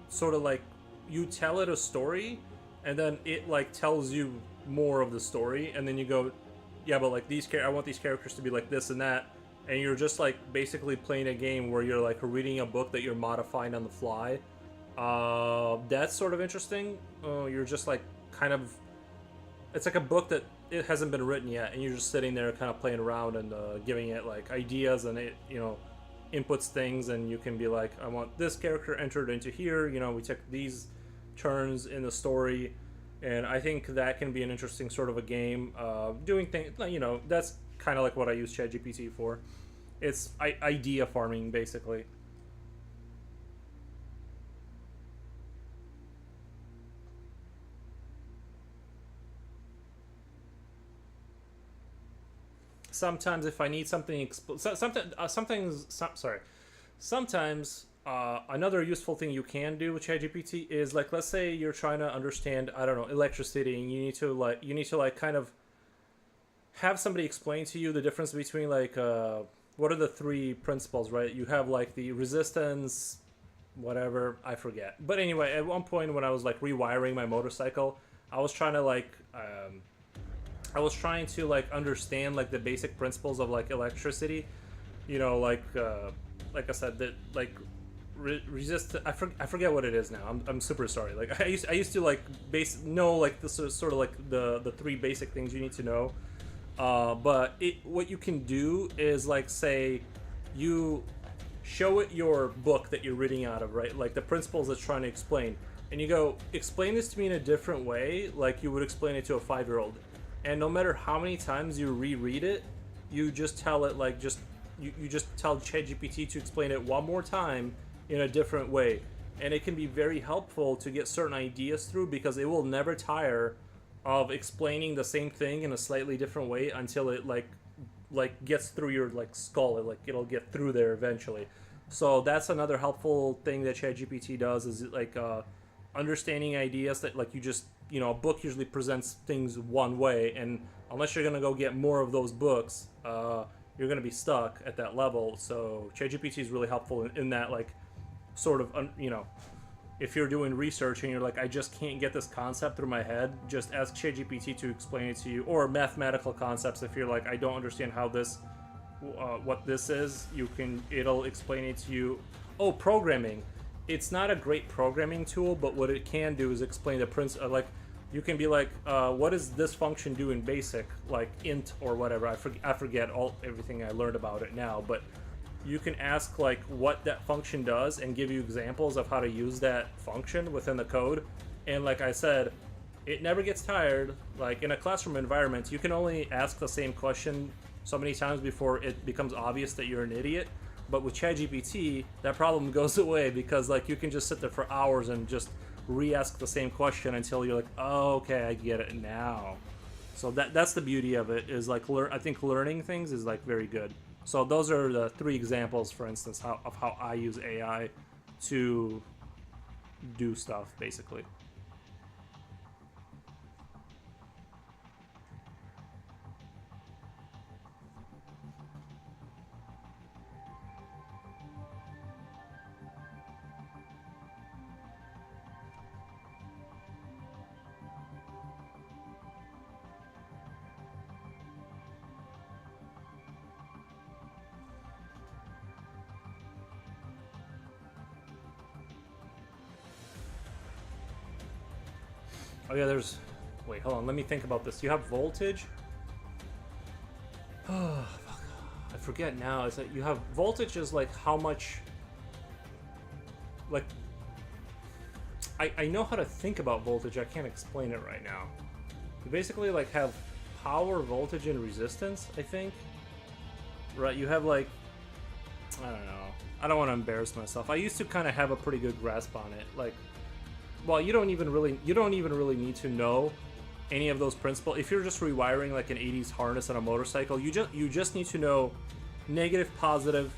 sort of like you tell it a story, and then it like tells you more of the story, and then you go, yeah, but like I want these characters to be like this and that, and you're just like basically playing a game where you're like reading a book that you're modifying on the fly. That's sort of interesting. You're just like kind of, it's like a book that it hasn't been written yet, and you're just sitting there kind of playing around and giving it like ideas, and it, you know, inputs things, and you can be like, I want this character entered into here. You know, we took these turns in the story, and I think that can be an interesting sort of a game. Doing things, you know, that's kind of like what I use ChatGPT for. It's idea farming, basically. Sometimes if I need something, sometimes another useful thing you can do with ChatGPT is like, let's say you're trying to understand, I don't know, electricity, and you need to like kind of have somebody explain to you the difference between like what are the three principles, right? You have like the resistance, whatever, I forget. But anyway, at one point when I was like rewiring my motorcycle, I was trying to like like understand like the basic principles of like electricity, you know, like I said, that like resist. I forget what it is now. I'm super sorry. Like I used to like know like this is sort of like the three basic things you need to know. But what you can do is like say you show it your book that you're reading out of, right? Like the principles it's trying to explain, and you go, explain this to me in a different way, like you would explain it to a 5-year-old. And no matter how many times you reread it, you just tell it like you just tell ChatGPT to explain it one more time in a different way, and it can be very helpful to get certain ideas through, because it will never tire of explaining the same thing in a slightly different way until it like gets through your like skull. It'll get through there eventually. So that's another helpful thing that ChatGPT does, is like understanding ideas that like you just, you know, a book usually presents things one way, and unless you're gonna go get more of those books, you're gonna be stuck at that level. So ChatGPT is really helpful in that, like, sort of, you know, if you're doing research and you're like, I just can't get this concept through my head, just ask ChatGPT to explain it to you. Or mathematical concepts, if you're like, I don't understand how this, what this is, it'll explain it to you. Oh, programming. It's not a great programming tool, but what it can do is explain the principle. Like, you can be like, what does this function do in BASIC, like int or whatever. I forget everything I learned about it now, but you can ask like what that function does and give you examples of how to use that function within the code. And like I said, it never gets tired. Like in a classroom environment, you can only ask the same question so many times before it becomes obvious that you're an idiot. But with ChatGPT, that problem goes away, because like you can just sit there for hours and just re-ask the same question until you're like, oh, okay, I get it now. So that's the beauty of it, is like I think learning things is like very good. So those are the 3 examples, for instance, of how I use AI to do stuff, basically. Oh yeah, there's... Wait, hold on, let me think about this. You have voltage? Oh, fuck. I forget now. Is that you have voltage is like how much... Like... I know how to think about voltage, I can't explain it right now. You basically like have power, voltage, and resistance, I think. Right, you have like... I don't know. I don't want to embarrass myself. I used to kind of have a pretty good grasp on it. Like... Well, you don't even really need to know any of those principles. If you're just rewiring like an 80s harness on a motorcycle, you just need to know negative, positive,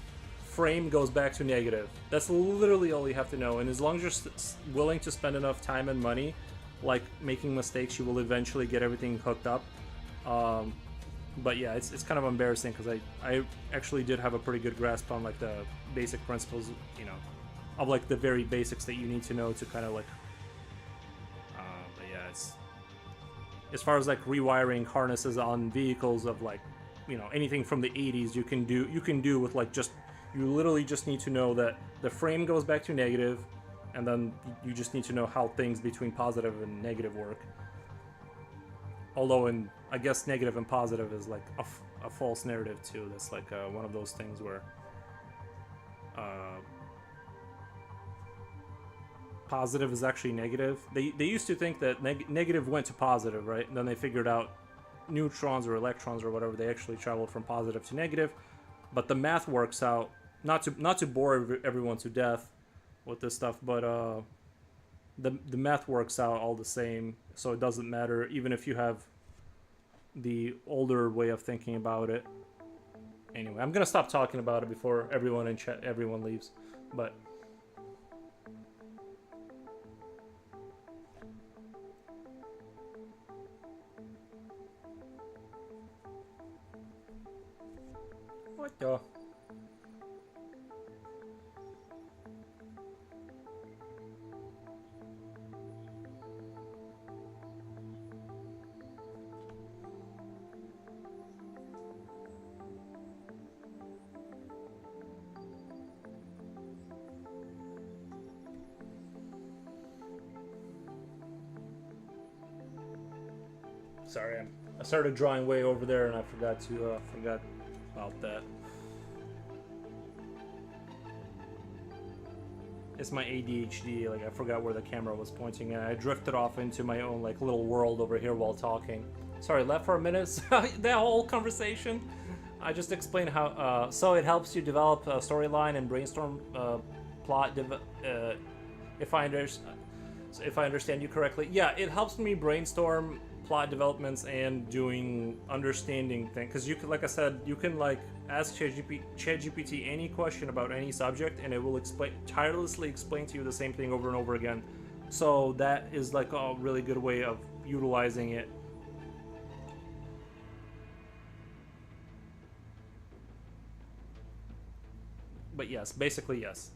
frame goes back to negative. That's literally all you have to know. And as long as you're willing to spend enough time and money, like making mistakes, you will eventually get everything hooked up. But yeah, it's kind of embarrassing because I actually did have a pretty good grasp on like the basic principles, you know, of like the very basics that you need to know to kind of like. But yeah, it's as far as like rewiring harnesses on vehicles of like, you know, anything from the 80s you can do with like just you literally just need to know that the frame goes back to negative, and then you just need to know how things between positive and negative work. Although in I guess negative and positive is like a false narrative too. That's like one of those things where positive is actually negative. They used to think that negative went to positive, right? And then they figured out neutrons or electrons or whatever, they actually traveled from positive to negative. But the math works out, not to bore everyone to death with this stuff, but the math works out all the same, so it doesn't matter even if you have the older way of thinking about it. Anyway, I'm gonna stop talking about it before everyone in chat leaves, but what the. Sorry, I started drawing way over there and I forgot about that. It's my ADHD, like I forgot where the camera was pointing and I drifted off into my own like little world over here while talking. Sorry, left for a minute. That whole conversation. I just explained how, so it helps you develop a storyline and brainstorm plot, if I understand you correctly. Yeah, it helps me brainstorm plot developments and doing understanding things, because you can, like I said, you can like ask ChatGPT any question about any subject and it will tirelessly explain to you the same thing over and over again. So that is like a really good way of utilizing it. But yes, basically yes.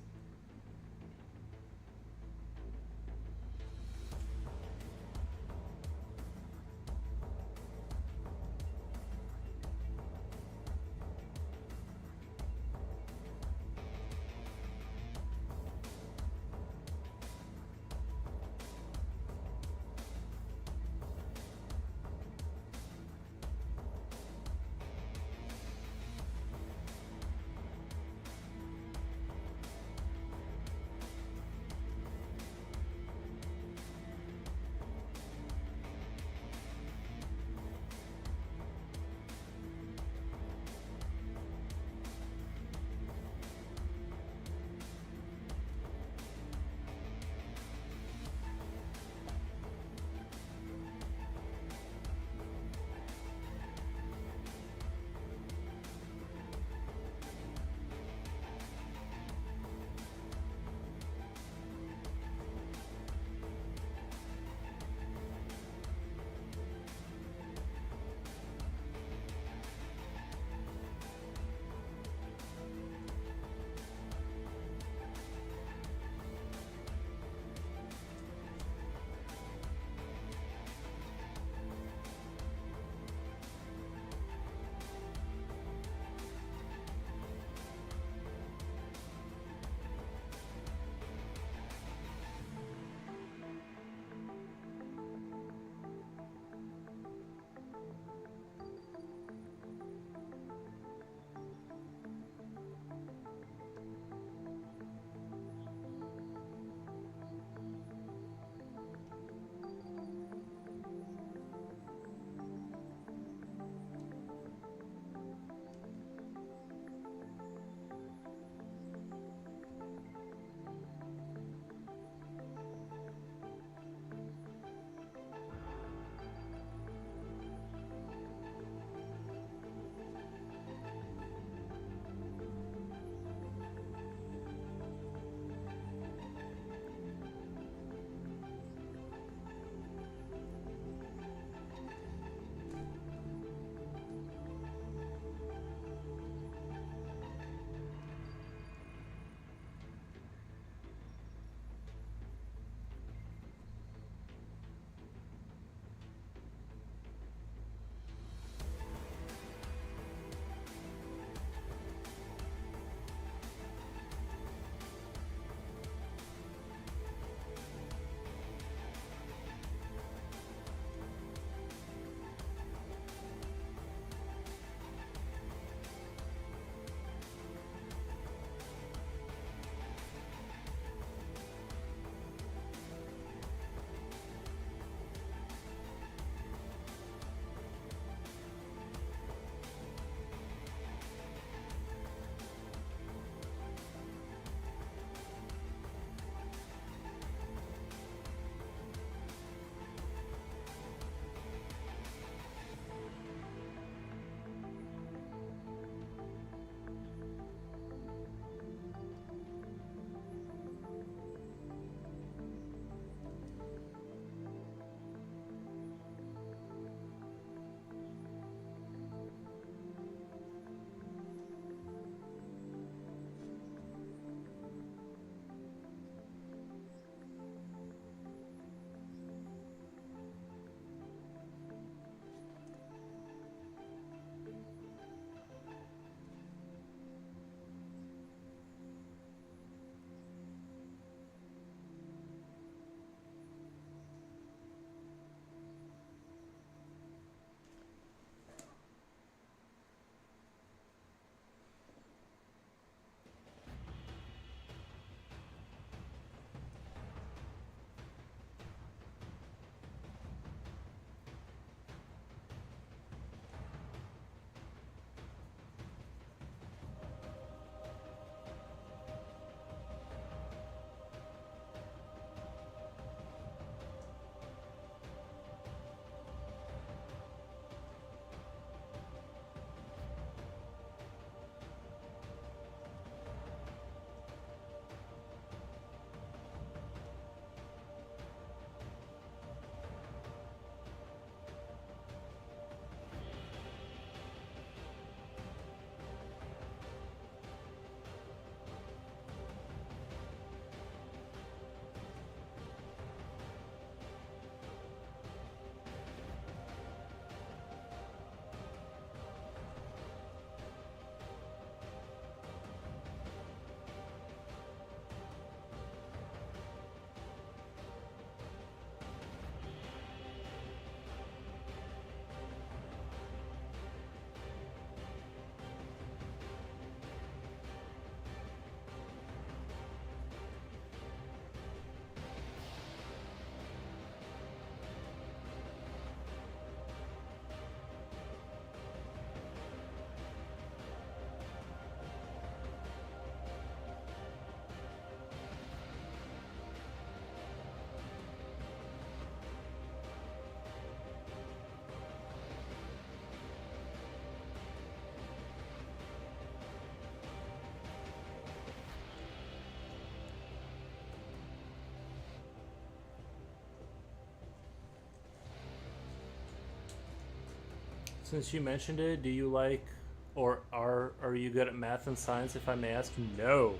Since you mentioned it, do you like, or are you good at math and science? If I may ask, no,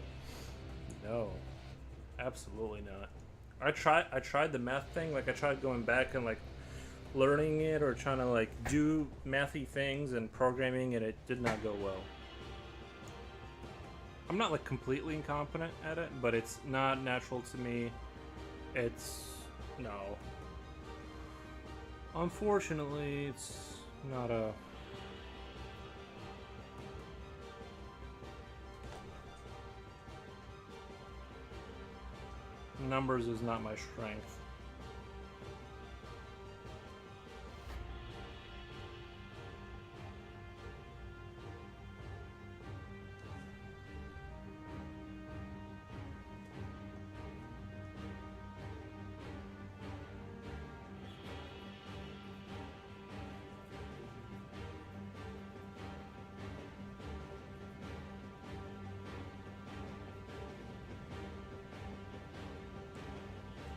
no, absolutely not. I tried the math thing. Like I tried going back and like learning it or trying to like do mathy things and programming, and it did not go well. I'm not like completely incompetent at it, but it's not natural to me. It's no. Unfortunately, it's not a. Numbers is not my strength.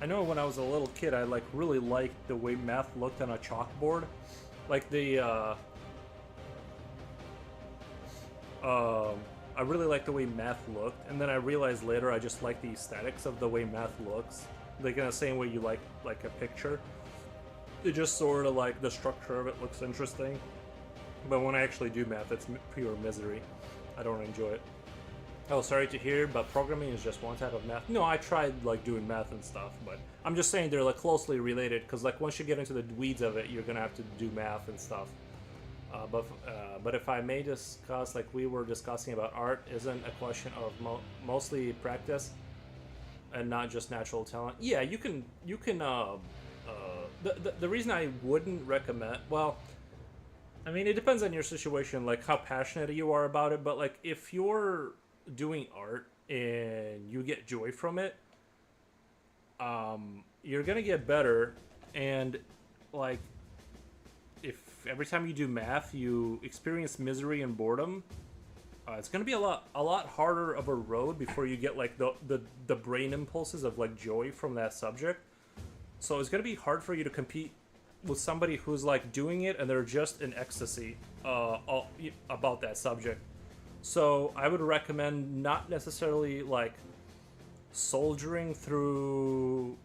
I know when I was a little kid, I like really liked the way math looked on a chalkboard, like I really liked the way math looked, and then I realized later I just like the aesthetics of the way math looks, like in the same way you like a picture. It just sort of like the structure of it looks interesting, but when I actually do math, it's pure misery. I don't enjoy it. Oh, sorry to hear, but programming is just one type of math. No, I tried like doing math and stuff, but I'm just saying they're like closely related because like once you get into the weeds of it, you're gonna have to do math and stuff. But if I may discuss, like we were discussing about art, isn't a question of mostly practice and not just natural talent. Yeah, you can. The reason I wouldn't recommend, well, I mean, it depends on your situation, like how passionate you are about it. But like if you're doing art and you get joy from it, you're gonna get better. And like if every time you do math you experience misery and boredom, it's gonna be a lot harder of a road before you get like the brain impulses of like joy from that subject. So it's gonna be hard for you to compete with somebody who's like doing it and they're just in ecstasy about that subject. So I would recommend not necessarily like soldiering through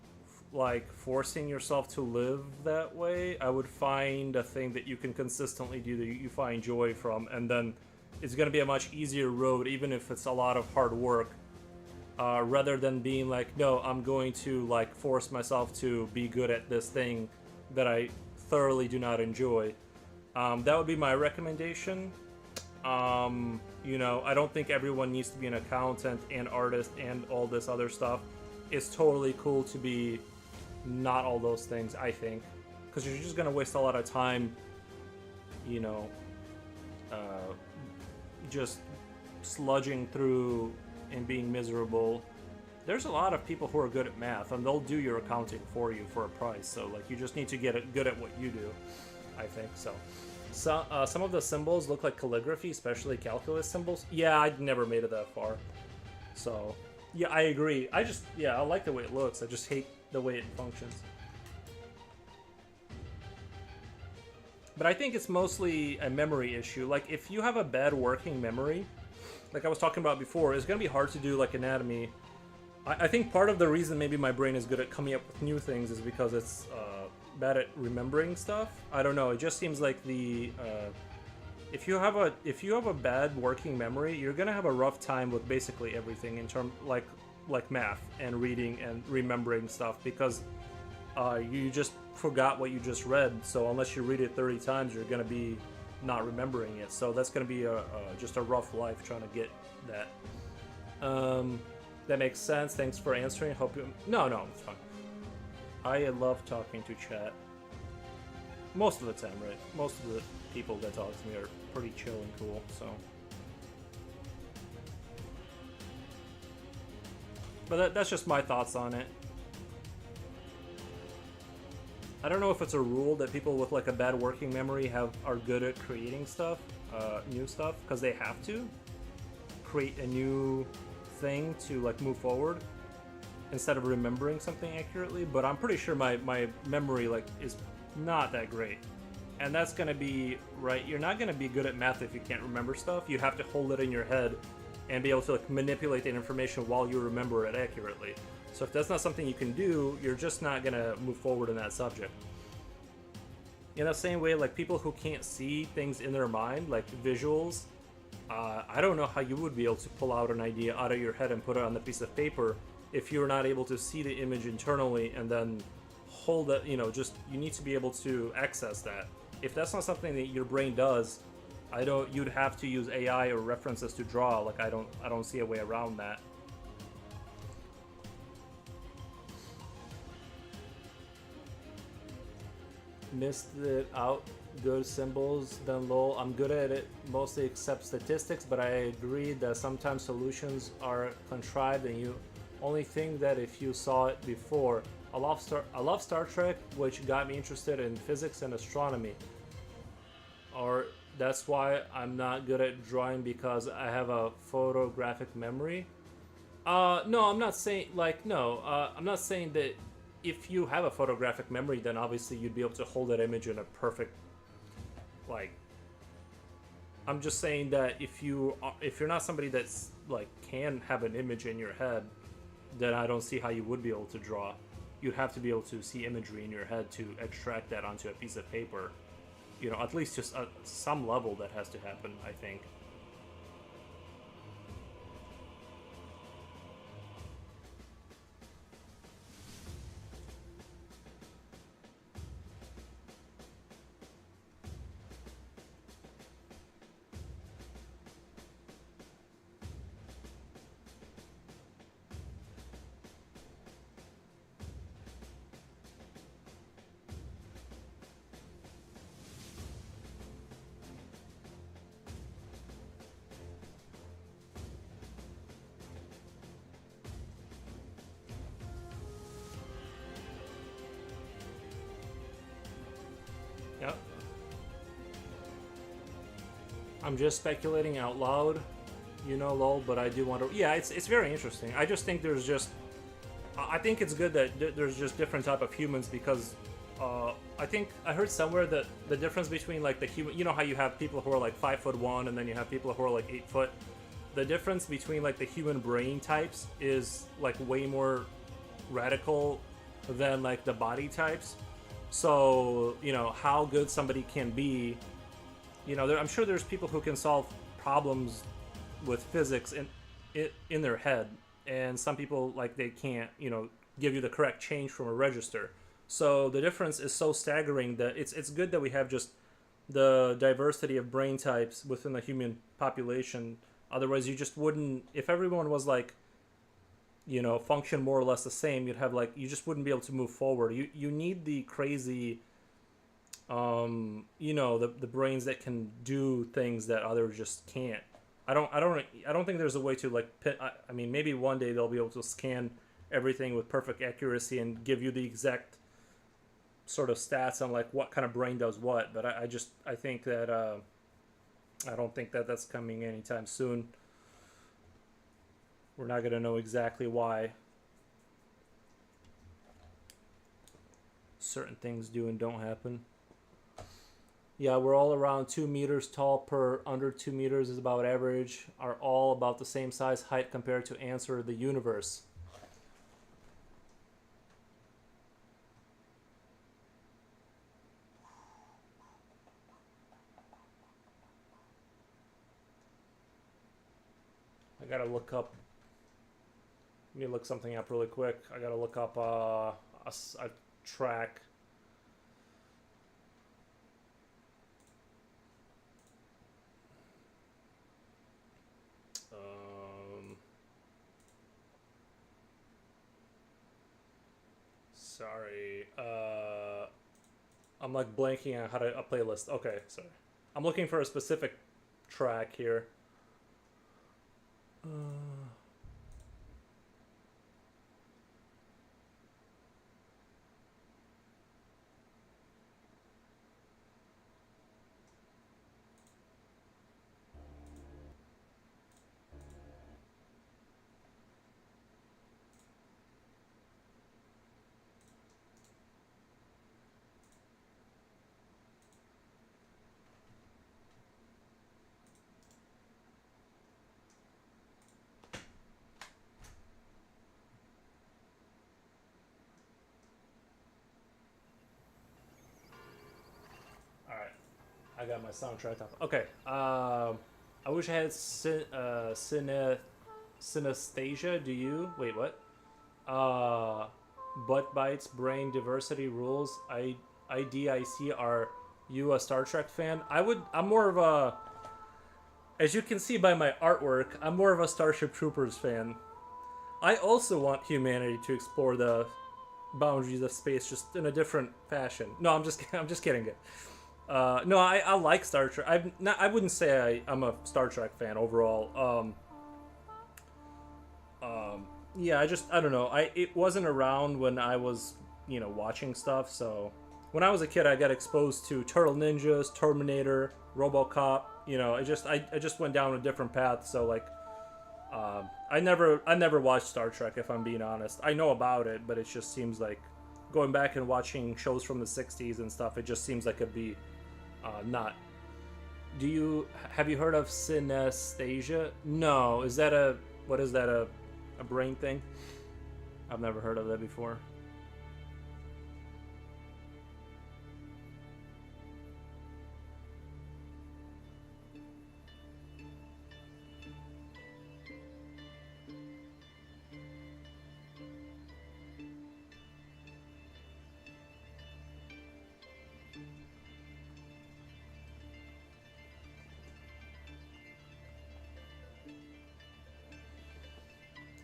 like forcing yourself to live that way. I would find a thing that you can consistently do that you find joy from, and then it's going to be a much easier road, even if it's a lot of hard work, rather than being like, no, I'm going to like force myself to be good at this thing that I thoroughly do not enjoy. That would be my recommendation. I don't think everyone needs to be an accountant and artist and all this other stuff. It's totally cool to be not all those things, I think, because you're just gonna waste a lot of time, just sludging through and being miserable. There's a lot of people who are good at math, and they'll do your accounting for you for a price. So, like, you just need to get good at what you do, I think. So, some of the symbols look like calligraphy, especially calculus symbols. Yeah, I'd never made it that far. So, yeah, I agree. I like the way it looks. I just hate the way it functions. But I think it's mostly a memory issue. Like, if you have a bad working memory, like I was talking about before, it's going to be hard to do, like, anatomy. I think part of the reason maybe my brain is good at coming up with new things is because it's bad at remembering stuff. I don't know. It just seems like if you have a bad working memory, you're gonna have a rough time with basically everything in terms like math and reading and remembering stuff, because you just forgot what you just read. So unless you read it 30 times, you're gonna be not remembering it. So that's gonna be just a rough life trying to get that. That makes sense. Thanks for answering. Hope you. No, it's fine. I love talking to chat. Most of the time, right? Most of the people that talk to me are pretty chill and cool, so. But that's just my thoughts on it. I don't know if it's a rule that people with like a bad working memory are good at creating stuff, new stuff, because they have to create a new thing to like move forward instead of remembering something accurately. But I'm pretty sure my memory like is not that great, And that's going to be, right, you're not going to be good at math if you can't remember stuff. You have to hold it in your head and be able to like manipulate that information while you remember it accurately. So if that's not something you can do, you're just not going to move forward in that subject. In the same way, like people who can't see things in their mind, like visuals, I don't know how you would be able to pull out an idea out of your head and put it on the piece of paper if you're not able to see the image internally and then hold it, you know, just you need to be able to access that. If that's not something that your brain does, you'd have to use AI or references to draw. Like I don't see a way around that. Missed it out. Good symbols, then lol. I'm good at it mostly except statistics, but I agree that sometimes solutions are contrived and you only think that if you saw it before. I love Star Trek, which got me interested in physics and astronomy. Or that's why I'm not good at drawing because I have a photographic memory. No, I'm not saying like no. I'm not saying that if you have a photographic memory, then obviously you'd be able to hold that image in a perfect, like. I'm just saying that if you're not somebody that's like can have an image in your head, then I don't see how you would be able to draw. You'd have to be able to see imagery in your head to extract that onto a piece of paper. You know, at least just some level that has to happen, I think. Yep. I'm just speculating out loud, you know, lol, but I do want to. Yeah, it's very interesting. I just think there's just. I think it's good that there's just different type of humans because I think I heard somewhere that the difference between like the human, you know how you have people who are like 5'1" and then you have people who are like 8 foot. The difference between like the human brain types is like way more radical than like the body types. So you know how good somebody can be. You know, I'm sure there's people who can solve problems with physics in their head, and some people like they can't. You know, give you the correct change from a register. So the difference is so staggering that it's good that we have just the diversity of brain types within the human population. Otherwise, you just wouldn't. If everyone was like, you know, function more or less the same, you'd have like you just wouldn't be able to move forward. You need the crazy, you know, the brains that can do things that others just can't. I don't think there's a way to like I mean maybe one day they'll be able to scan everything with perfect accuracy and give you the exact sort of stats on like what kind of brain does what, but I think that I don't think that that's coming anytime soon. We're not going to know exactly why certain things do and don't happen. Yeah, we're all around 2 meters tall per under 2 meters is about average. Are all about the same size height compared to ants or the universe. I gotta look up. Let me look something up really quick. I gotta look up a track. Sorry. I'm like blanking on how to a playlist. Okay, sorry. I'm looking for a specific track here. I got my soundtrack up. Okay. I wish I had synesthesia. Do you? Wait, what? Uh, butt bites, brain diversity rules. IDIC. Are you a Star Trek fan? I'm more of a. As you can see by my artwork, I'm more of a Starship Troopers fan. I also want humanity to explore the boundaries of space, just in a different fashion. No, I'm just kidding. It. No, I like Star Trek. I wouldn't say I'm a Star Trek fan overall. Yeah, I don't know. It wasn't around when I was watching stuff. So when I was a kid, I got exposed to Turtle Ninjas, Terminator, RoboCop. I just went down a different path. So like, I never watched Star Trek, if I'm being honest. I know about it, but it just seems like going back and watching shows from the '60s and stuff. It just seems like it'd be not. Have you heard of synesthesia? No. Is that what is that, a brain thing? I've never heard of that before.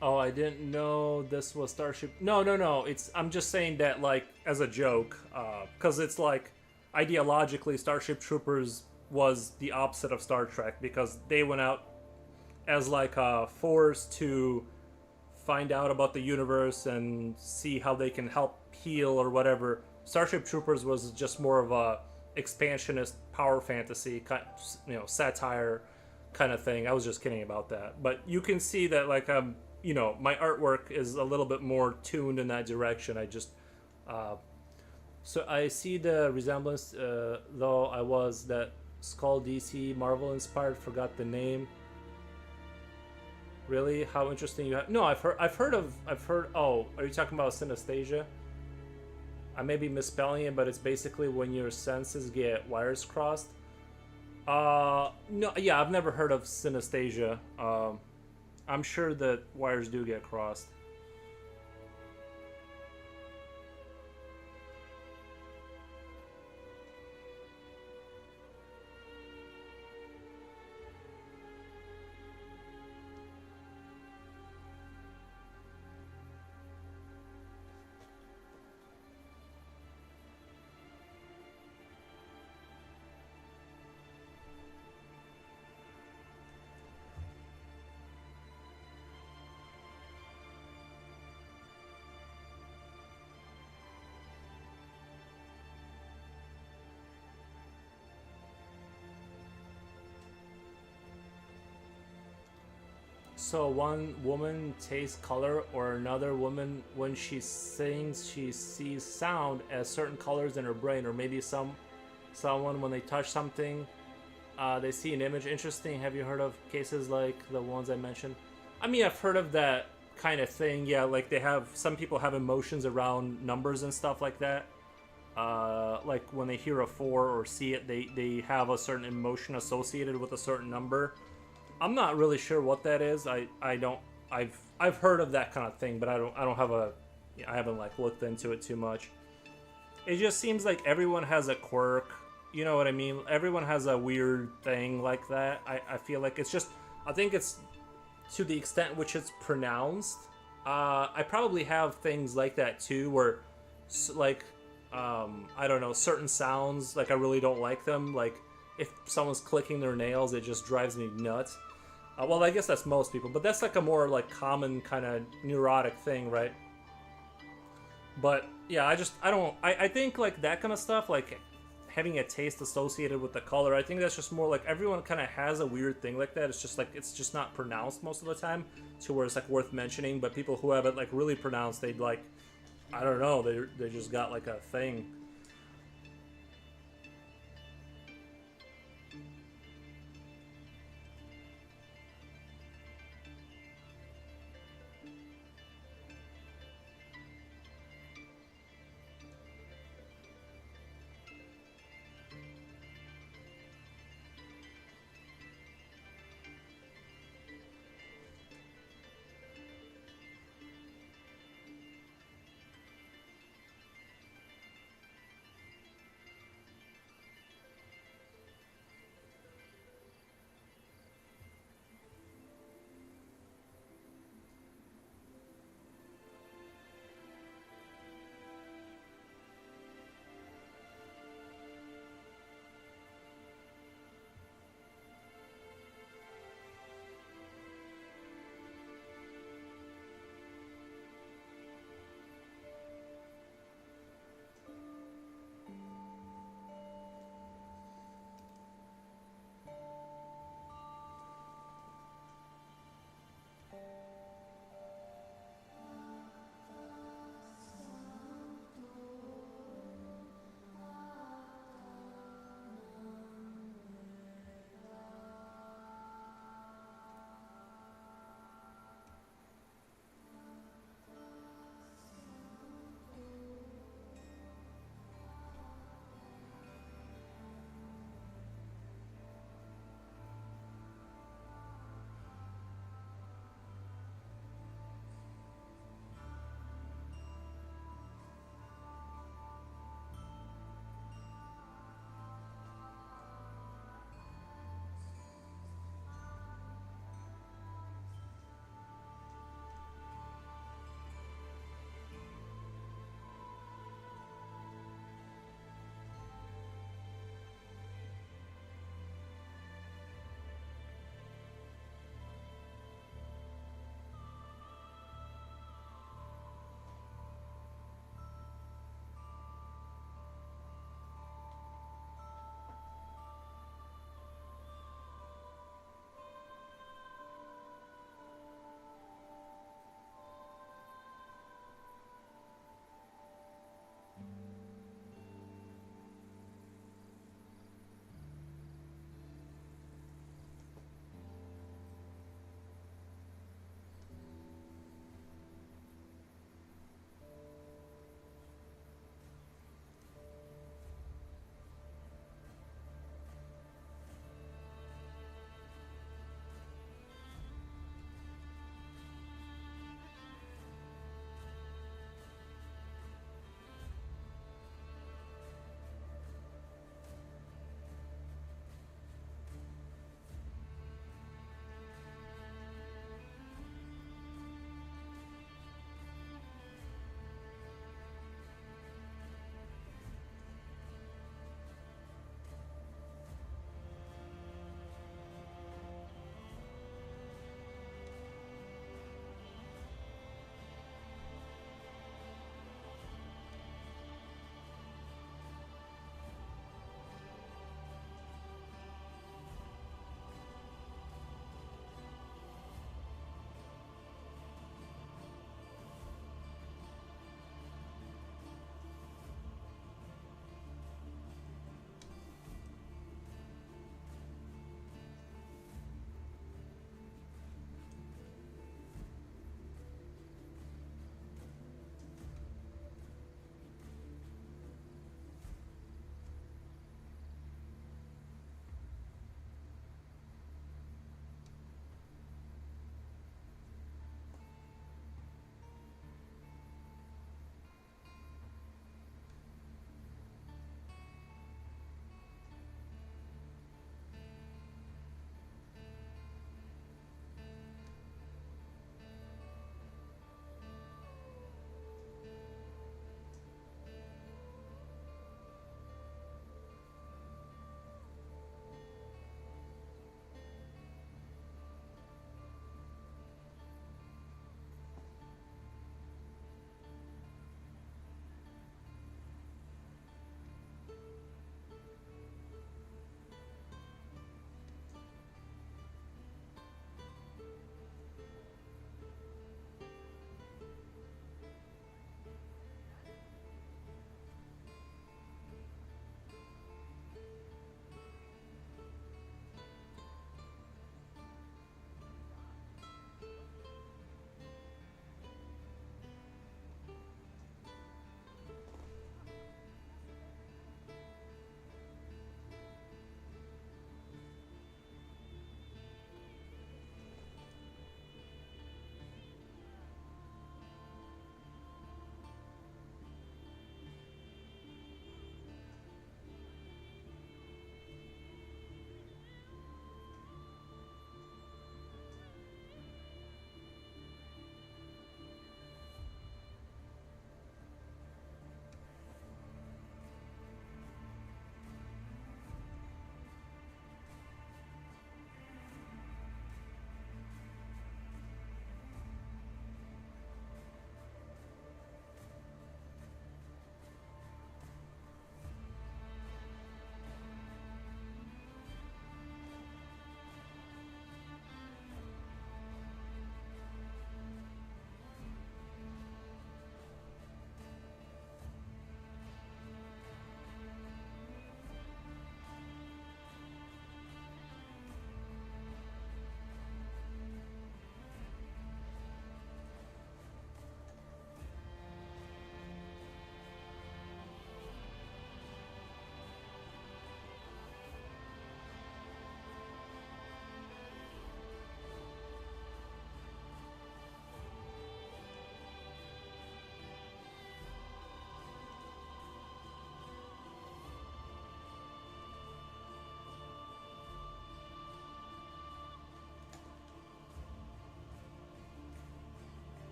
Oh, I didn't know this was Starship. No, no, no. I'm just saying that like as a joke, because it's like ideologically, Starship Troopers was the opposite of Star Trek because they went out as like a force to find out about the universe and see how they can help heal or whatever. Starship Troopers was just more of a expansionist power fantasy, satire kind of thing. I was just kidding about that, but you can see that like my artwork is a little bit more tuned in that direction. Uh, so I see the resemblance, though I was that Skull DC Marvel inspired. Forgot the name. Really? How interesting you have? No, I've heard. Oh, are you talking about synesthesia? I may be misspelling it, but it's basically when your senses get wires crossed. No, yeah, I've never heard of synesthesia. I'm sure that wires do get crossed. So one woman tastes color, or another woman, when she sings, she sees sound as certain colors in her brain, or maybe someone when they touch something, they see an image. Interesting. Have you heard of cases like the ones I mentioned? I mean, I've heard of that kind of thing. Yeah, like some people have emotions around numbers and stuff like that. Like when they hear a 4 or see it, they have a certain emotion associated with a certain number. I'm not really sure what that is. I don't. I've heard of that kind of thing, but I don't have a. I haven't like looked into it too much. It just seems like everyone has a quirk. You know what I mean? Everyone has a weird thing like that. I feel like it's just. I think it's to the extent which it's pronounced. I probably have things like that too, where like I don't know, certain sounds like I really don't like them. Like if someone's clicking their nails, it just drives me nuts. Well, I guess that's most people, but that's like a more like common kind of neurotic thing, right? But yeah, I think like that kind of stuff, like having a taste associated with the color, I think that's just more like everyone kind of has a weird thing like that. It's just like it's just not pronounced most of the time, to where it's like worth mentioning. But people who have it like really pronounced, they'd like, I don't know, they just got like a thing.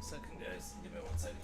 second, guys. Give me 1 second.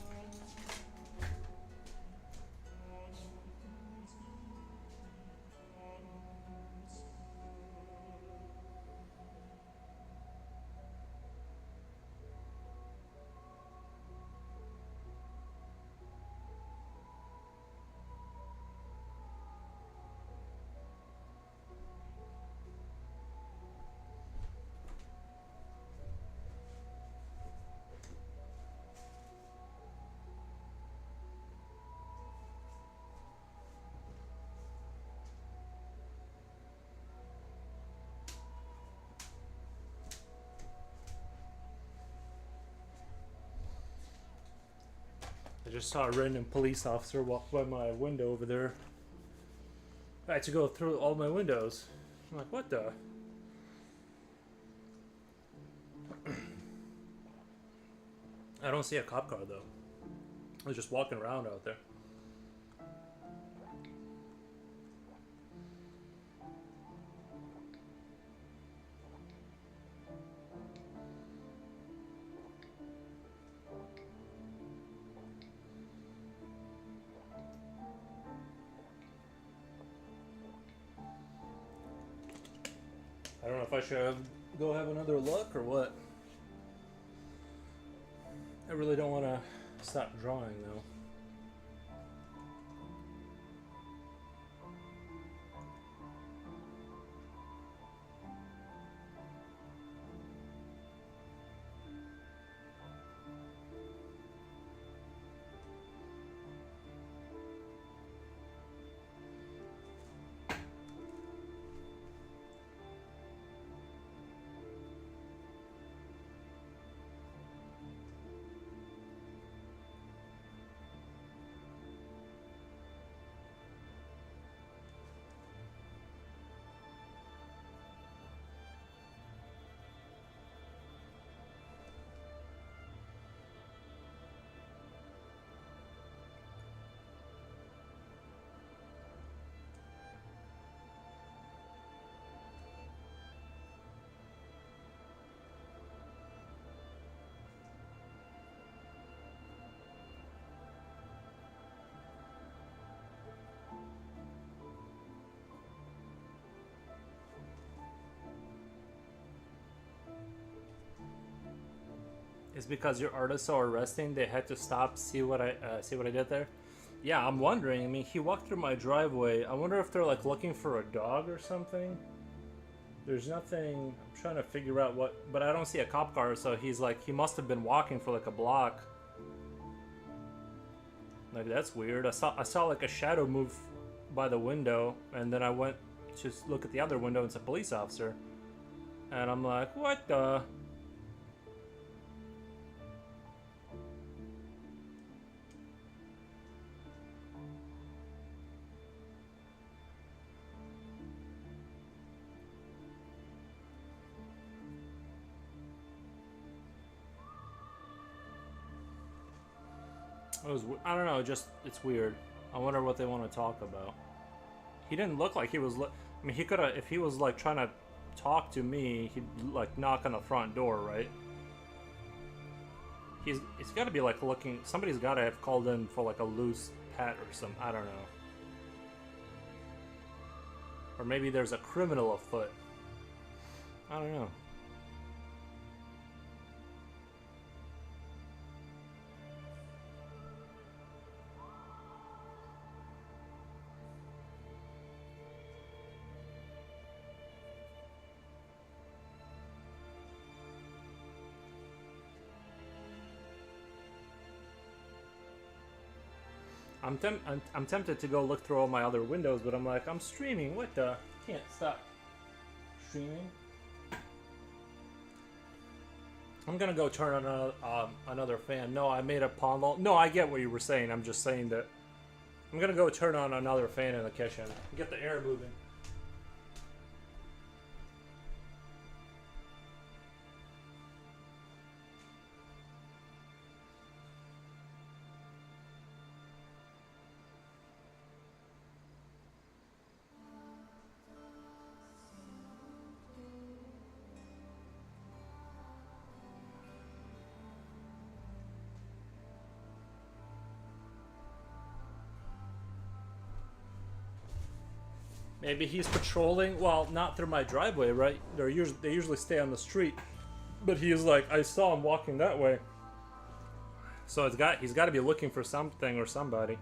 I just saw a random police officer walk by my window over there. I had to go through all my windows. I'm like, what the? I don't see a cop car though. I was just walking around out there. I don't know if I should go have another look or what. I really don't want to stop drawing though. It's because your artists are resting. They had to stop. See what I did there? Yeah, I'm wondering. I mean, he walked through my driveway. I wonder if they're like looking for a dog or something. There's nothing. I'm trying to figure out what, but I don't see a cop car. So he's like, he must have been walking for like a block. Like that's weird. I saw like a shadow move by the window, and then I went to look at the other window. And it's a police officer, and I'm like, what the? I don't know, just it's weird. I wonder what they want to talk about. He didn't look like he was. I mean, he could have. If he was like trying to talk to me, he'd like knock on the front door, right? He's got to be like looking. Somebody's got to have called in for like a loose pet or some. I don't know. Or maybe there's a criminal afoot. I don't know. I'm tempted to go look through all my other windows, but I'm like, I'm streaming. What the? Can't stop streaming. I'm gonna go turn on another fan. No, I made a pawn vault. No, I get what you were saying. I'm just saying that I'm gonna go turn on another fan in the kitchen. Get the air moving. Maybe he's patrolling. Well, not through my driveway, right? They usually stay on the street, but he's like, I saw him walking that way. So he's got to be looking for something or somebody.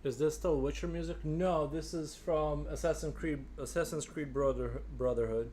Is this still Witcher music? No, this is from Assassin's Creed Brotherhood.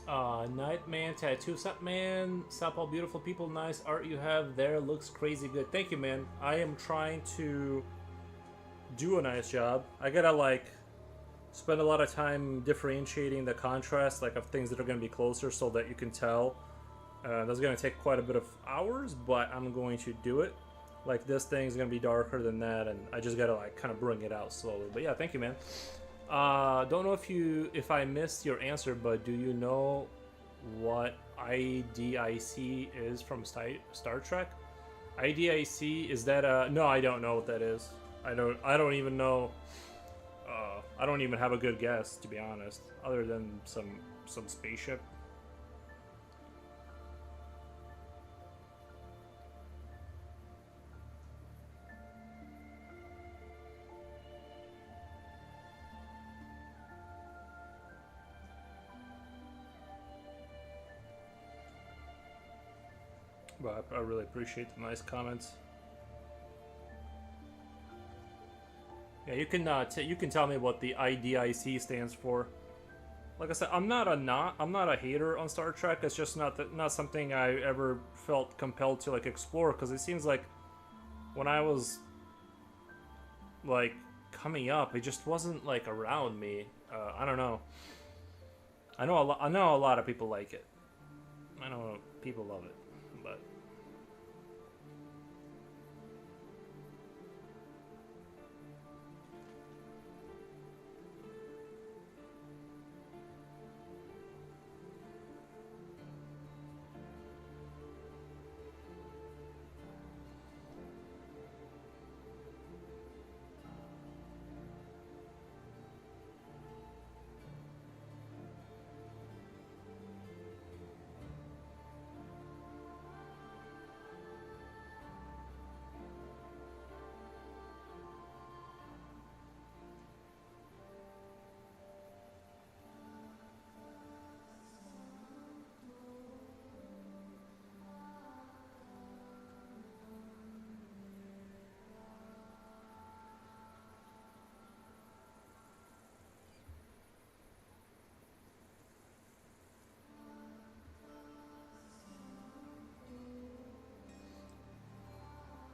Nightman tattoo. Sup, man? Sup, all beautiful people. Nice art you have there. Looks crazy good. Thank you, man. I am trying to do a nice job. I gotta like spend a lot of time differentiating the contrast, like of things that are gonna be closer, so that you can tell. That's gonna take quite a bit of hours, but I'm going to do it. Like this thing's gonna be darker than that, and I just gotta like kind of bring it out slowly. But yeah, thank you, man. Don't know if I missed your answer, but do you know what IDIC is from Star Trek? IDIC, is that a... No, I don't know what that is. I don't even know. I don't even have a good guess, to be honest, other than some spaceship. But I really appreciate the nice comments. Yeah, you can tell me what the IDIC stands for. Like I said, I'm not a hater on Star Trek. It's just not something I ever felt compelled to like explore, because it seems like when I was like coming up, it just wasn't like around me. I don't know. I know a lot of people like it. I know people love it, but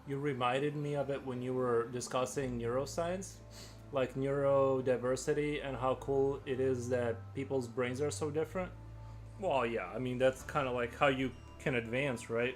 you reminded me of it when you were discussing neuroscience, like neurodiversity and how cool it is that people's brains are so different. Well, yeah, I mean, that's kind of like how you can advance, right?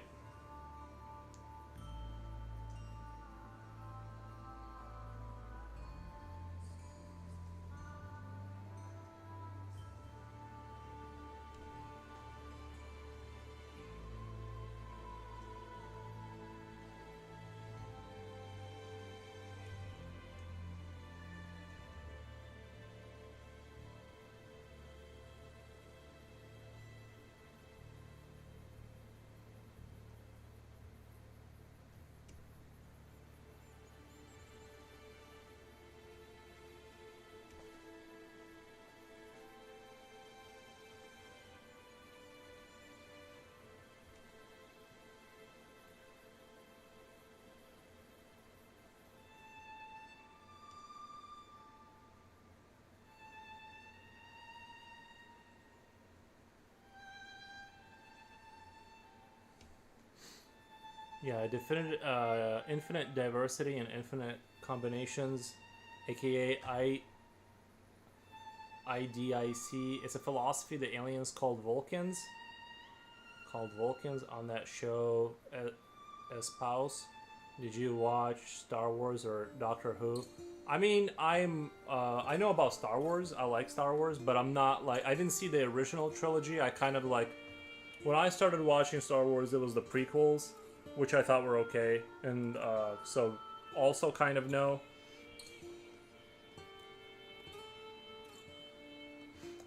Yeah, infinite diversity and infinite combinations, aka IDIC. It's a philosophy that aliens called Vulcans. On that show, Espouse. Did you watch Star Wars or Doctor Who? I mean, I know about Star Wars. I like Star Wars, but I'm not like, I didn't see the original trilogy. I kind of like, when I started watching Star Wars, it was the prequels, which I thought were okay, and so also kind of know.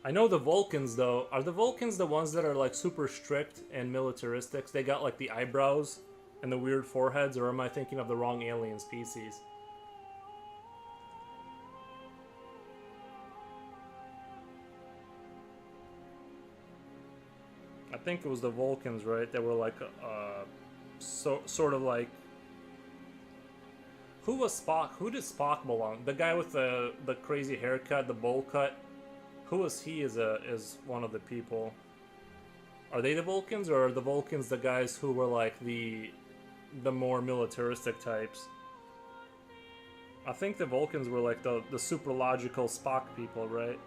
I know the Vulcans, though. Are the Vulcans the ones that are like super strict and militaristic? They got like the eyebrows and the weird foreheads, or am I thinking of the wrong alien species? I think it was the Vulcans, right? They were like, sort of like. Who was Spock? Who did Spock belong? The guy with the crazy haircut, the bowl cut. Who was he as one of the people? Are they the Vulcans, or are the Vulcans the guys who were like the more militaristic types? I think the Vulcans were like the super logical Spock people, right?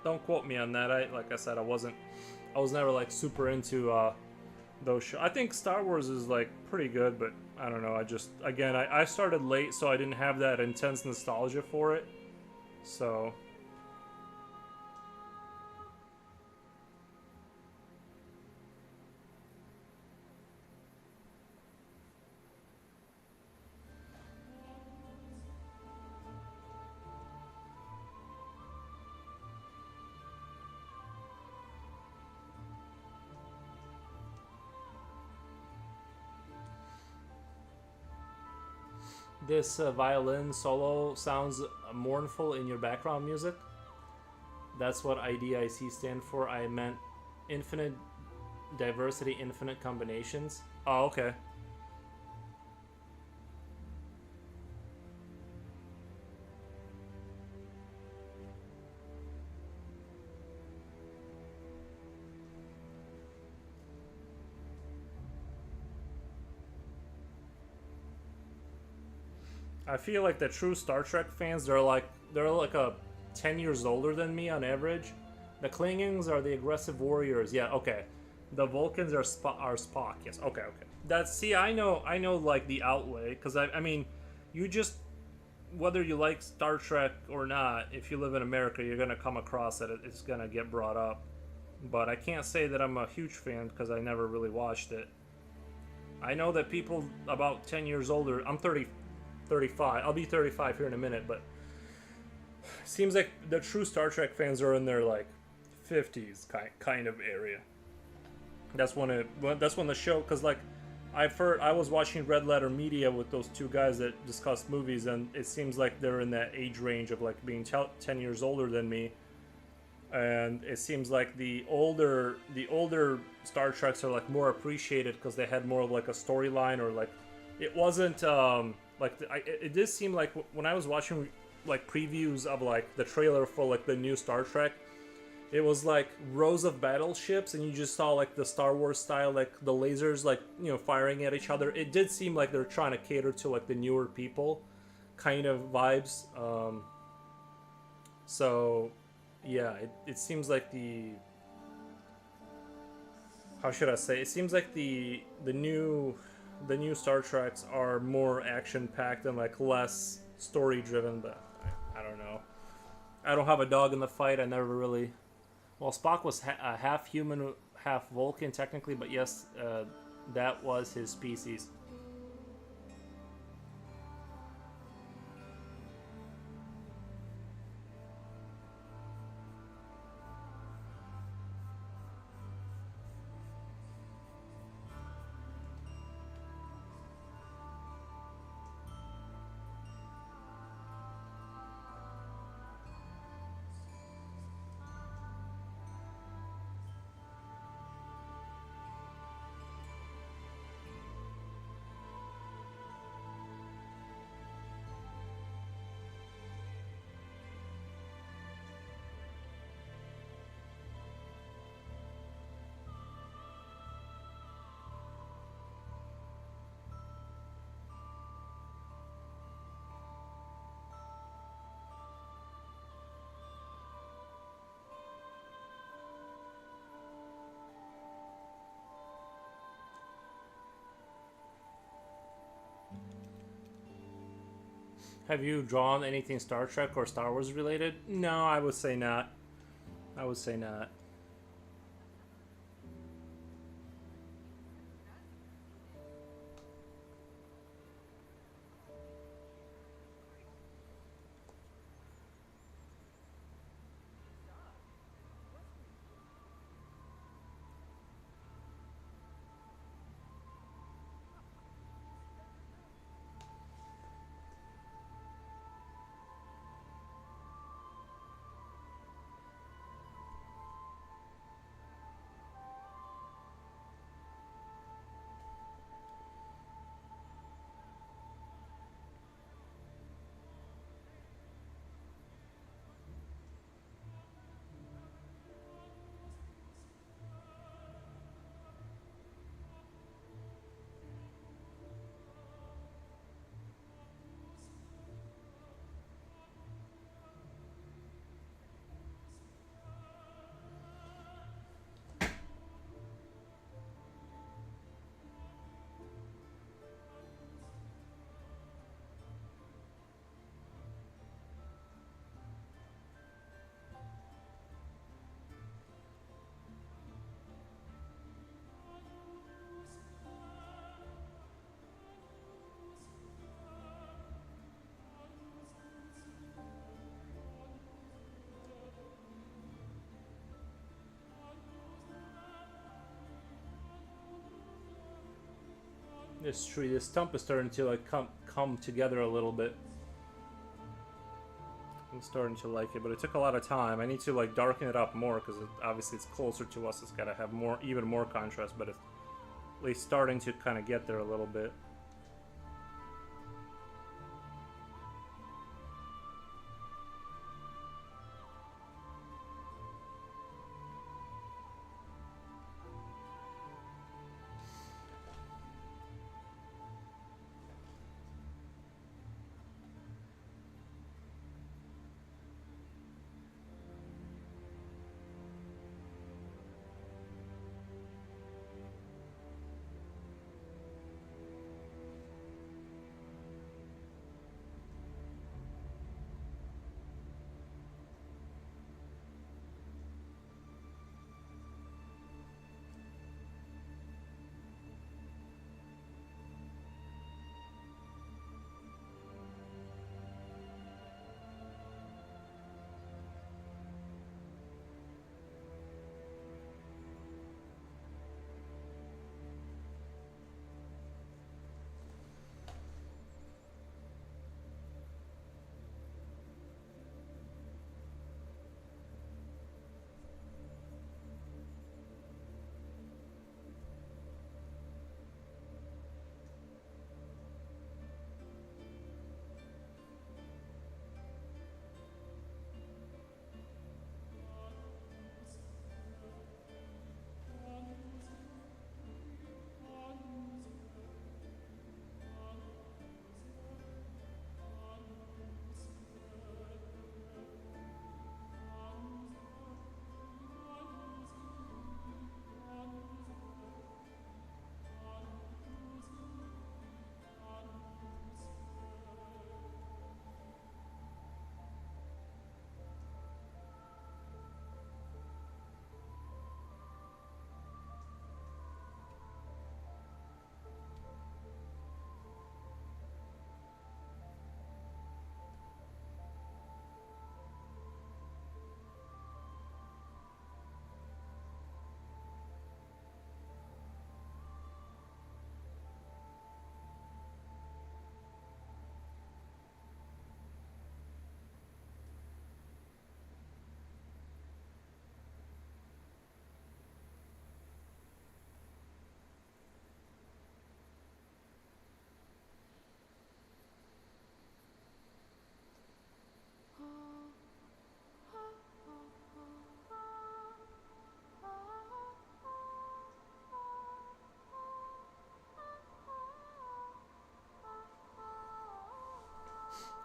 Don't quote me on that. Like I said, I was never like super into those shows. I think Star Wars is like pretty good, but I don't know. I just again I started late, so I didn't have that intense nostalgia for it. So this violin solo sounds mournful in your background music. That's what IDIC stand for. I meant infinite diversity, infinite combinations. Oh, okay. I feel like the true Star Trek fans, they're like a 10 years older than me on average. The Klingons are the aggressive warriors. Yeah, okay. The Vulcans are Spock. Yes. Okay, okay. That's see, I know like the outlay cuz I mean, you just whether you like Star Trek or not, if you live in America, you're going to come across it. It's going to get brought up. But I can't say that I'm a huge fan because I never really watched it. I know that people about 10 years older, I'm 30, 35. I'll be 35 here in a minute, but it seems like the true Star Trek fans are in their like 50s kind of area. That's when the show, cuz like I was watching Red Letter Media with those two guys that discussed movies, and it seems like they're in that age range of like being 10 years older than me. And it seems like the older Star Treks are like more appreciated because they had more of like a storyline, or like it wasn't it did seem like when I was watching like previews of like the trailer for like the new Star Trek, it was like rows of battleships, and you just saw like the Star Wars style, like the lasers like firing at each other. It did seem like they're trying to cater to like the newer people kind of vibes. So yeah, it seems like the how should I say? It seems like the new Star Treks are more action packed and like less story driven. But I don't know. I don't have a dog in the fight. I never really. Well, Spock was half human, half Vulcan technically, but yes, that was his species. Have you drawn anything Star Trek or Star Wars related? No, I would say not. I would say not. this tree, this stump is starting to like come together a little bit. I'm starting to like it, but it took a lot of time. I need to like darken it up more because obviously it's closer to us. It's gotta have more, even more contrast, but it's at least starting to kind of get there a little bit.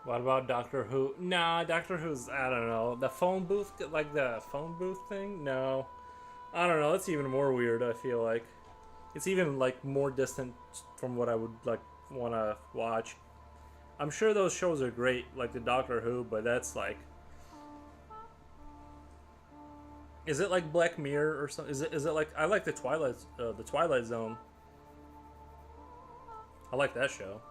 What about Doctor Who? Nah, Doctor Who's, I don't know. The phone booth, like the phone booth thing? No. I don't know. That's even more weird, I feel like. It's even like more distant from what I would like want to watch. I'm sure those shows are great, like the Doctor Who, but that's like, is it like Black Mirror or something? Is it like, I like the Twilight Zone. I like that show.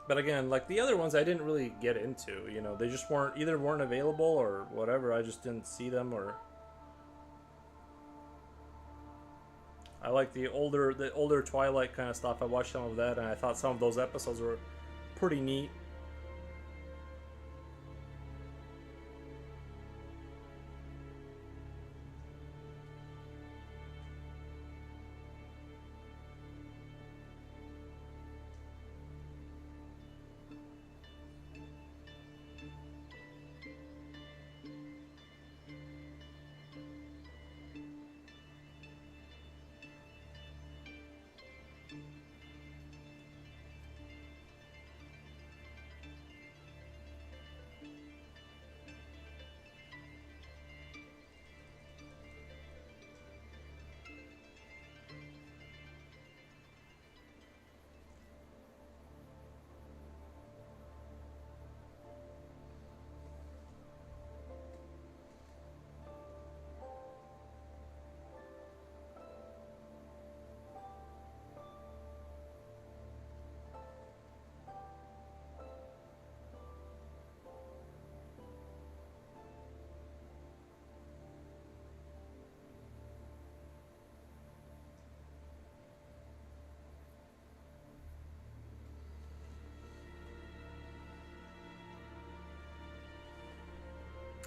But again, like the other ones I didn't really get into, you know, they just weren't available or whatever. I just didn't see them. Or I like the older Twilight kind of stuff. I watched some of that and I thought some of those episodes were pretty neat.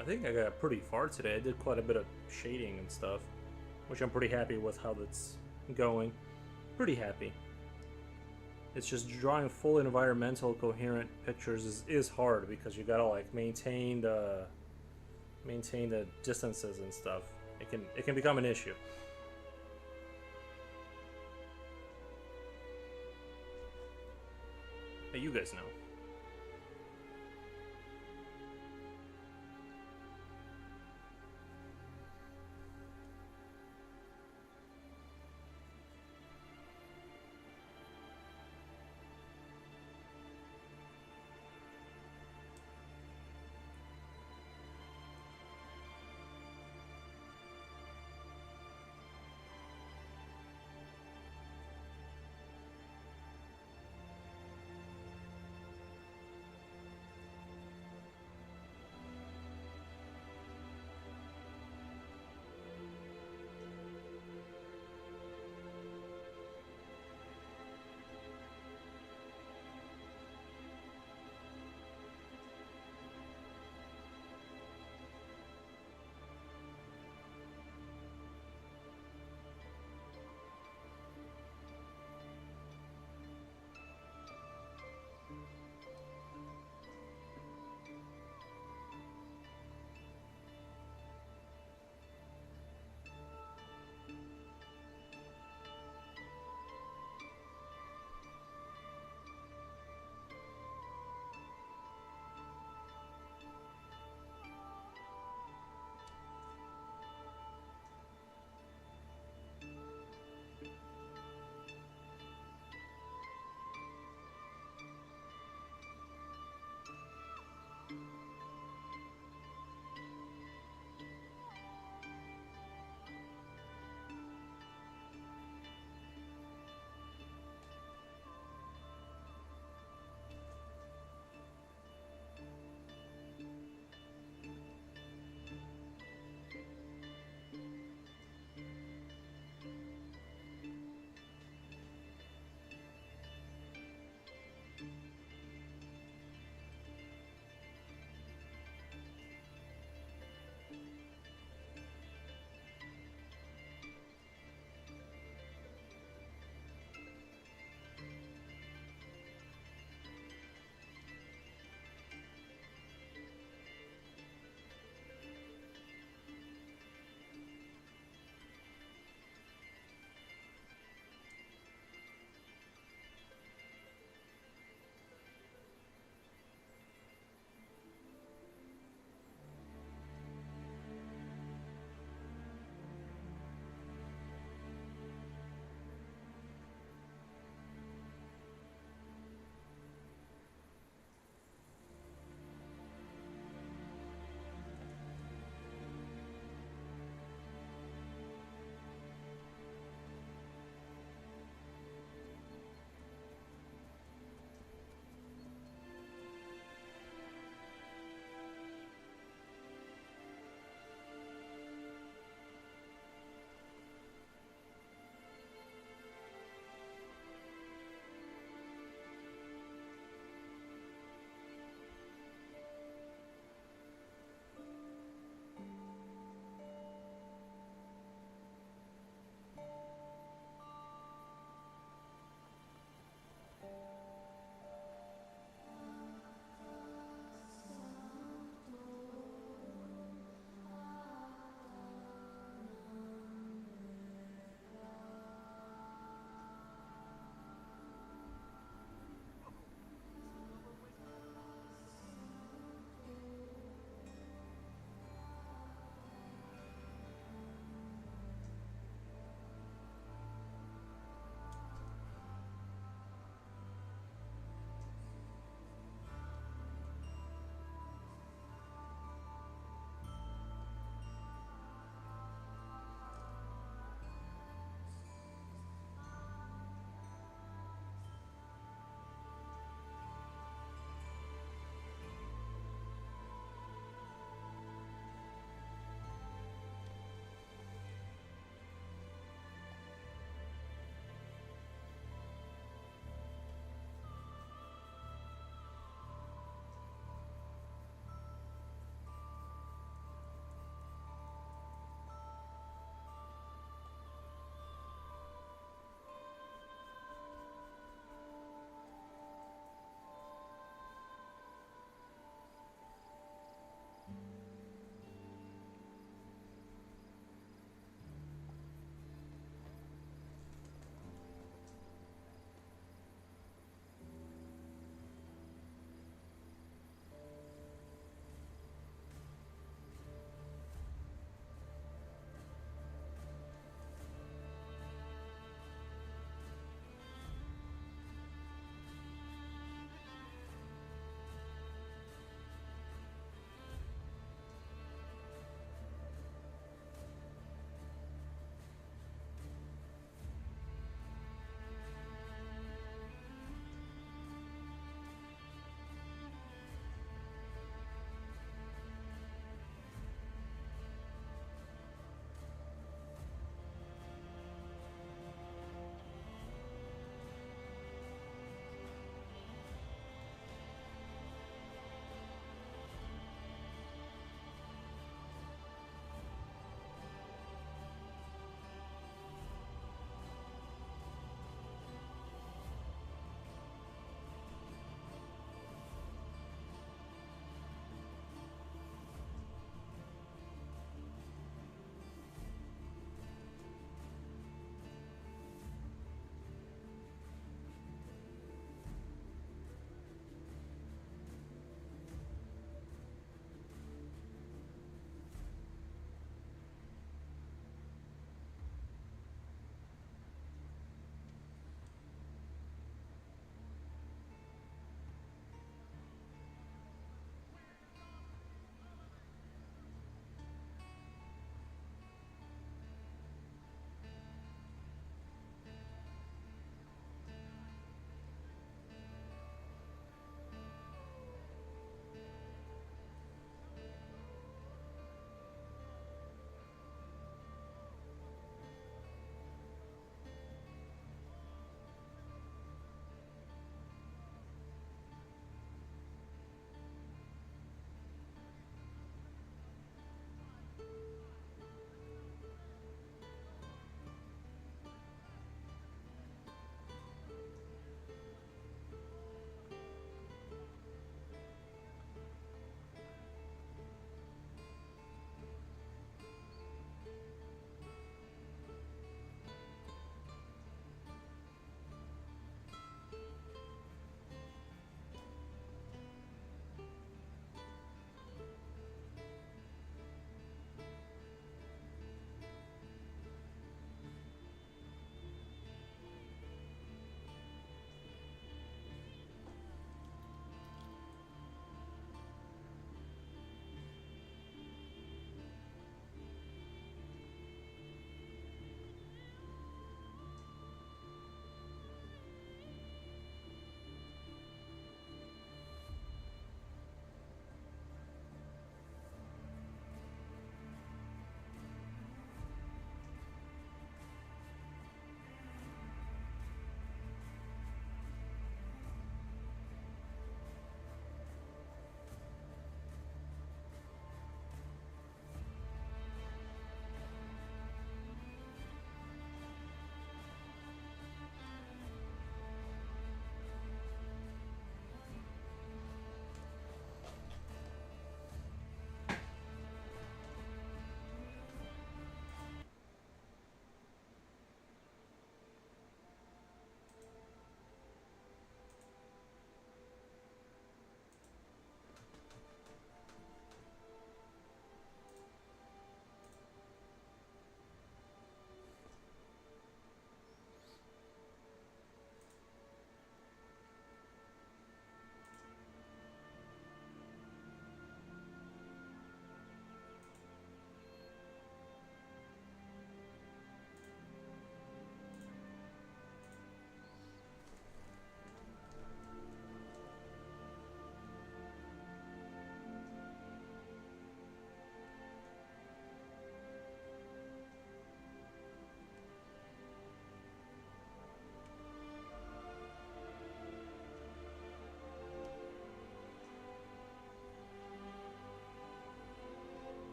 I think I got pretty far today. I did quite a bit of shading and stuff, which I'm pretty happy with how that's going. Pretty happy. It's just drawing full environmental coherent pictures is hard because you gotta like maintain the distances and stuff. It can become an issue. Hey, you guys know.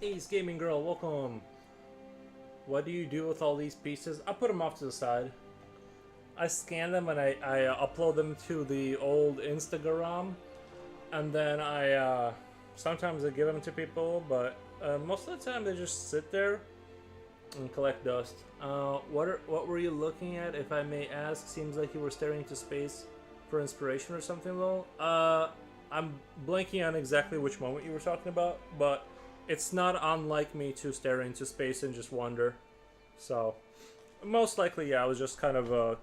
Ace Gaming Girl, welcome. What do you do with all these pieces? I put them off to the side. I scan them and I upload them to the old Instagram, and then I sometimes I give them to people, but most of the time they just sit there and collect dust. What were you looking at, if I may ask? Seems like you were staring into space for inspiration or something, lol. I'm blanking on exactly which moment you were talking about, but it's not unlike me to stare into space and just wonder. So, most likely, yeah, I was just kind of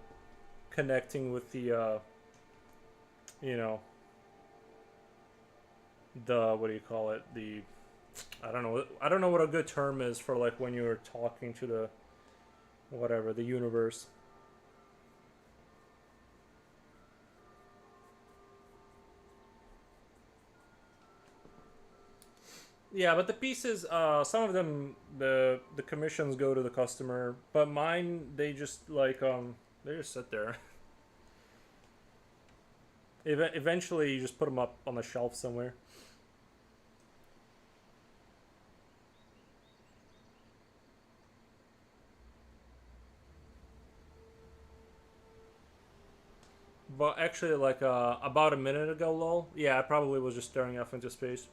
connecting with the, you know, the, what do you call it? The, I don't know what a good term is for like when you're talking to the, whatever, the universe. Yeah, but the pieces, some of them, the commissions go to the customer, but mine, they just like they just sit there. Eventually, you just put them up on the shelf somewhere. But actually, like about a minute ago, lol. Yeah, I probably was just staring off into space.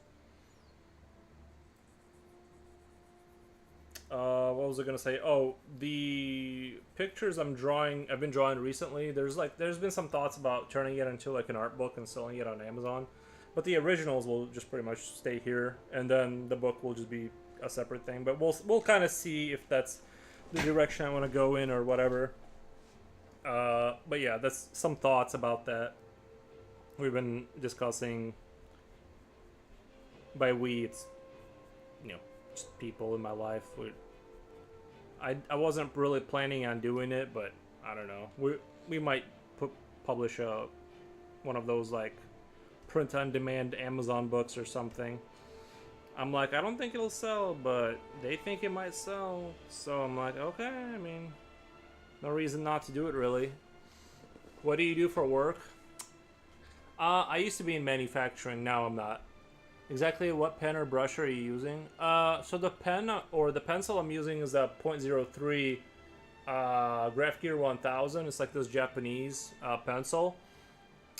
What was I gonna say? Oh, the pictures I've been drawing recently. There's been some thoughts about turning it into like an art book and selling it on Amazon, but the originals will just pretty much stay here, and then the book will just be a separate thing. But we'll kind of see if that's the direction I want to go in or whatever. But yeah, that's some thoughts about that. We've been discussing. By we, it's you know just people in my life. I wasn't really planning on doing it, but I don't know. We might publish one of those like print on demand Amazon books or something. I'm like, I don't think it'll sell, but they think it might sell. So I'm like, okay, I mean, no reason not to do it, really. What do you do for work? I used to be in manufacturing, now I'm not. Exactly what pen or brush are you using? So the pen or the pencil I'm using is a .03 Graph Gear 1000. It's like this Japanese pencil.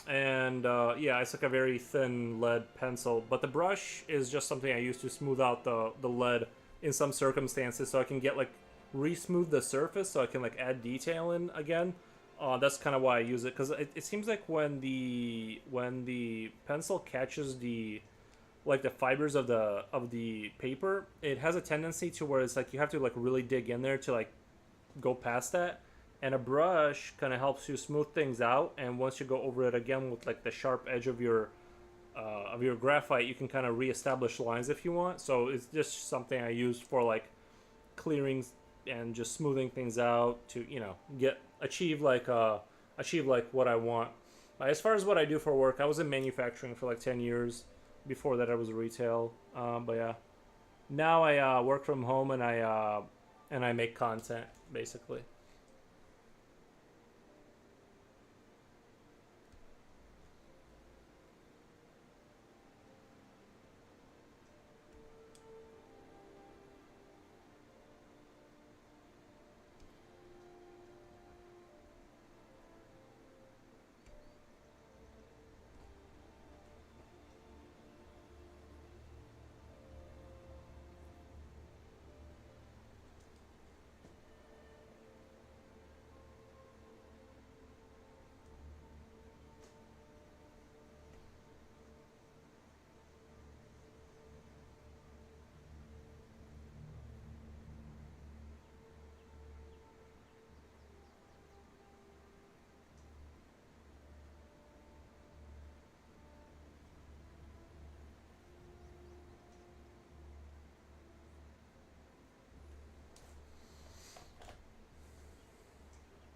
And yeah, it's like a very thin lead pencil. But the brush is just something I use to smooth out the lead in some circumstances, so I can get like re-smooth the surface, so I can like add detail in again. That's kind of why I use it, because it seems like when the pencil catches the like the fibers of the paper, it has a tendency to where it's like you have to like really dig in there to like go past that, and a brush kind of helps you smooth things out, and once you go over it again with like the sharp edge of your graphite, you can kind of reestablish lines if you want. So it's just something I use for like clearing and just smoothing things out to achieve like what I want. As far as what I do for work, I was in manufacturing for like 10 years. Before that, I was retail. But yeah, now I work from home, and I make content basically.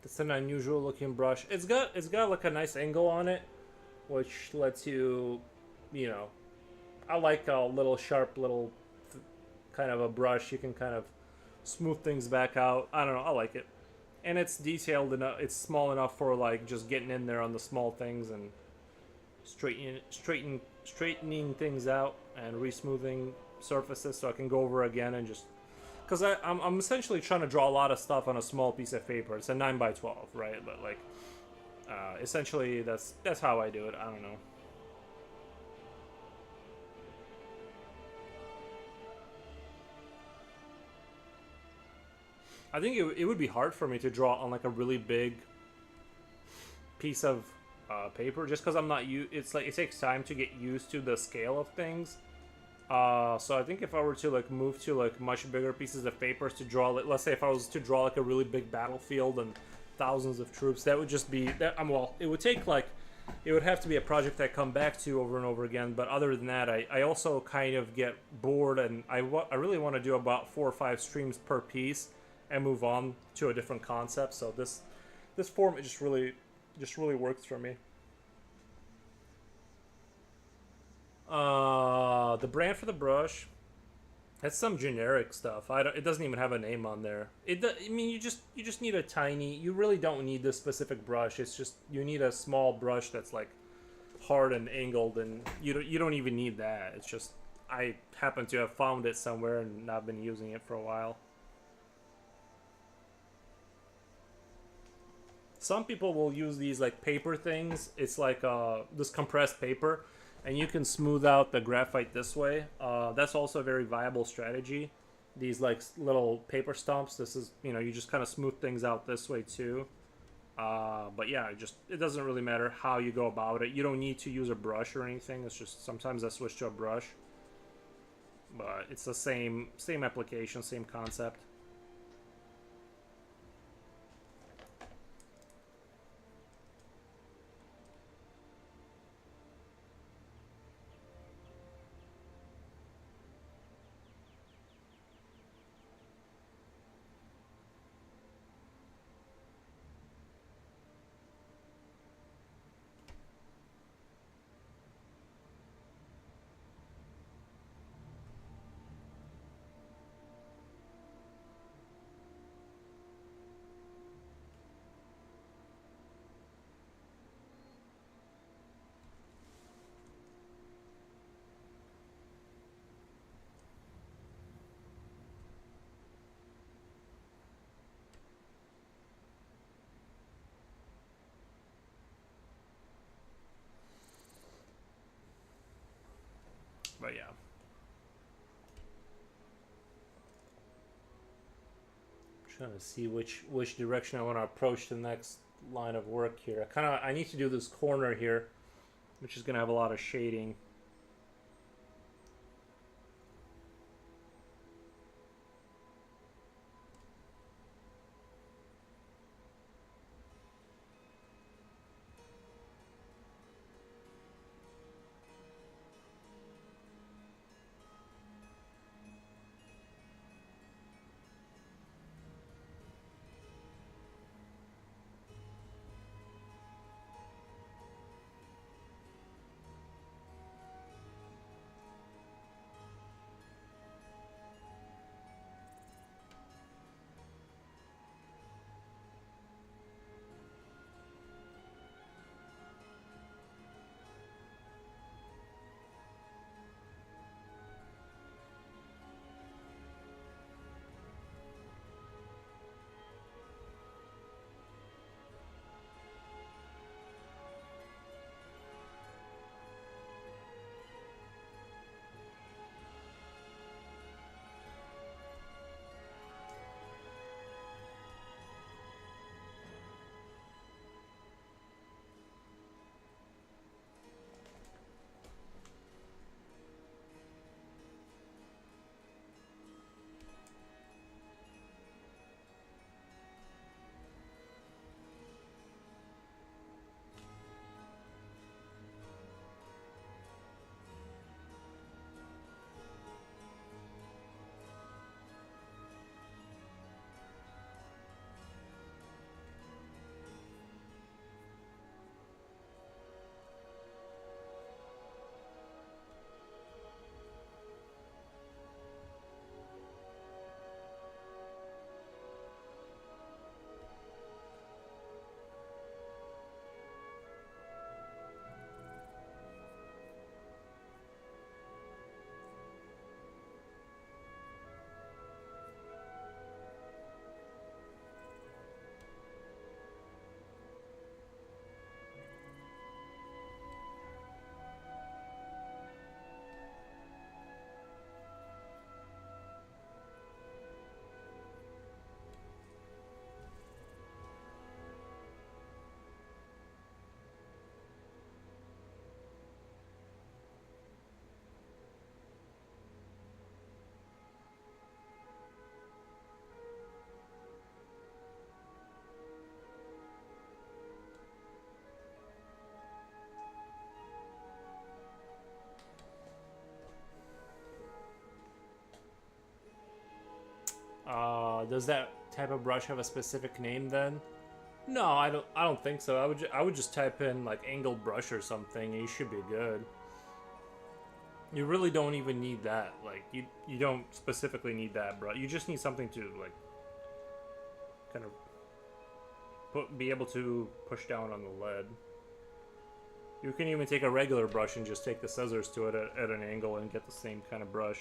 It's an unusual looking brush. It's got like a nice angle on it, which lets you, you know, I like a little sharp little kind of a brush. You can kind of smooth things back out. I don't know. I like it, and it's detailed enough. It's small enough for like just getting in there on the small things and straightening things out and re-smoothing surfaces so I can go over again and just because I'm essentially trying to draw a lot of stuff on a small piece of paper. It's a 9 by 12, right? But like essentially that's how I do it. I don't know. I think it would be hard for me to draw on like a really big piece of paper just because I'm not it's like it takes time to get used to the scale of things. So I think if I were to like move to like much bigger pieces of papers to draw, like, let's say if I was to draw like a really big battlefield and thousands of troops, that would just be that. Well, it would take like it would have to be a project I come back to over and over again. But other than that, I also kind of get bored, and I really want to do about 4 or 5 streams per piece and move on to a different concept. So this form it just really works for me. The brand for the brush, that's some generic stuff. It doesn't even have a name on there. I mean, you just need a tiny. You really don't need this specific brush. It's just you need a small brush that's like hard and angled, and you don't even need that. It's just I happen to have found it somewhere and not been using it for a while. Some people will use these like paper things. It's like this compressed paper, and you can smooth out the graphite this way. That's also a very viable strategy. These like little paper stumps. This is you just kind of smooth things out this way too. But yeah, it doesn't really matter how you go about it. You don't need to use a brush or anything. It's just sometimes I switch to a brush, but it's the same application, same concept. But yeah. Trying to see which direction I want to approach the next line of work here. I need to do this corner here, which is going to have a lot of shading. Does that type of brush have a specific name then? No, I don't. I don't think so. I would just type in like angled brush or something, and you should be good. You really don't even need that. Like you don't specifically need that brush. You just need something to like kind of be able to push down on the lead. You can even take a regular brush and just take the scissors to it at an angle and get the same kind of brush.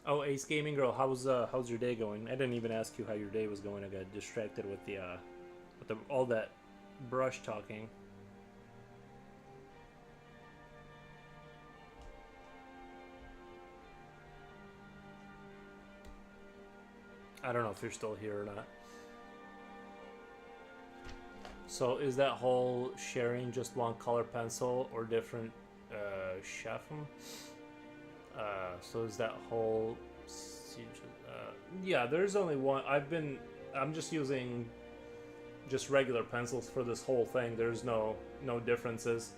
Oh, Ace Gaming Girl, how's your day going? I didn't even ask you how your day was going. I got distracted with the all that brush talking. I don't know if you're still here or not. So is that whole sharing just one color pencil or different chef? So is that whole yeah, there's only one. I'm just using just regular pencils for this whole thing. There's no differences.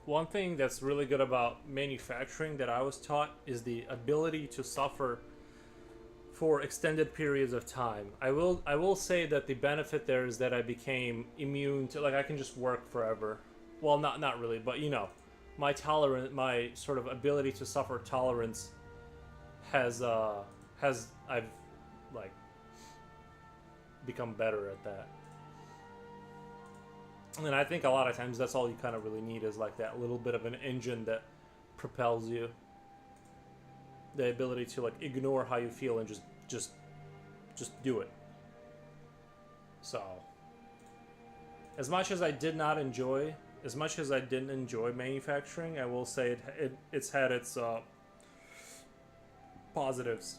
One thing that's really good about manufacturing that I was taught is the ability to suffer for extended periods of time. I will say that the benefit there is that I became immune to, like, I can just work forever. Well, not really, but you know, my sort of ability to suffer tolerance has I've like become better at that. And I think a lot of times that's all you kind of really need is like that little bit of an engine that propels you. The ability to like ignore how you feel and just do it. So, as much as I didn't enjoy manufacturing, I will say it's had its positives.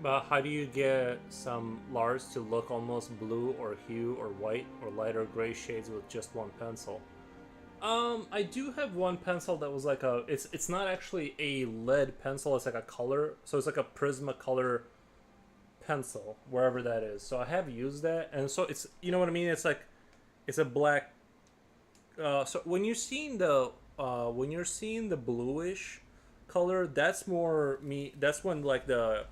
But how do you get some Lars to look almost blue or hue or white or lighter gray shades with just one pencil? I do have one pencil that was like a. It's not actually a lead pencil. It's like a color. So it's like a Prismacolor pencil, wherever that is. So I have used that, and so it's, you know what I mean. It's like it's a black. So when you're seeing the bluish color, that's more me. That's when like the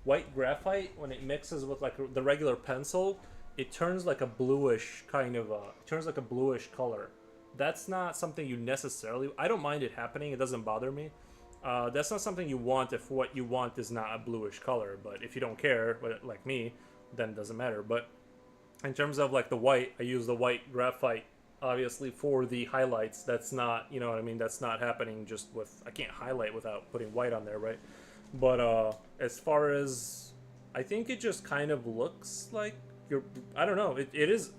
white graphite, when it mixes with like the regular pencil, it turns like a bluish kind of it turns like a bluish color. That's not something you necessarily. I don't mind it happening. It doesn't bother me. That's not something you want if what you want is not a bluish color. But if you don't care, like me, then it doesn't matter. But in terms of like the white, I use the white graphite obviously for the highlights. That's not, you know what I mean, that's not happening just with, I can't highlight without putting white on there, right? But as far as, I think it just kind of looks like you're, I don't know, it is.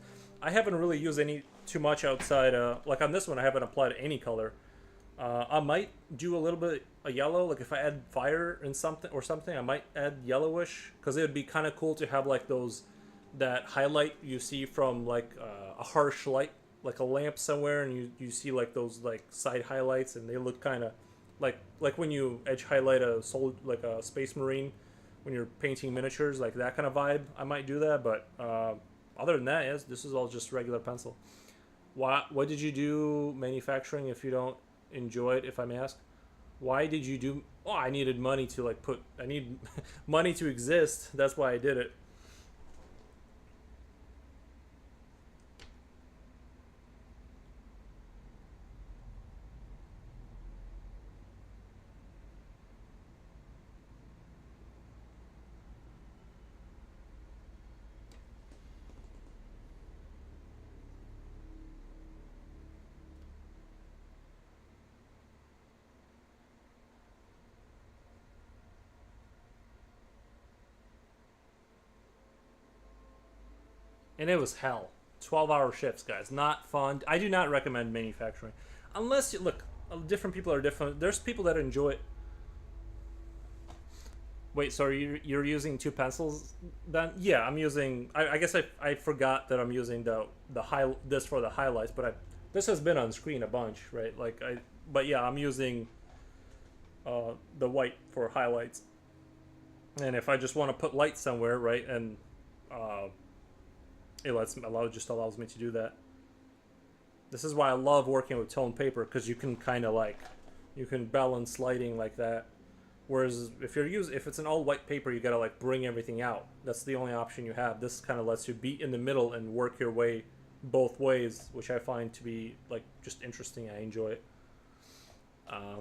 I haven't really used any too much outside, like on this one I haven't applied any color. I might do a little bit a yellow, like if I add fire and something or something, I might add yellowish, because it would be kind of cool to have like those, that highlight you see from like a harsh light, like a lamp somewhere, and you see like those like side highlights, and they look kind of like when you edge highlight a soul, like a space marine when you're painting miniatures, like that kind of vibe. I might do that, but other than that, yes, this is all just regular pencil. What did you do manufacturing, if you don't enjoy it, if I may ask? Why did you do? Oh, I needed money to like put. I need money to exist. That's why I did it. And it was hell. 12-hour shifts, guys. Not fun. I do not recommend manufacturing. Unless you look, different people are different. There's people that enjoy it. Wait, so you're using two pencils then? Yeah, I'm using. I guess I forgot that I'm using the high this for the highlights, but this has been on screen a bunch, right? Like but yeah, I'm using the white for highlights. And if I just want to put light somewhere, right, and uh, just allows me to do that. This is why I love working with toned paper, because you can kind of like, you can balance lighting like that. Whereas if it's an all white paper, you gotta like bring everything out. That's the only option you have. This kind of lets you be in the middle and work your way both ways, which I find to be like just interesting. I enjoy it. Uh,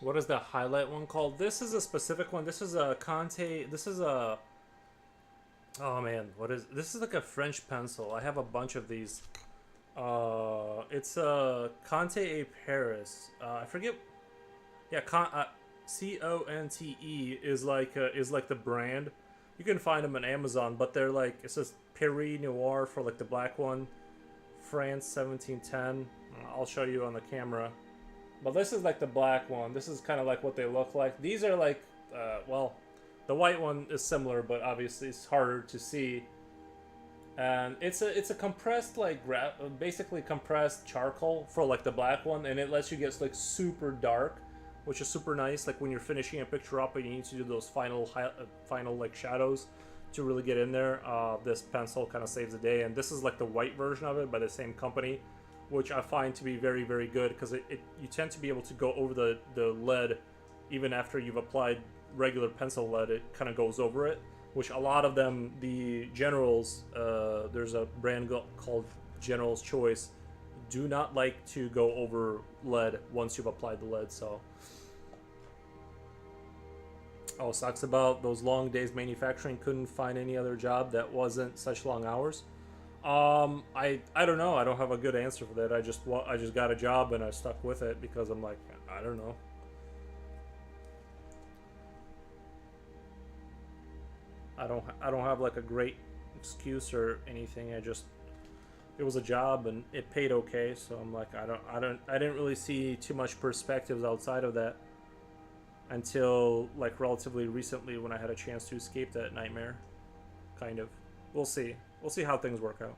What is the highlight one called? This is a specific one. This is a Conte. This is a. Oh man, what is this? Is like a French pencil. I have a bunch of these. It's a Conte A Paris. I forget. Yeah, Conte is like the brand. You can find them on Amazon, but they're like it says Paris Noir for like the black one, France 1710. I'll show you on the camera. But this is like the black one. This is kind of like what they look like. These are like, well, the white one is similar, but obviously it's harder to see. And it's a compressed like basically compressed charcoal for like the black one, and it lets you get like super dark, which is super nice. Like when you're finishing a picture up and you need to do those final like shadows to really get in there. This pencil kind of saves the day, and this is like the white version of it by the same company, which I find to be very, very good because you tend to be able to go over the lead even after you've applied regular pencil lead. It kind of goes over it, which a lot of them, the Generals, there's a brand called General's Choice, do not like to go over lead once you've applied the lead. So, oh, sucks about those long days manufacturing. Couldn't find any other job that wasn't such long hours. I don't know. I don't have a good answer for that. I just got a job and I stuck with it because I'm like, I don't know. I don't have like a great excuse or anything. It was a job and it paid okay, so I'm like, I didn't really see too much perspectives outside of that until like relatively recently when I had a chance to escape that nightmare. Kind of. We'll see. We'll see how things work out.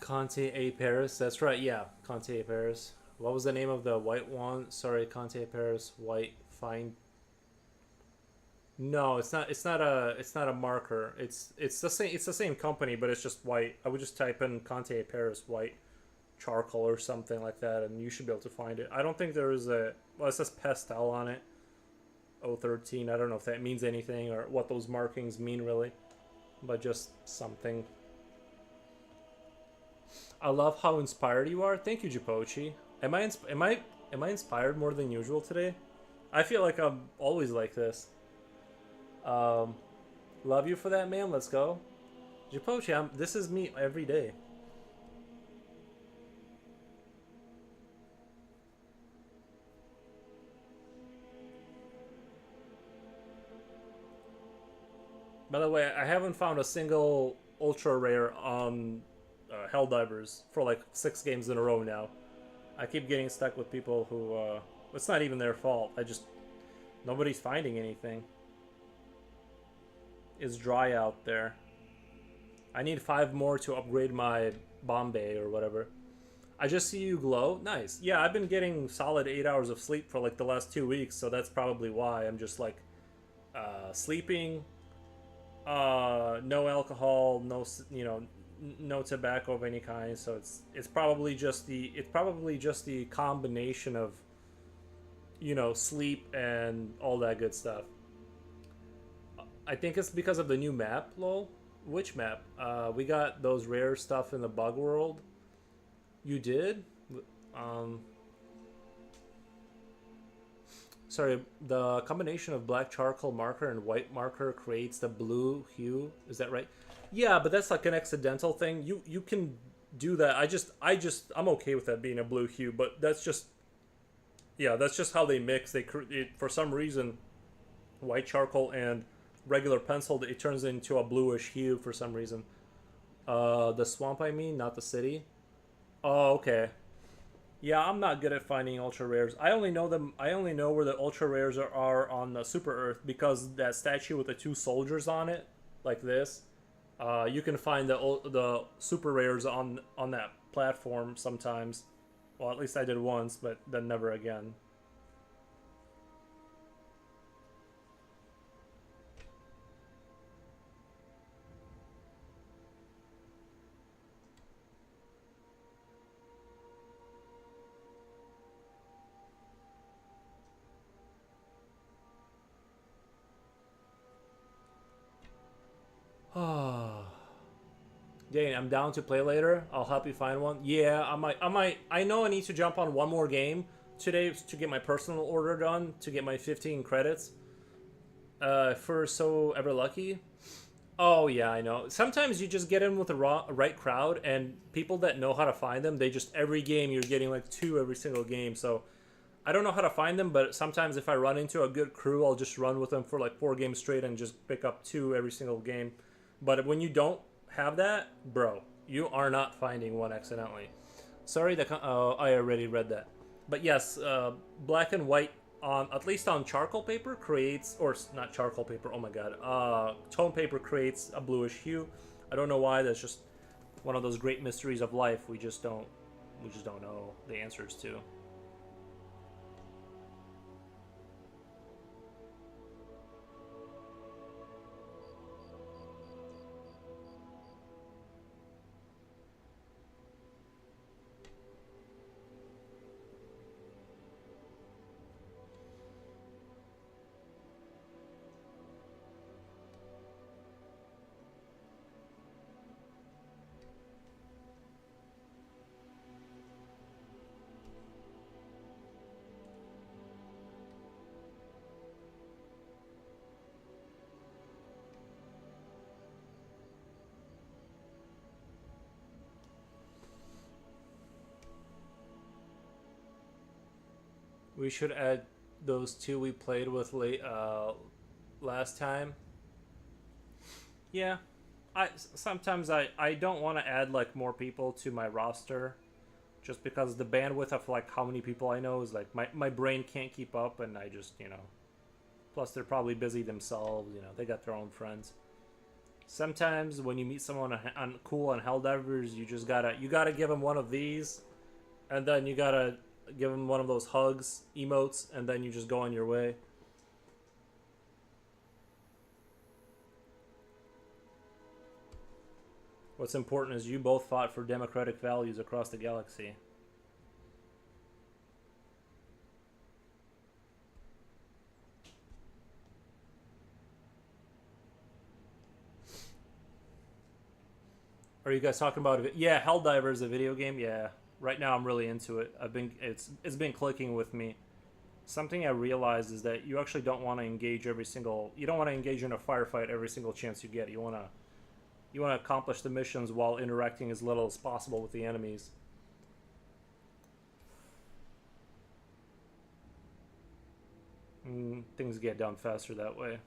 Conte A Paris. That's right. Yeah, Conte A Paris. What was the name of the white one? Sorry, Conte A Paris white fine. No, it's not. It's not a. It's not a marker. It's the same. It's the same company, but it's just white. I would just type in Conte A Paris white charcoal or something like that, and you should be able to find it. I don't think there is a. Well, it says pastel on it. 013. I don't know if that means anything or what those markings mean really, but just something. I love how inspired you are. Thank you, Jipochi. Am I inspired more than usual today? I feel like I'm always like this. Um, Love you for that, man. Let's go, Jipochi. This is me every day. By the way, I haven't found a single ultra rare on Helldivers for like 6 games in a row now. I keep getting stuck with people who it's not even their fault. Nobody's finding anything. It's dry out there. I need 5 more to upgrade my Bombay or whatever. I just see you glow. Nice. Yeah, I've been getting solid 8 hours of sleep for like the last 2 weeks, so that's probably why I'm just like sleeping. No alcohol, no tobacco of any kind. So it's probably just the combination of sleep and all that good stuff. I think it's because of the new map, lol. Which map? We got those rare stuff in the bug world. You did? Um, Sorry, the combination of black charcoal marker and white marker creates the blue hue. Is that right? Yeah, but that's like an accidental thing. You can do that. I'm okay with that being a blue hue, but that's just yeah, that's just how they mix. They create for some reason white charcoal and regular pencil. It turns into a bluish hue for some reason. The swamp, I mean, not the city. Oh, okay. Yeah, I'm not good at finding ultra rares. I only know them. I only know where the ultra rares are on the Super Earth because that statue with the two soldiers on it, like this. You can find the super rares on that platform sometimes. Well, at least I did once, but then never again. Ah. Dang, I'm down to play later. I'll help you find one. Yeah, I know I need to jump on one more game today to get my personal order done to get my 15 credits. For so ever lucky. Oh yeah, I know. Sometimes you just get in with the right crowd and people that know how to find them. They just every game you're getting like two every single game. So I don't know how to find them, but sometimes if I run into a good crew, I'll just run with them for like 4 games straight and just pick up two every single game. But when you don't have that, bro, you are not finding one accidentally. Sorry, I already read that. But yes, black and white on at least on charcoal paper creates, or not charcoal paper. Oh my god, tone paper creates a bluish hue. I don't know why. That's just one of those great mysteries of life. We just don't know the answers to. We should add those two we played with last time. Yeah, I sometimes I don't want to add like more people to my roster just because the bandwidth of like how many people I know is like my brain can't keep up and I just plus they're probably busy themselves, they got their own friends. Sometimes when you meet someone cool on Helldivers, you gotta give them one of these, and then you gotta give them one of those hugs emotes, and then you just go on your way. What's important is you both fought for democratic values across the galaxy. Are you guys talking about it? Yeah, Helldivers, a video game. Yeah, right now I'm really into it. It's been clicking with me. Something I realized is that you actually don't want to engage you don't want to engage in a firefight every single chance you get. You want to accomplish the missions while interacting as little as possible with the enemies. Things get done faster that way.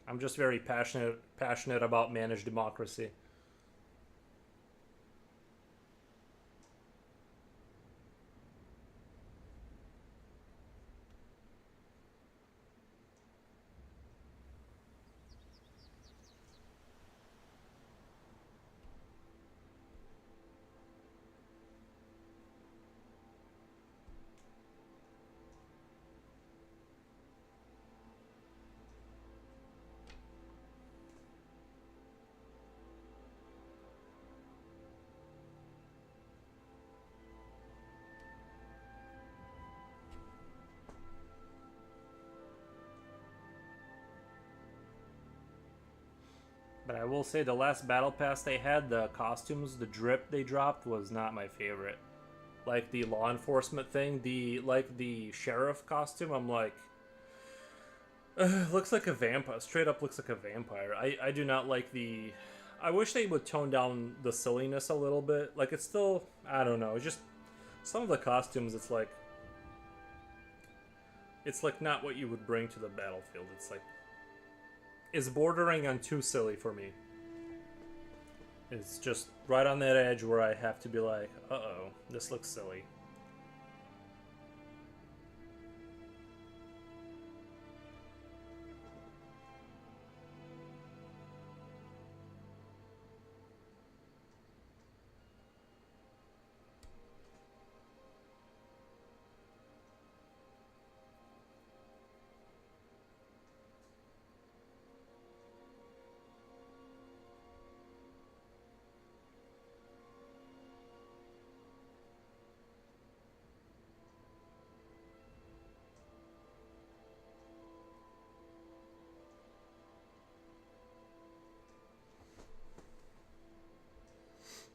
I'm just very passionate about managed democracy. But I will say the last battle pass they had, the costumes, the drip they dropped was not my favorite. Like the law enforcement thing, the sheriff costume, I'm like, looks like a vampire. Straight up looks like a vampire. I do not like the. I wish they would tone down the silliness a little bit. Like it's still, I don't know. It's just some of the costumes. It's like not what you would bring to the battlefield. It's bordering on too silly for me. It's just right on that edge where I have to be like, uh-oh, this looks silly.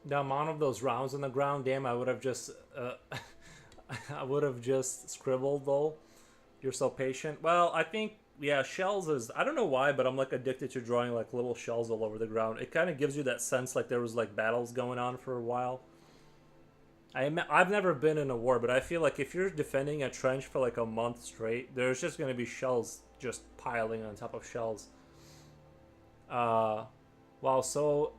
The amount of those rounds on the ground, damn, I would have just, I would have just scribbled though. You're so patient. Well, I think, yeah, shells is, I don't know why, but I'm like addicted to drawing like little shells all over the ground. It kind of gives you that sense like there was like battles going on for a while. I've never been in a war, but I feel like if you're defending a trench for like a month straight, there's just going to be shells just piling on top of shells. Wow, so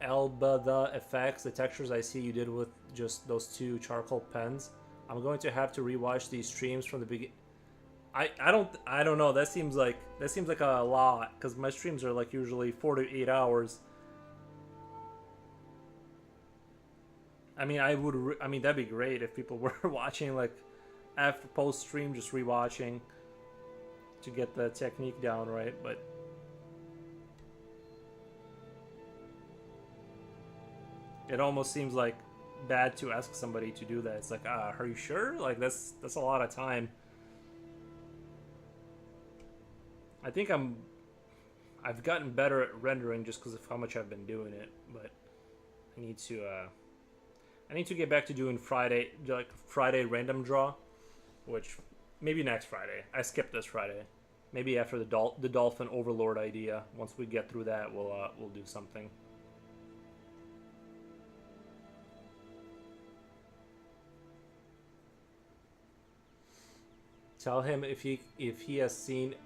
Elba, the effects, the textures I see you did with just those two charcoal pens. I'm going to have to rewatch these streams from the beginning. I don't know. That seems like a lot because my streams are like usually 4 to 8 hours. I mean, I mean that'd be great if people were watching like after post stream, just rewatching to get the technique down right, but. It almost seems like bad to ask somebody to do that. It's like, are you sure? Like that's a lot of time. I think I've gotten better at rendering just because of how much I've been doing it, but I need to get back to doing Friday random draw, which maybe next Friday. I skipped this Friday. Maybe after the Dolphin Overlord idea. Once we get through that, we'll do something. Tell him if he has seen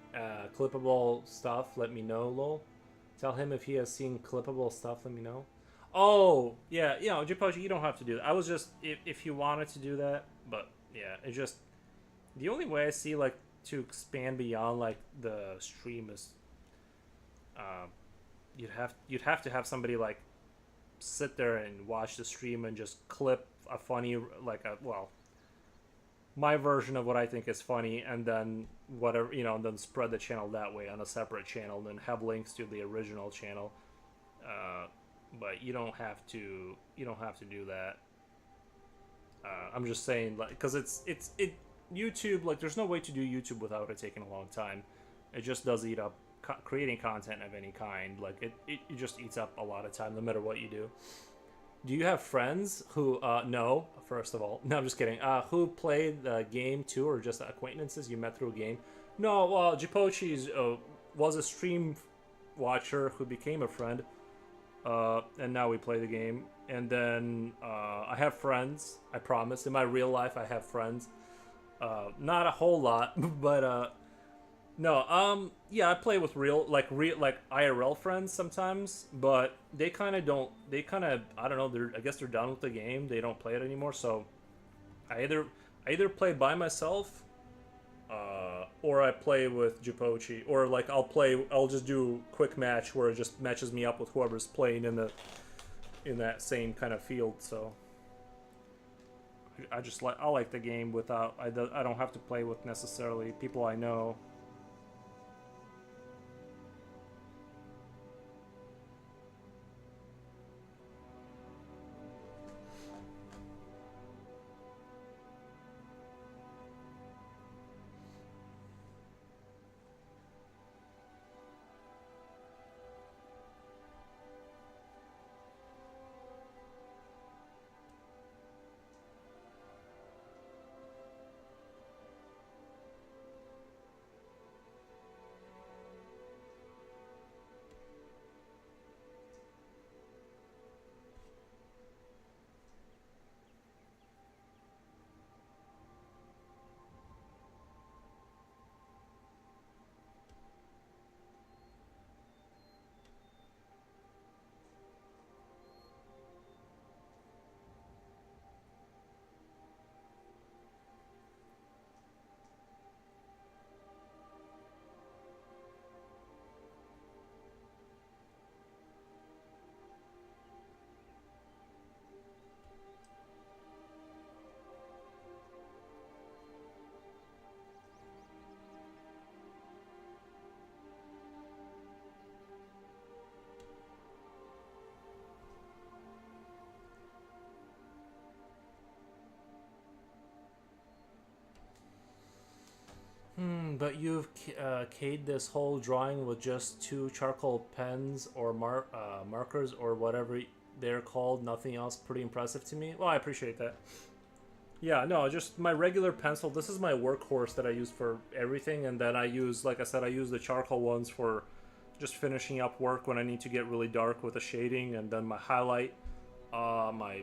clippable stuff. Let me know, lol. Tell him if he has seen clippable stuff. Let me know. Oh yeah, you know, Jipochi, you don't have to do that. I was just if you wanted to do that, but yeah, it just the only way I see like to expand beyond like the stream is you'd have to have somebody like sit there and watch the stream and just clip a funny like a well my version of what I think is funny, and then whatever and then spread the channel that way on a separate channel, and then have links to the original channel. But you don't have to do that. I'm just saying, like, because it's YouTube. Like, there's no way to do YouTube without it taking a long time. It just does eat up creating content of any kind. Like, it just eats up a lot of time, no matter what you do. Do you have friends who, no, first of all. No, I'm just kidding. Who played the game too, or just acquaintances you met through a game? No, well, Jipochi's was a stream watcher who became a friend. And now we play the game. And then I have friends, I promise. In my real life, I have friends. Not a whole lot, but no, yeah, I play with real IRL friends sometimes, but they kind of I don't know, I guess they're done with the game. They don't play it anymore, so I either play by myself or I play with Jipochi, or like I'll just do quick match where it just matches me up with whoever's playing in that same kind of field. So I like the game without I don't have to play with necessarily people I know. But you've keyed this whole drawing with just two charcoal pens or markers or whatever they're called. Nothing else. Pretty impressive to me. Well, I appreciate that. Yeah, no, just my regular pencil. This is my workhorse that I use for everything, and then I use, like I said, I use the charcoal ones for just finishing up work when I need to get really dark with the shading, and then my highlight, my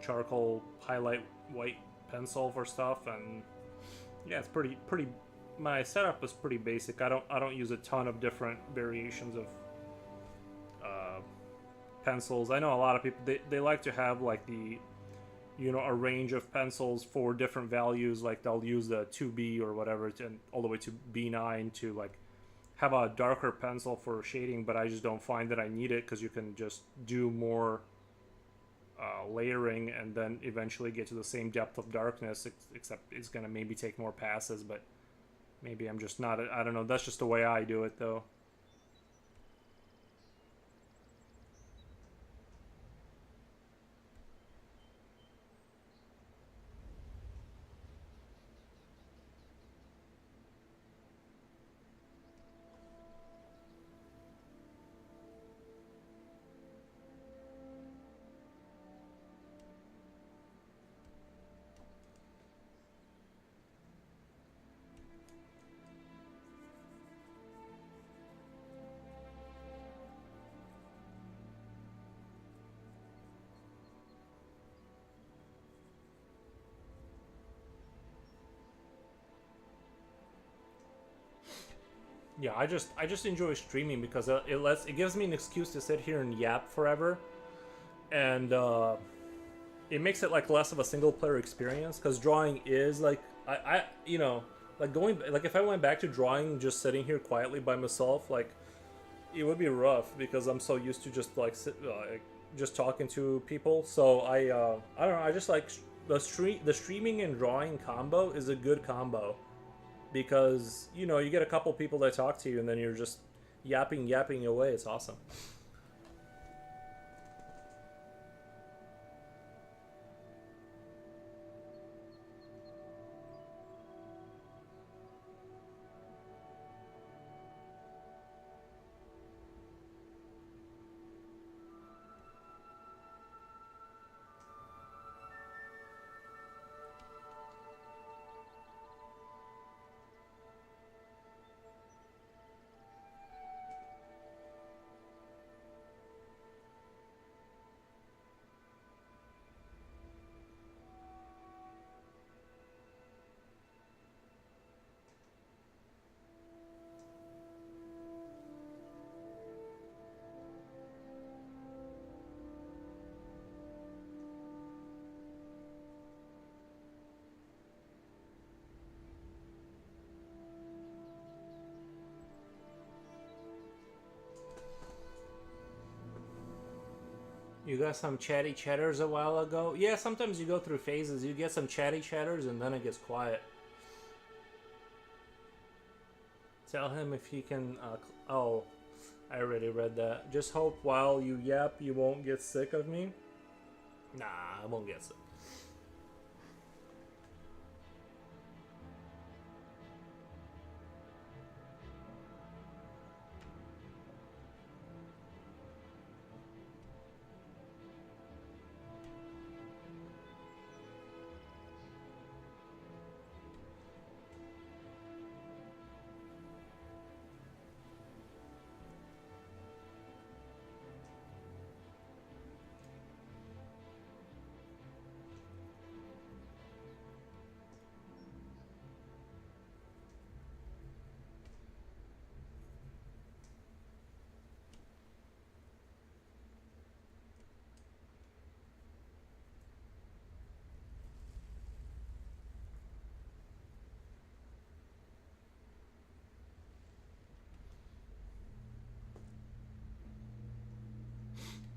charcoal highlight white pencil for stuff, and yeah, it's pretty. My setup is pretty basic. I don't use a ton of different variations of uh, pencils. I know a lot of people they like to have like the a range of pencils for different values. Like they'll use the 2B or whatever and all the way to B9 to like have a darker pencil for shading. But I just don't find that I need it because you can just do more layering and then eventually get to the same depth of darkness. Except it's gonna maybe take more passes, but maybe I'm just not. I don't know. That's just the way I do it, though. Yeah, I just enjoy streaming because it gives me an excuse to sit here and yap forever, and it makes it like less of a single player experience because drawing is like like going like if I went back to drawing just sitting here quietly by myself, like it would be rough because I'm so used to just like just talking to people. So I don't know, I just like the streaming and drawing combo is a good combo because you get a couple people that talk to you and then you're just yapping away. It's awesome. You got some chatty chatters a while ago? Yeah, sometimes you go through phases. You get some chatty chatters and then it gets quiet. Tell him if he can. Oh, I already read that. Just hope while you yap, you won't get sick of me. Nah, I won't get sick.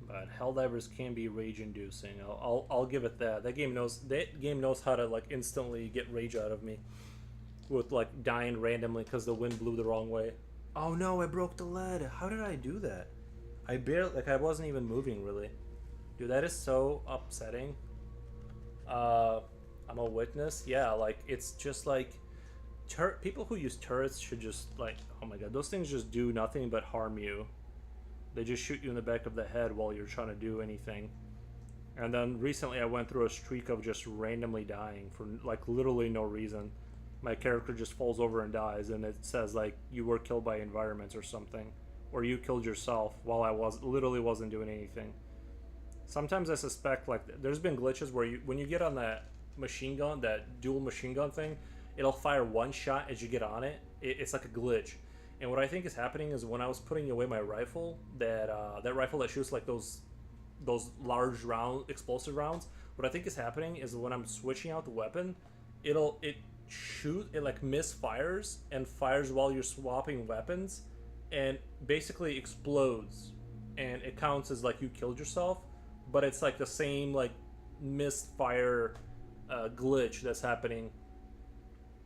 But Helldivers can be rage-inducing. I'll give it that. That game knows how to like instantly get rage out of me with like dying randomly because the wind blew the wrong way. Oh no, I broke the lead. How did I do that? I wasn't even moving really. Dude, that is so upsetting. I'm a witness. Yeah, like it's just like people who use turrets should just like, oh my god, those things just do nothing but harm you. They just shoot you in the back of the head while you're trying to do anything. And then recently I went through a streak of just randomly dying for like literally no reason. My character just falls over and dies, and it says like you were killed by environments or something, or you killed yourself while I wasn't doing anything. Sometimes I suspect like there's been glitches where you when you get on that machine gun, that dual machine gun thing, it'll fire one shot as you get on it. It's like a glitch. And what I think is happening is when I was putting away my rifle, that rifle that shoots like those large explosive rounds. What I think is happening is when I'm switching out the weapon, it like misfires and fires while you're swapping weapons, and basically explodes, and it counts as like you killed yourself, but it's like the same like misfire glitch that's happening.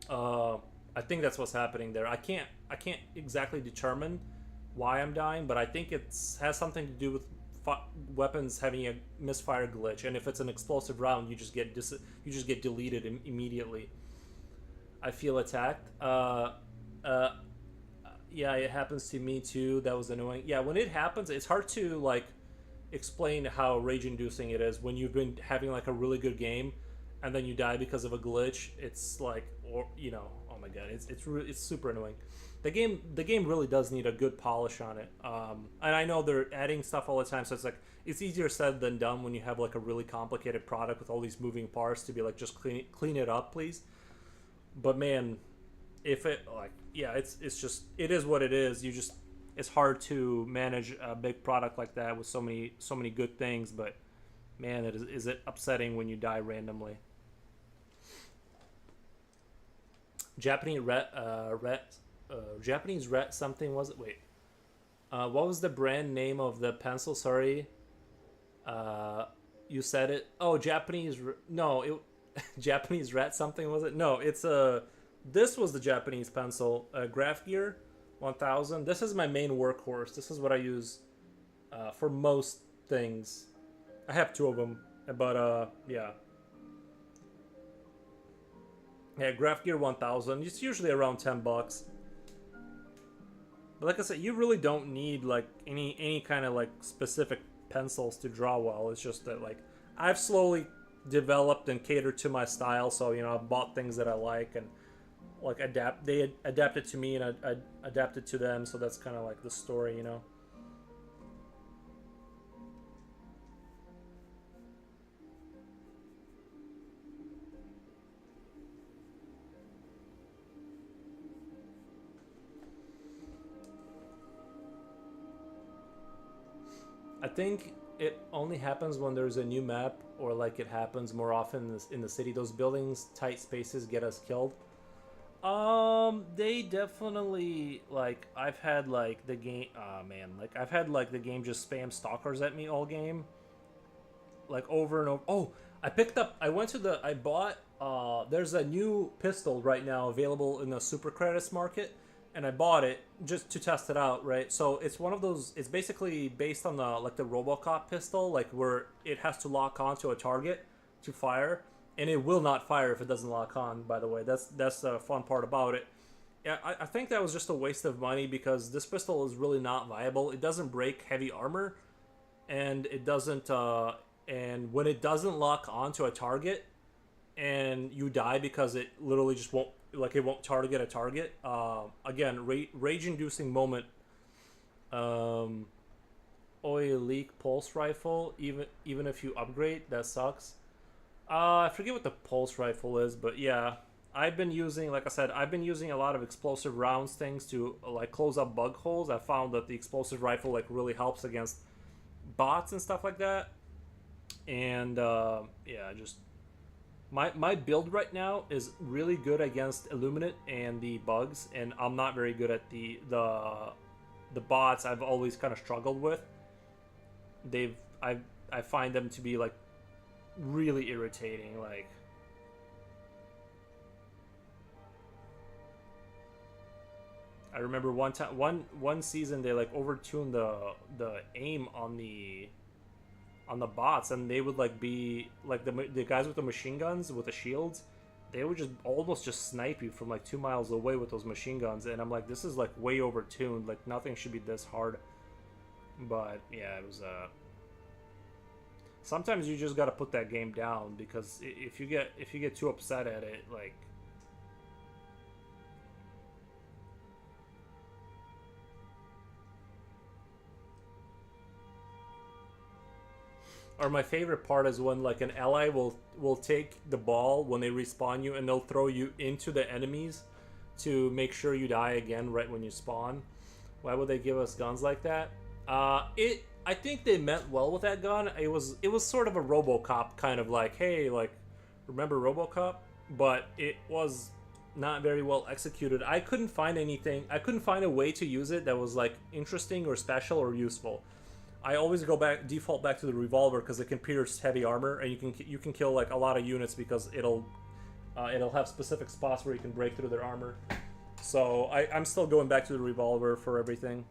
I think that's what's happening there. I can't exactly determine why I'm dying, but I think it has something to do with weapons having a misfire glitch, and if it's an explosive round, you just get deleted immediately. I feel attacked. Yeah, it happens to me too. That was annoying. Yeah, when it happens, it's hard to like explain how rage-inducing it is when you've been having like a really good game, and then you die because of a glitch. It's like, or oh my god, it's super annoying. The game really does need a good polish on it. And I know they're adding stuff all the time, so it's easier said than done when you have like a really complicated product with all these moving parts to be like, just clean it up, please. But man, if it like, yeah, it's just, it is what it is. It's hard to manage a big product like that with so many good things. But man, is it upsetting when you die randomly. Japanese ret something was it? Wait, what was the brand name of the pencil? Sorry, you said it. Oh, no, it Japanese ret something was it? No, it's this was the Japanese pencil, Graph Gear 1000. This is my main workhorse. This is what I use for most things. I have two of them, but yeah. Yeah, Graph Gear 1000. It's usually around $10. But like I said, you really don't need like any kind of like specific pencils to draw well. It's just that like I've slowly developed and catered to my style, so I've bought things that I like and like they adapted to me, and I adapted to them, so that's kind of like the story. I think it only happens when there's a new map, or like it happens more often in the city. Those buildings, tight spaces get us killed. They definitely, like, I've had like the game. Man, like I've had like the game just spam stalkers at me all game, like over and over. Oh, I bought. There's a new pistol right now available in the super credits market, and I bought it just to test it out, right? So it's one of those. It's basically based on the RoboCop pistol, like where it has to lock onto a target to fire, and it will not fire if it doesn't lock on. By the way, that's the fun part about it. Yeah, I think that was just a waste of money because this pistol is really not viable. It doesn't break heavy armor, and it doesn't. And when it doesn't lock onto a target, and you die because it literally just won't. Like it won't target a target. Again, rage-inducing moment. Oil leak pulse rifle. Even if you upgrade, that sucks. I forget what the pulse rifle is, but yeah, I've been using, like I said, I've been using a lot of explosive rounds things to like close up bug holes. I found that the explosive rifle like really helps against bots and stuff like that. And yeah, just. My build right now is really good against Illuminate and the bugs, and I'm not very good at the bots. I've always kind of struggled with. I find them to be like really irritating. Like I remember one season they like overtuned the aim on the bots, and they would like be like the guys with the machine guns with the shields. they would just almost just snipe you from like 2 miles away with those machine guns, and I'm like, this is like way overtuned. Like nothing should be this hard. But yeah, it was. Sometimes you just gotta put that game down because if you get too upset at it, like. Or my favorite part is when like an ally will take the ball when they respawn you and they'll throw you into the enemies to make sure you die again right when you spawn. Why would they give us guns like that? I think they meant well with that gun. It was sort of a RoboCop kind of like, hey, like remember RoboCop? But it was not very well executed. I couldn't find anything. I couldn't find a way to use it that was like interesting or special or useful. I always default back to the revolver because it can pierce heavy armor, and you can kill like a lot of units because it'll have specific spots where you can break through their armor. So I'm still going back to the revolver for everything.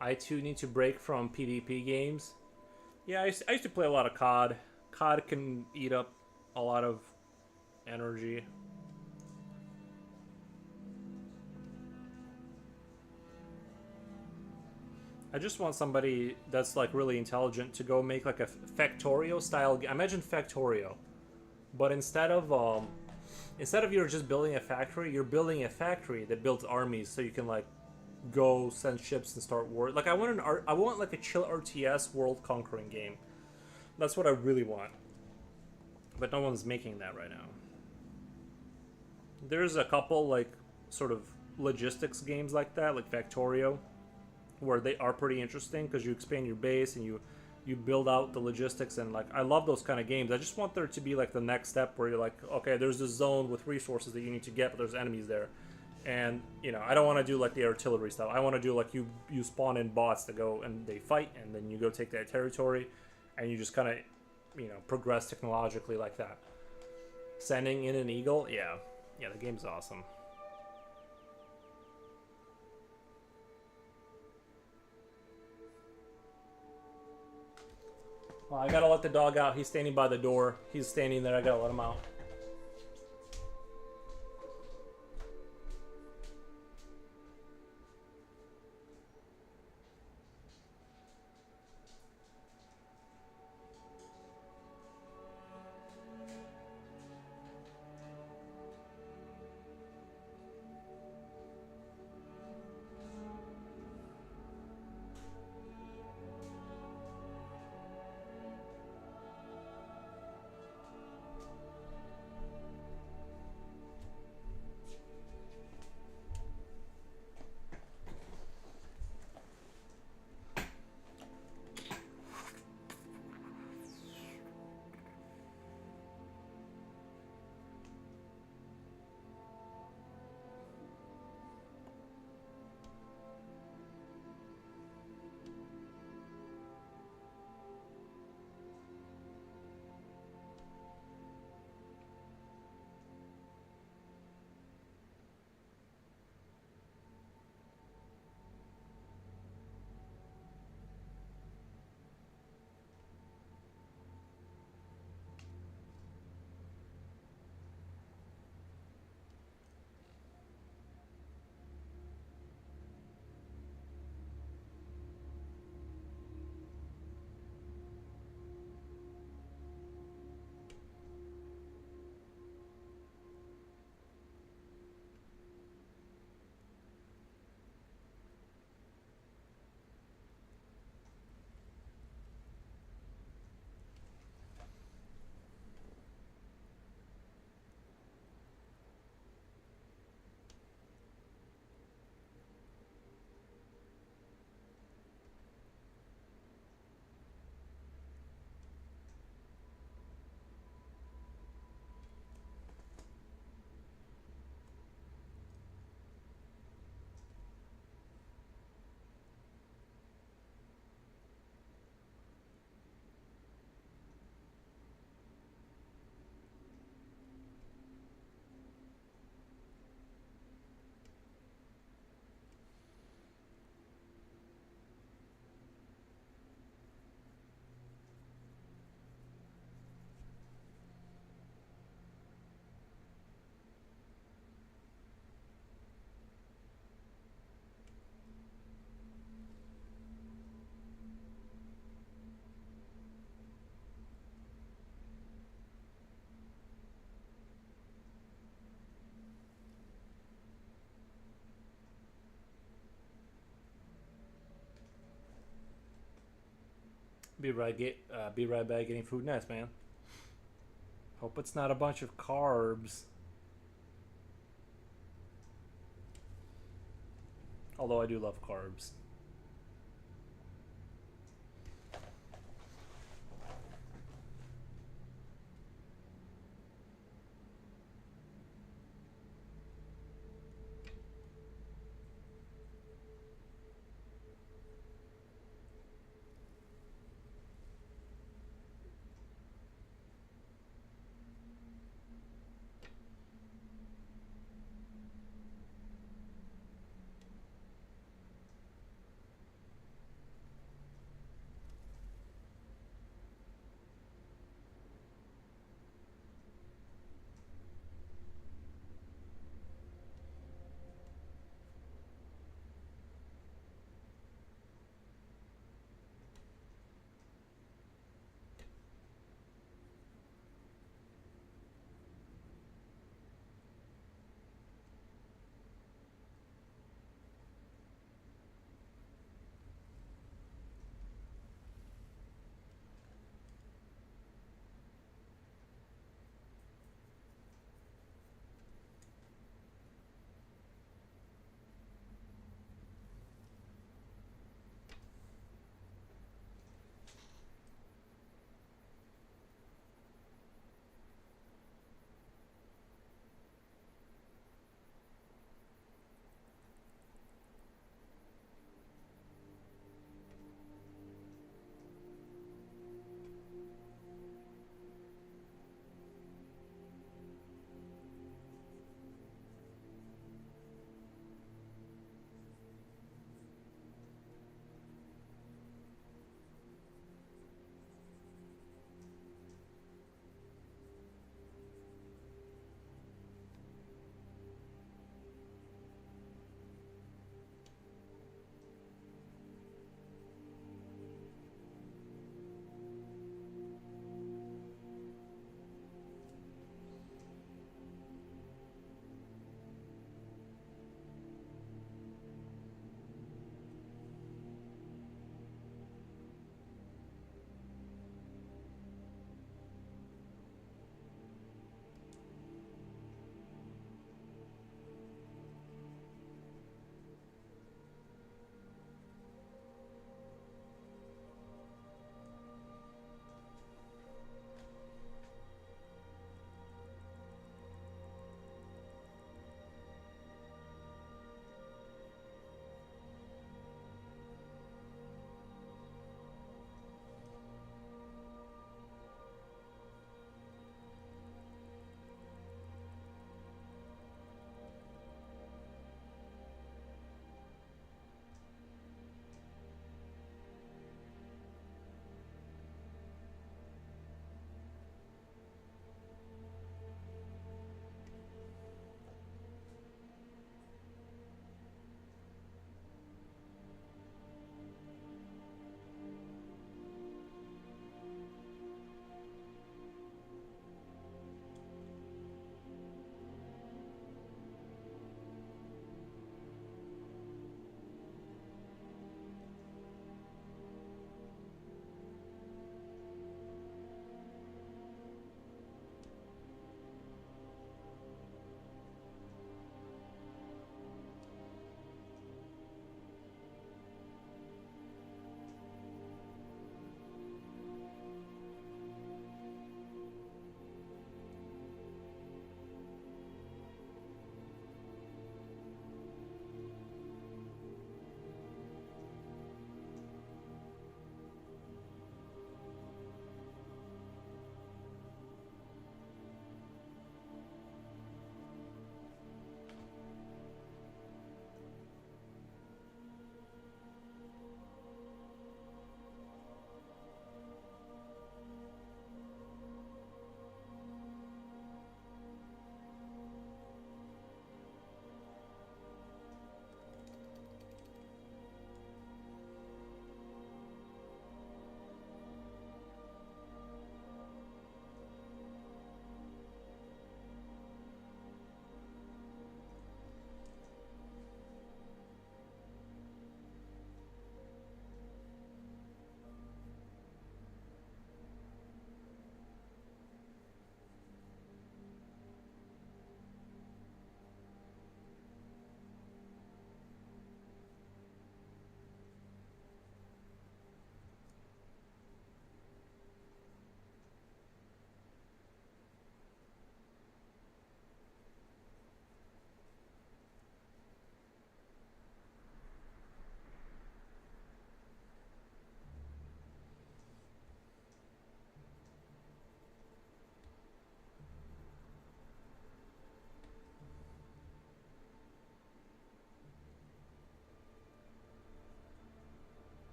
I too need to break from PvP games. Yeah, I used to play a lot of COD. COD can eat up a lot of energy. I just want somebody that's like really intelligent to go make like a Factorio style. Imagine Factorio, but instead of you're just building a factory, you're building a factory that builds armies, so you can like go send ships and start war. Like I want like a chill RTS world conquering game. That's what I really want. But no one's making that right now. There's a couple like sort of logistics games like that, like Factorio, where they are pretty interesting because you expand your base and you build out the logistics, and like I love those kind of games. I just want there to be like the next step where you're like, okay, there's this zone with resources that you need to get, but there's enemies there. And you know, I don't want to do like the artillery stuff. I want to do like you spawn in bots that go and they fight, and then you go take that territory, and you just kind of progress technologically like that. Sending in an eagle, yeah, the game's awesome. Well, I gotta let the dog out. He's standing by the door. He's standing there. I gotta let him out. Be right back getting food next, man. Hope it's not a bunch of carbs. Although I do love carbs.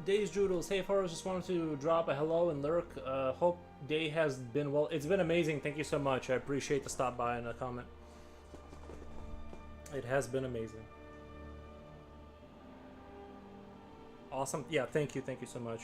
Days Doodles. Hey Forrest, just wanted to drop a hello and lurk. Hope day has been well. It's been amazing. Thank you so much. I appreciate the stop by and a comment. It has been amazing. Awesome. Yeah, thank you. Thank you so much.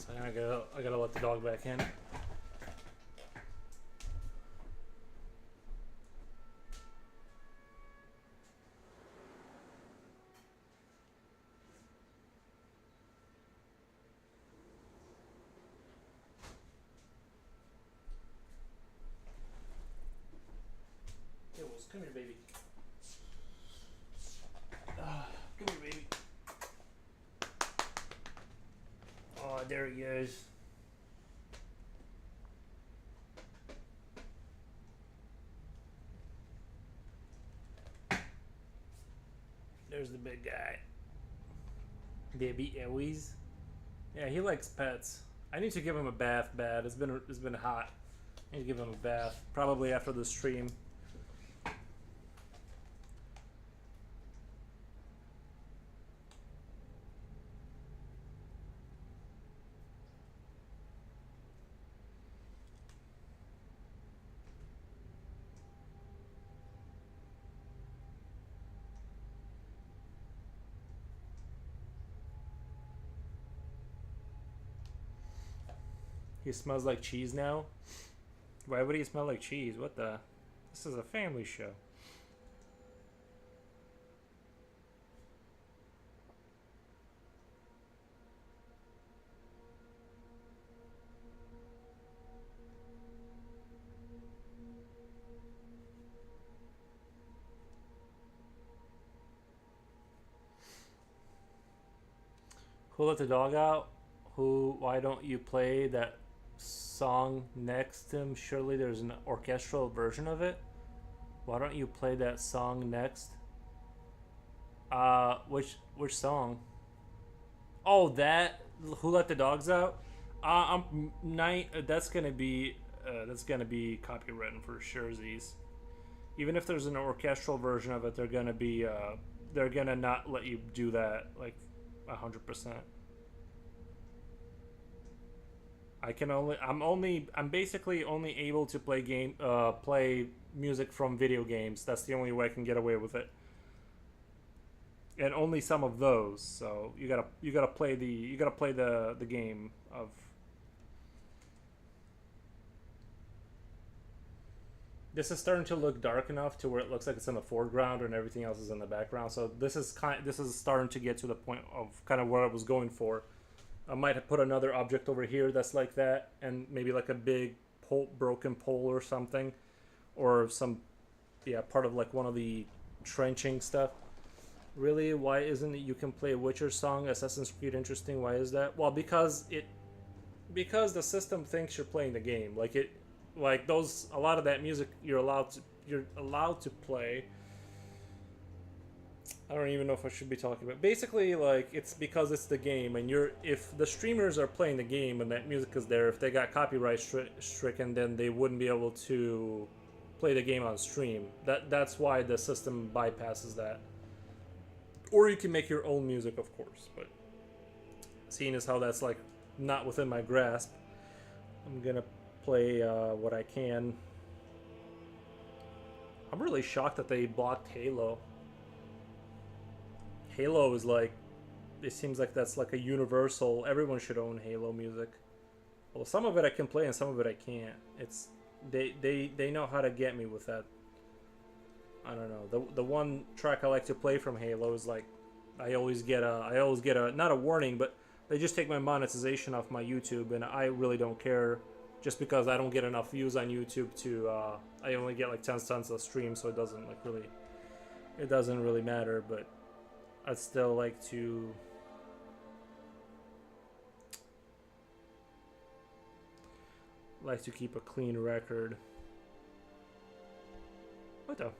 So I gotta let the dog back in. Come here, baby. Come here, baby. Oh, there he goes. There's the big guy. Baby Ewies. Yeah, he likes pets. I need to give him a bath bad. It's been hot. I need to give him a bath. Probably after the stream. He smells like cheese now? Why would he smell like cheese? What the? This is a family show. Who let the dog out? Why don't you play that song next to him? Surely there's an orchestral version of it. Why don't you play that song next? Which song? Oh, that Who Let the Dogs Out? I'm night. That's gonna be copywritten for sure. Z's. Even if there's an orchestral version of it, they're gonna not let you do that like 100%. I'm basically only able to play music from video games. That's the only way I can get away with it, and only some of those. So you gotta play the game of. This is starting to look dark enough to where it looks like it's in the foreground and everything else is in the background. So this is starting to get to the point of kind of where I was going for. I might have put another object over here that's like that, and maybe like a big broken pole or something, or some, part of like one of the trenching stuff. Really, why isn't it you can play a Witcher song, Assassin's Creed interesting? Why is that? Well, because the system thinks you're playing the game. A lot of that music you're allowed to play. I don't even know if I should be talking about. Basically, like, it's because it's the game, and if the streamers are playing the game and that music is there, if they got copyright stricken, then they wouldn't be able to play the game on stream. That's why the system bypasses that. Or you can make your own music, of course, but seeing as how that's like not within my grasp, I'm gonna play what I can. I'm really shocked that they blocked Halo. Halo is like, it seems like that's like a universal, everyone should own Halo music. Well, some of it I can play and some of it I can't. It's they know how to get me with that. I don't know. The one track I like to play from Halo is like, I always get a not a warning, but they just take my monetization off my YouTube, and I really don't care, just because I don't get enough views on YouTube to I only get like 10 cents a stream, so it doesn't really matter. But I'd still like to keep a clean record. What the?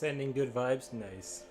Sending good vibes, nice.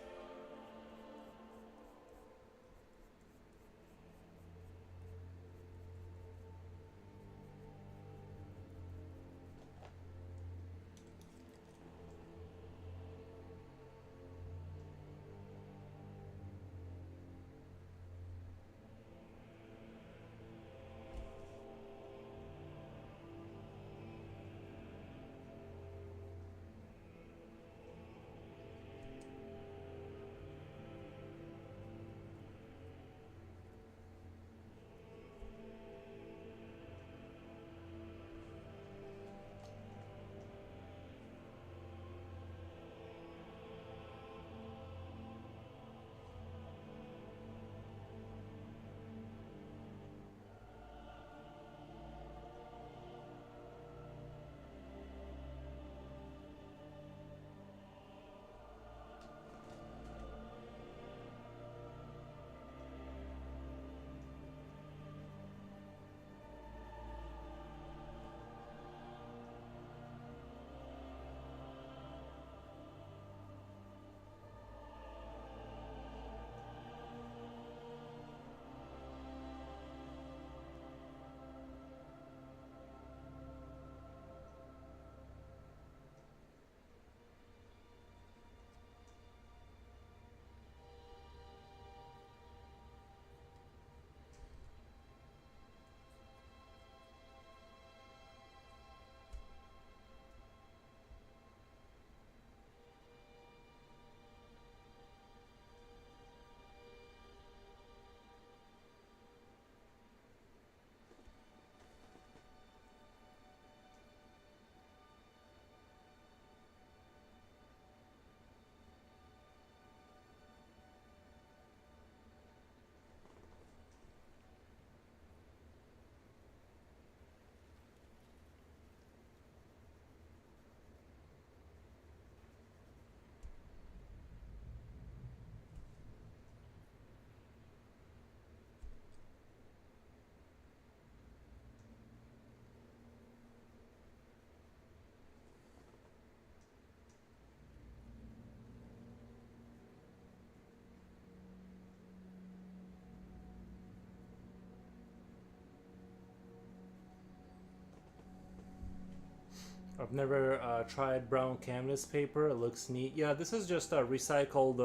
I've never tried brown canvas paper. It looks neat. Yeah, this is just a recycled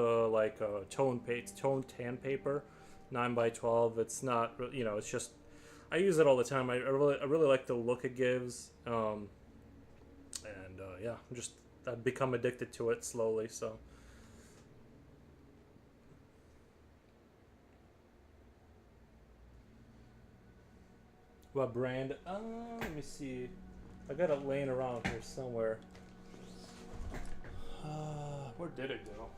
tone tan paper, 9 by 12. It's not, it's just I use it all the time. I really like the look it gives. And yeah, I've become addicted to it slowly. So what brand? Let me see. I got it laying around here somewhere. Where did it go?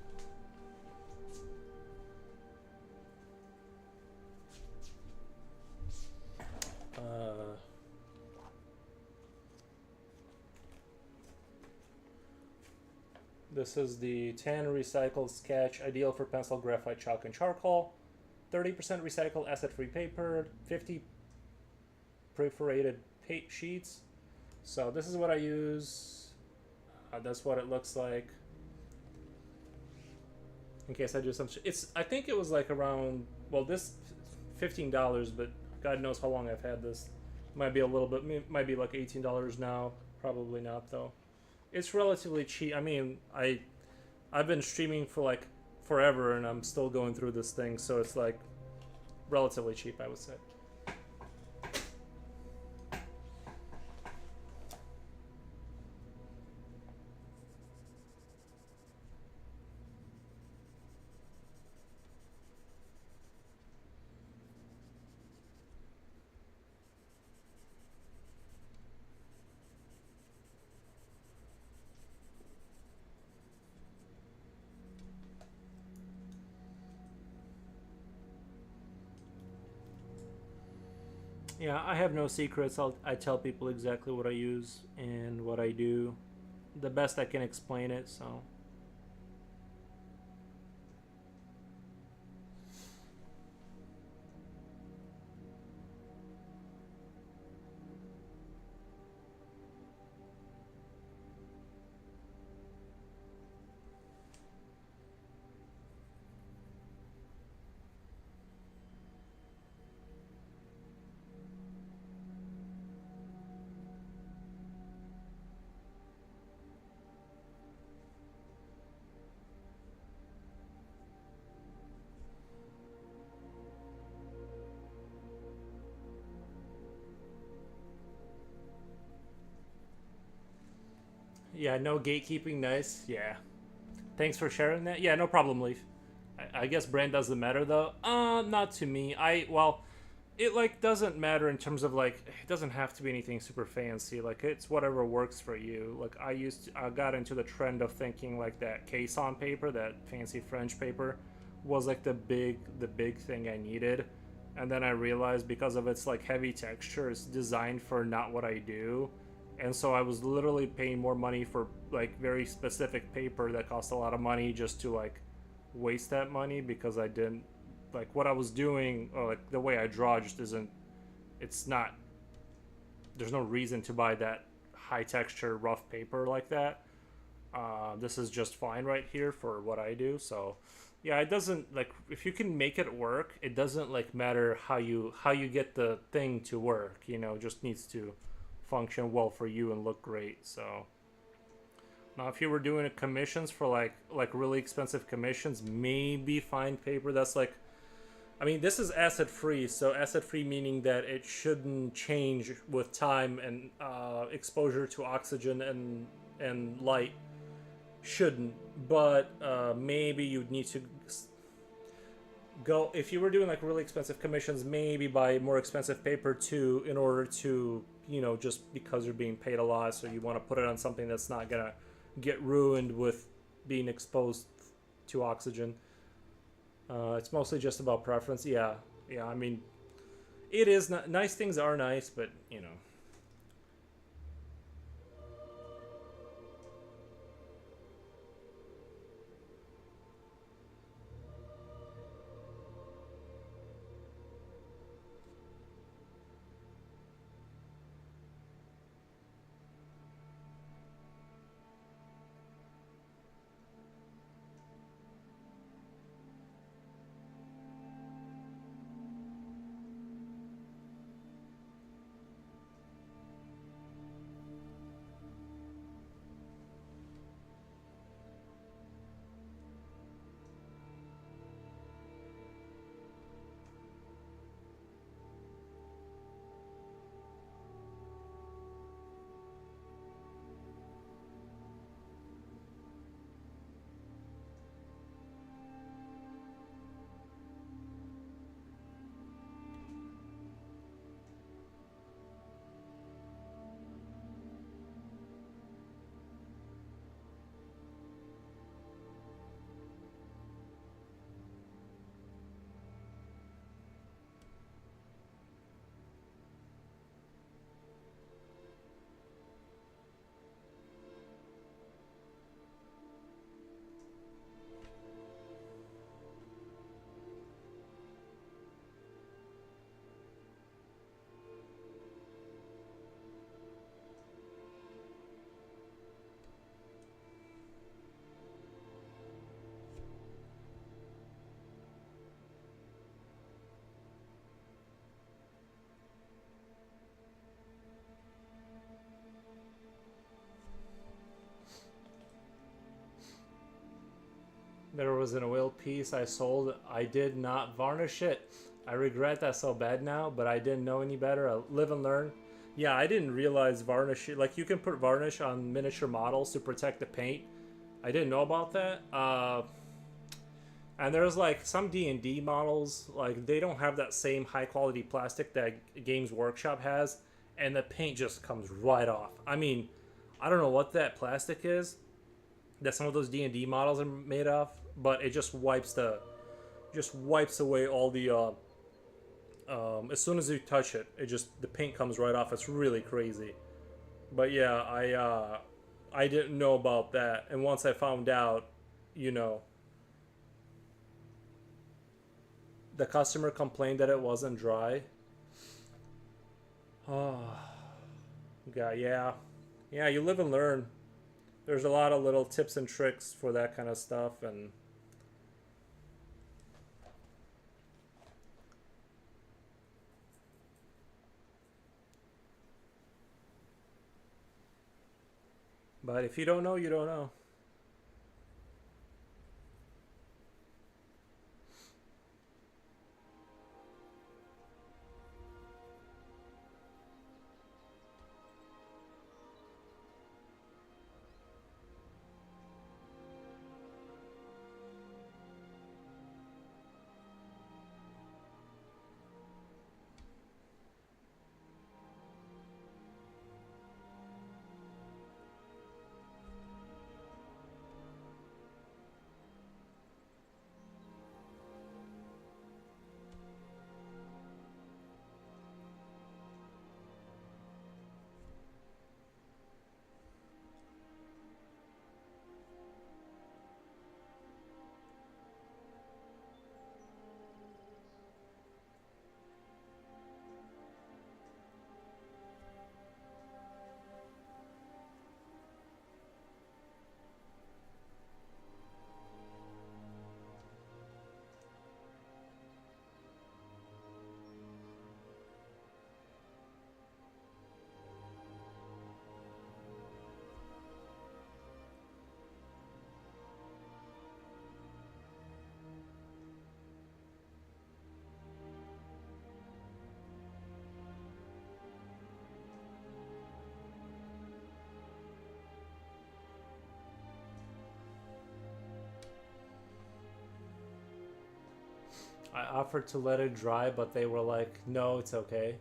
This is the tan recycled sketch, ideal for pencil, graphite, chalk, and charcoal. 30% recycled acid-free paper, 50 perforated sheets. So this is what I use. That's what it looks like. In case I do some, I think it was like around. Well, this $15, but God knows how long I've had this. Might be a little bit. Might be like $18 now. Probably not though. It's relatively cheap. I mean, I've been streaming for like forever, and I'm still going through this thing, so it's like relatively cheap, I would say. Yeah, I have no secrets. I tell people exactly what I use and what I do, the best I can explain it. So Yeah, no gatekeeping. Nice. Yeah. Thanks for sharing that. Yeah, no problem, Leaf. I guess brand doesn't matter though. Not to me. Well, it like doesn't matter in terms of like it doesn't have to be anything super fancy. Like it's whatever works for you. Like I got into the trend of thinking like that caisson paper, that fancy French paper, was like the big thing I needed. And then I realized because of its like heavy texture, it's designed for not what I do. And so I was literally paying more money for like very specific paper that cost a lot of money just to like waste that money because I didn't like what I was doing or like the way I draw just isn't it's not there's no reason to buy that high texture rough paper like that. This is just fine right here for what I do. So yeah, it doesn't like if you can make it work, it doesn't like matter how you get the thing to work. It just needs to function well for you and look great. So now if you were doing commissions for like really expensive commissions, maybe find paper that's like I mean, this is acid free, so acid free meaning that it shouldn't change with time and exposure to oxygen and light shouldn't. But maybe you'd need to go if you were doing like really expensive commissions. Maybe buy more expensive paper too, in order to just because you're being paid a lot, so you want to put it on something that's not gonna get ruined with being exposed to oxygen. It's mostly just about preference. Yeah, yeah. I mean, it is not, nice things are nice, but there was an oil piece I sold. I did not varnish it. I regret that so bad now, but I didn't know any better. I live and learn. Yeah, I didn't realize varnish. Like you can put varnish on miniature models to protect the paint. I didn't know about that. And there's like some D&D models, like they don't have that same high quality plastic that Games Workshop has, and the paint just comes right off. I mean, I don't know what that plastic is that some of those D&D models are made of, but it just wipes away all the as soon as you touch it, it just the paint comes right off. It's really crazy. But yeah, I didn't know about that, and once I found out, you know, the customer complained that it wasn't dry. Oh, God, yeah, yeah. You live and learn. There's a lot of little tips and tricks for that kind of stuff, and but if you don't know, you don't know. I offered to let it dry, but they were like, "No, it's okay."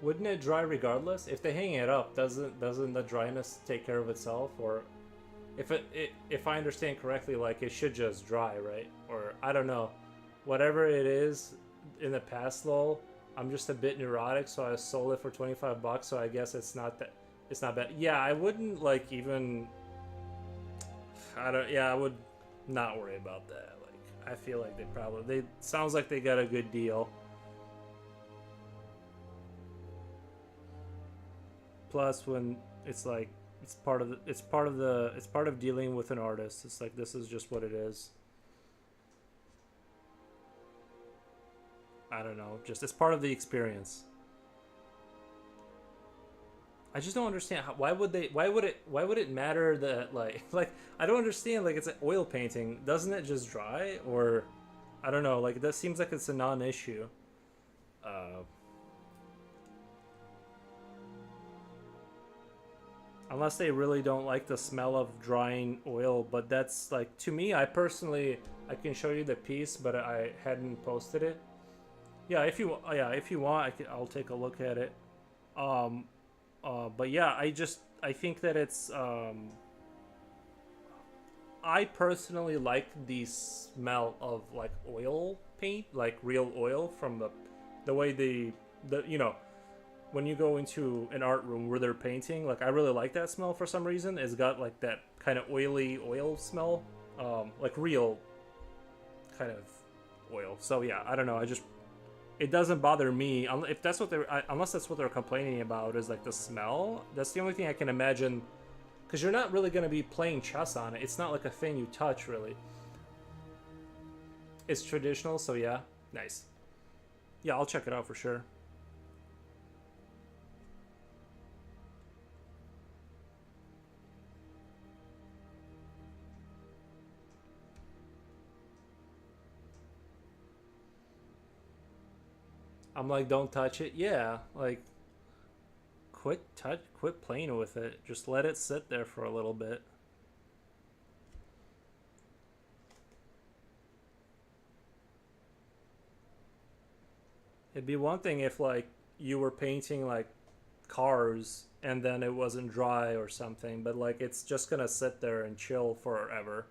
Wouldn't it dry regardless? If they hang it up, doesn't the dryness take care of itself? Or if I understand correctly, like it should just dry, right? Or I don't know. Whatever it is in the past, lol. I'm just a bit neurotic, so I sold it for 25 bucks. So I guess it's not bad. Yeah, I wouldn't like even. I don't. Yeah, I would not worry about that. Like I feel like they sounds like they got a good deal. Plus, when it's like it's part of dealing with an artist. It's like this is just what it is. I don't know. Just it's part of the experience. I just don't understand why would they why would it matter that like I don't understand, like it's an oil painting, doesn't it just dry? Or I don't know, like that seems like it's a non-issue. uh Unless they really don't like the smell of drying oil, but that's like to me, I personally, I can show you the piece, but I hadn't posted it. Yeah, if you want, I'll take a look at it. um but yeah, I think that it's I personally like the smell of like oil paint, like real oil from the way the you know, when you go into an art room where they're painting, like I really like that smell for some reason. It's got like that kind of oily oil smell, like real kind of oil. So yeah, I don't know. I just it doesn't bother me if that's what they're unless that's what they're complaining about is like the smell. That's the only thing I can imagine, because you're not really going to be playing chess on it. It's not like a thing you touch really. It's traditional, so yeah, nice. Yeah, I'll check it out for sure. I'm like, don't touch it. Yeah, like quit playing with it. Just let it sit there for a little bit. It'd be one thing if like you were painting like cars and then it wasn't dry or something, but like it's just gonna sit there and chill forever.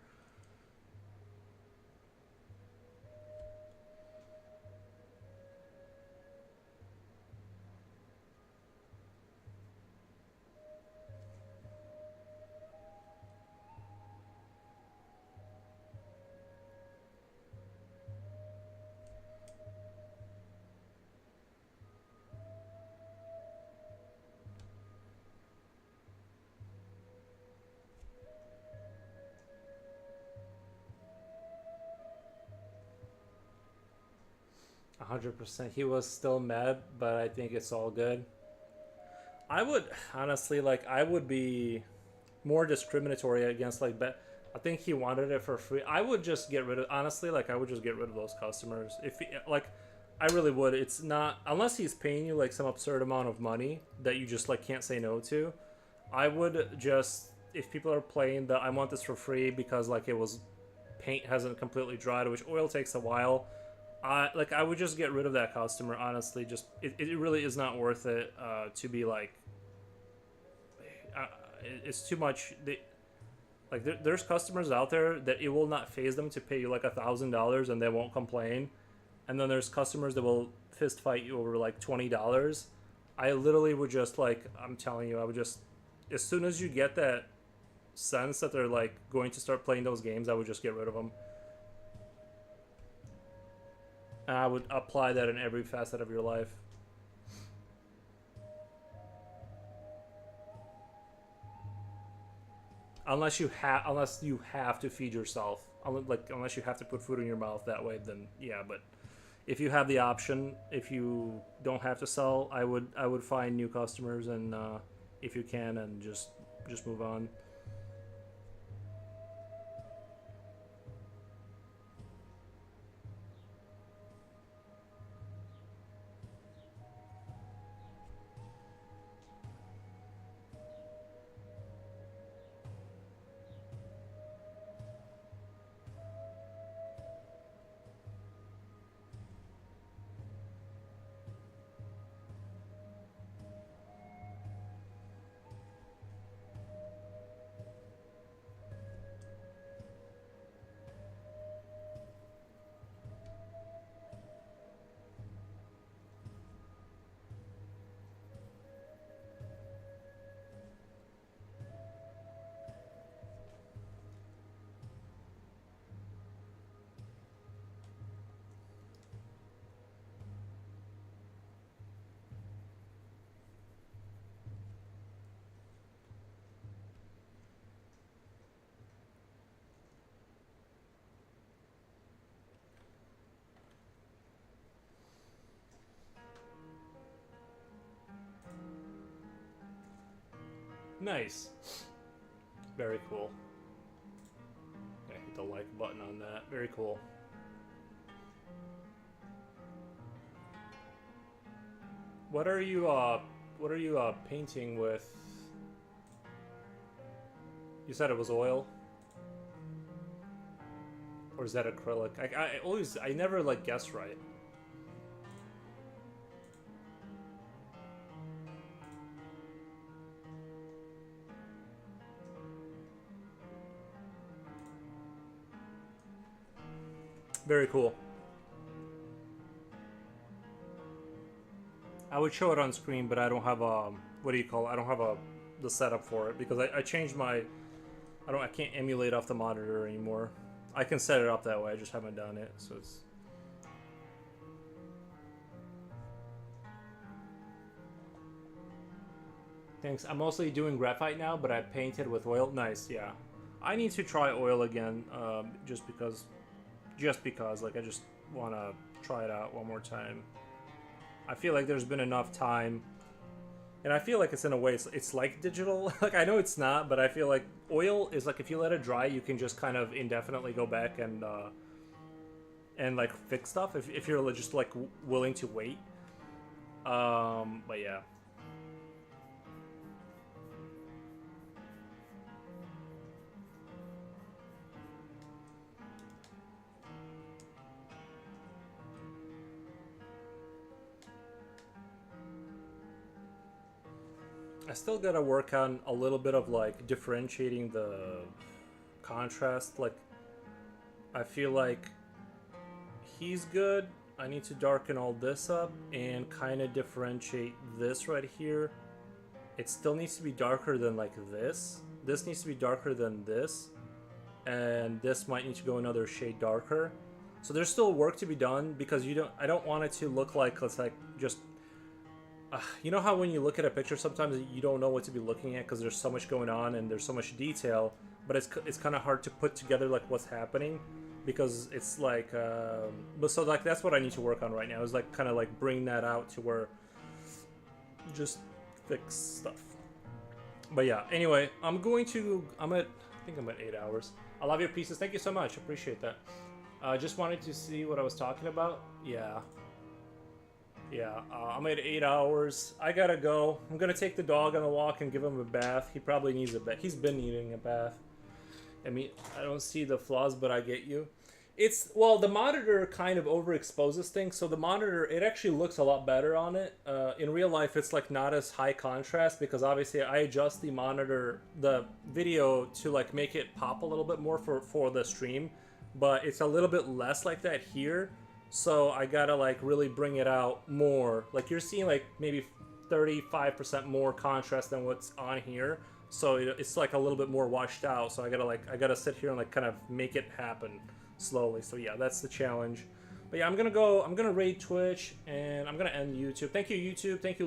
100%. He was still mad, but I think it's all good. I would honestly like I would be more discriminatory against like bet. I think he wanted it for free. I would just get rid of honestly like I would just get rid of those customers if he, like I really would. It's not unless he's paying you like some absurd amount of money that you just like can't say no to. I would just if people are playing the I want this for free because like it was paint hasn't completely dried, which oil takes a while. I would just get rid of that customer. Honestly, just it really is not worth it to be like uh, it's too much. Like there's customers out there that it will not phase them to pay you like $1,000 and they won't complain, and then there's customers that will fist fight you over like $20. I literally would just like I'm telling you, I would just as soon as you get that sense that they're like going to start playing those games, I would just get rid of them. And I would apply that in every facet of your life. Unless you have to feed yourself, like unless you have to put food in your mouth that way, then yeah. But if you have the option, if you don't have to sell, I would find new customers and if you can, and just move on. Nice. Very cool. I hit the like button on that. Very cool. What are you painting with? You said it was oil? Or is that acrylic? I never like guess right. Very cool. I would show it on screen, but I don't have what do you call it? I don't have the setup for it because I changed my I can't emulate off the monitor anymore. I can set it up that way, I just haven't done it, so it's thanks. I'm mostly doing graphite now, but I painted with oil. Nice, yeah. I need to try oil again, just because like I just want to try it out one more time. I feel like there's been enough time, and I feel like it's in a way it's like digital. Like I know it's not, but I feel like oil is like if you let it dry, you can just kind of indefinitely go back and like fix stuff if you're just like willing to wait. But yeah. I still gotta work on a little bit of like differentiating the contrast. Like, I feel like he's good. I need to darken all this up and kind of differentiate this right here. It still needs to be darker than like this. This needs to be darker than this. And this might need to go another shade darker. So there's still work to be done because I don't want it to look like it's like just you know how when you look at a picture sometimes you don't know what to be looking at because there's so much going on and there's so much detail, but it's kind of hard to put together like what's happening because it's like but so like that's what I need to work on right now is like kind of like bring that out to where just fix stuff. But yeah, anyway, I think I'm at 8 hours. I love your pieces. Thank you so much. Appreciate that. Just wanted to see what I was talking about. Yeah, I'm at 8 hours. I gotta go. I'm gonna take the dog on a walk and give him a bath. He probably needs a bath. He's been needing a bath. I mean, I don't see the flaws, but I get you. Well, the monitor kind of overexposes things, so the monitor, it actually looks a lot better on it. In real life, it's like not as high contrast because obviously I adjust the video to like make it pop a little bit more for the stream, but it's a little bit less like that here. So I gotta like really bring it out more. Like you're seeing like maybe 35% more contrast than what's on here. So it's like a little bit more washed out. So I gotta sit here and like kind of make it happen slowly. So yeah, that's the challenge. But yeah, I'm gonna raid Twitch and I'm gonna end YouTube. Thank you, YouTube. Thank you.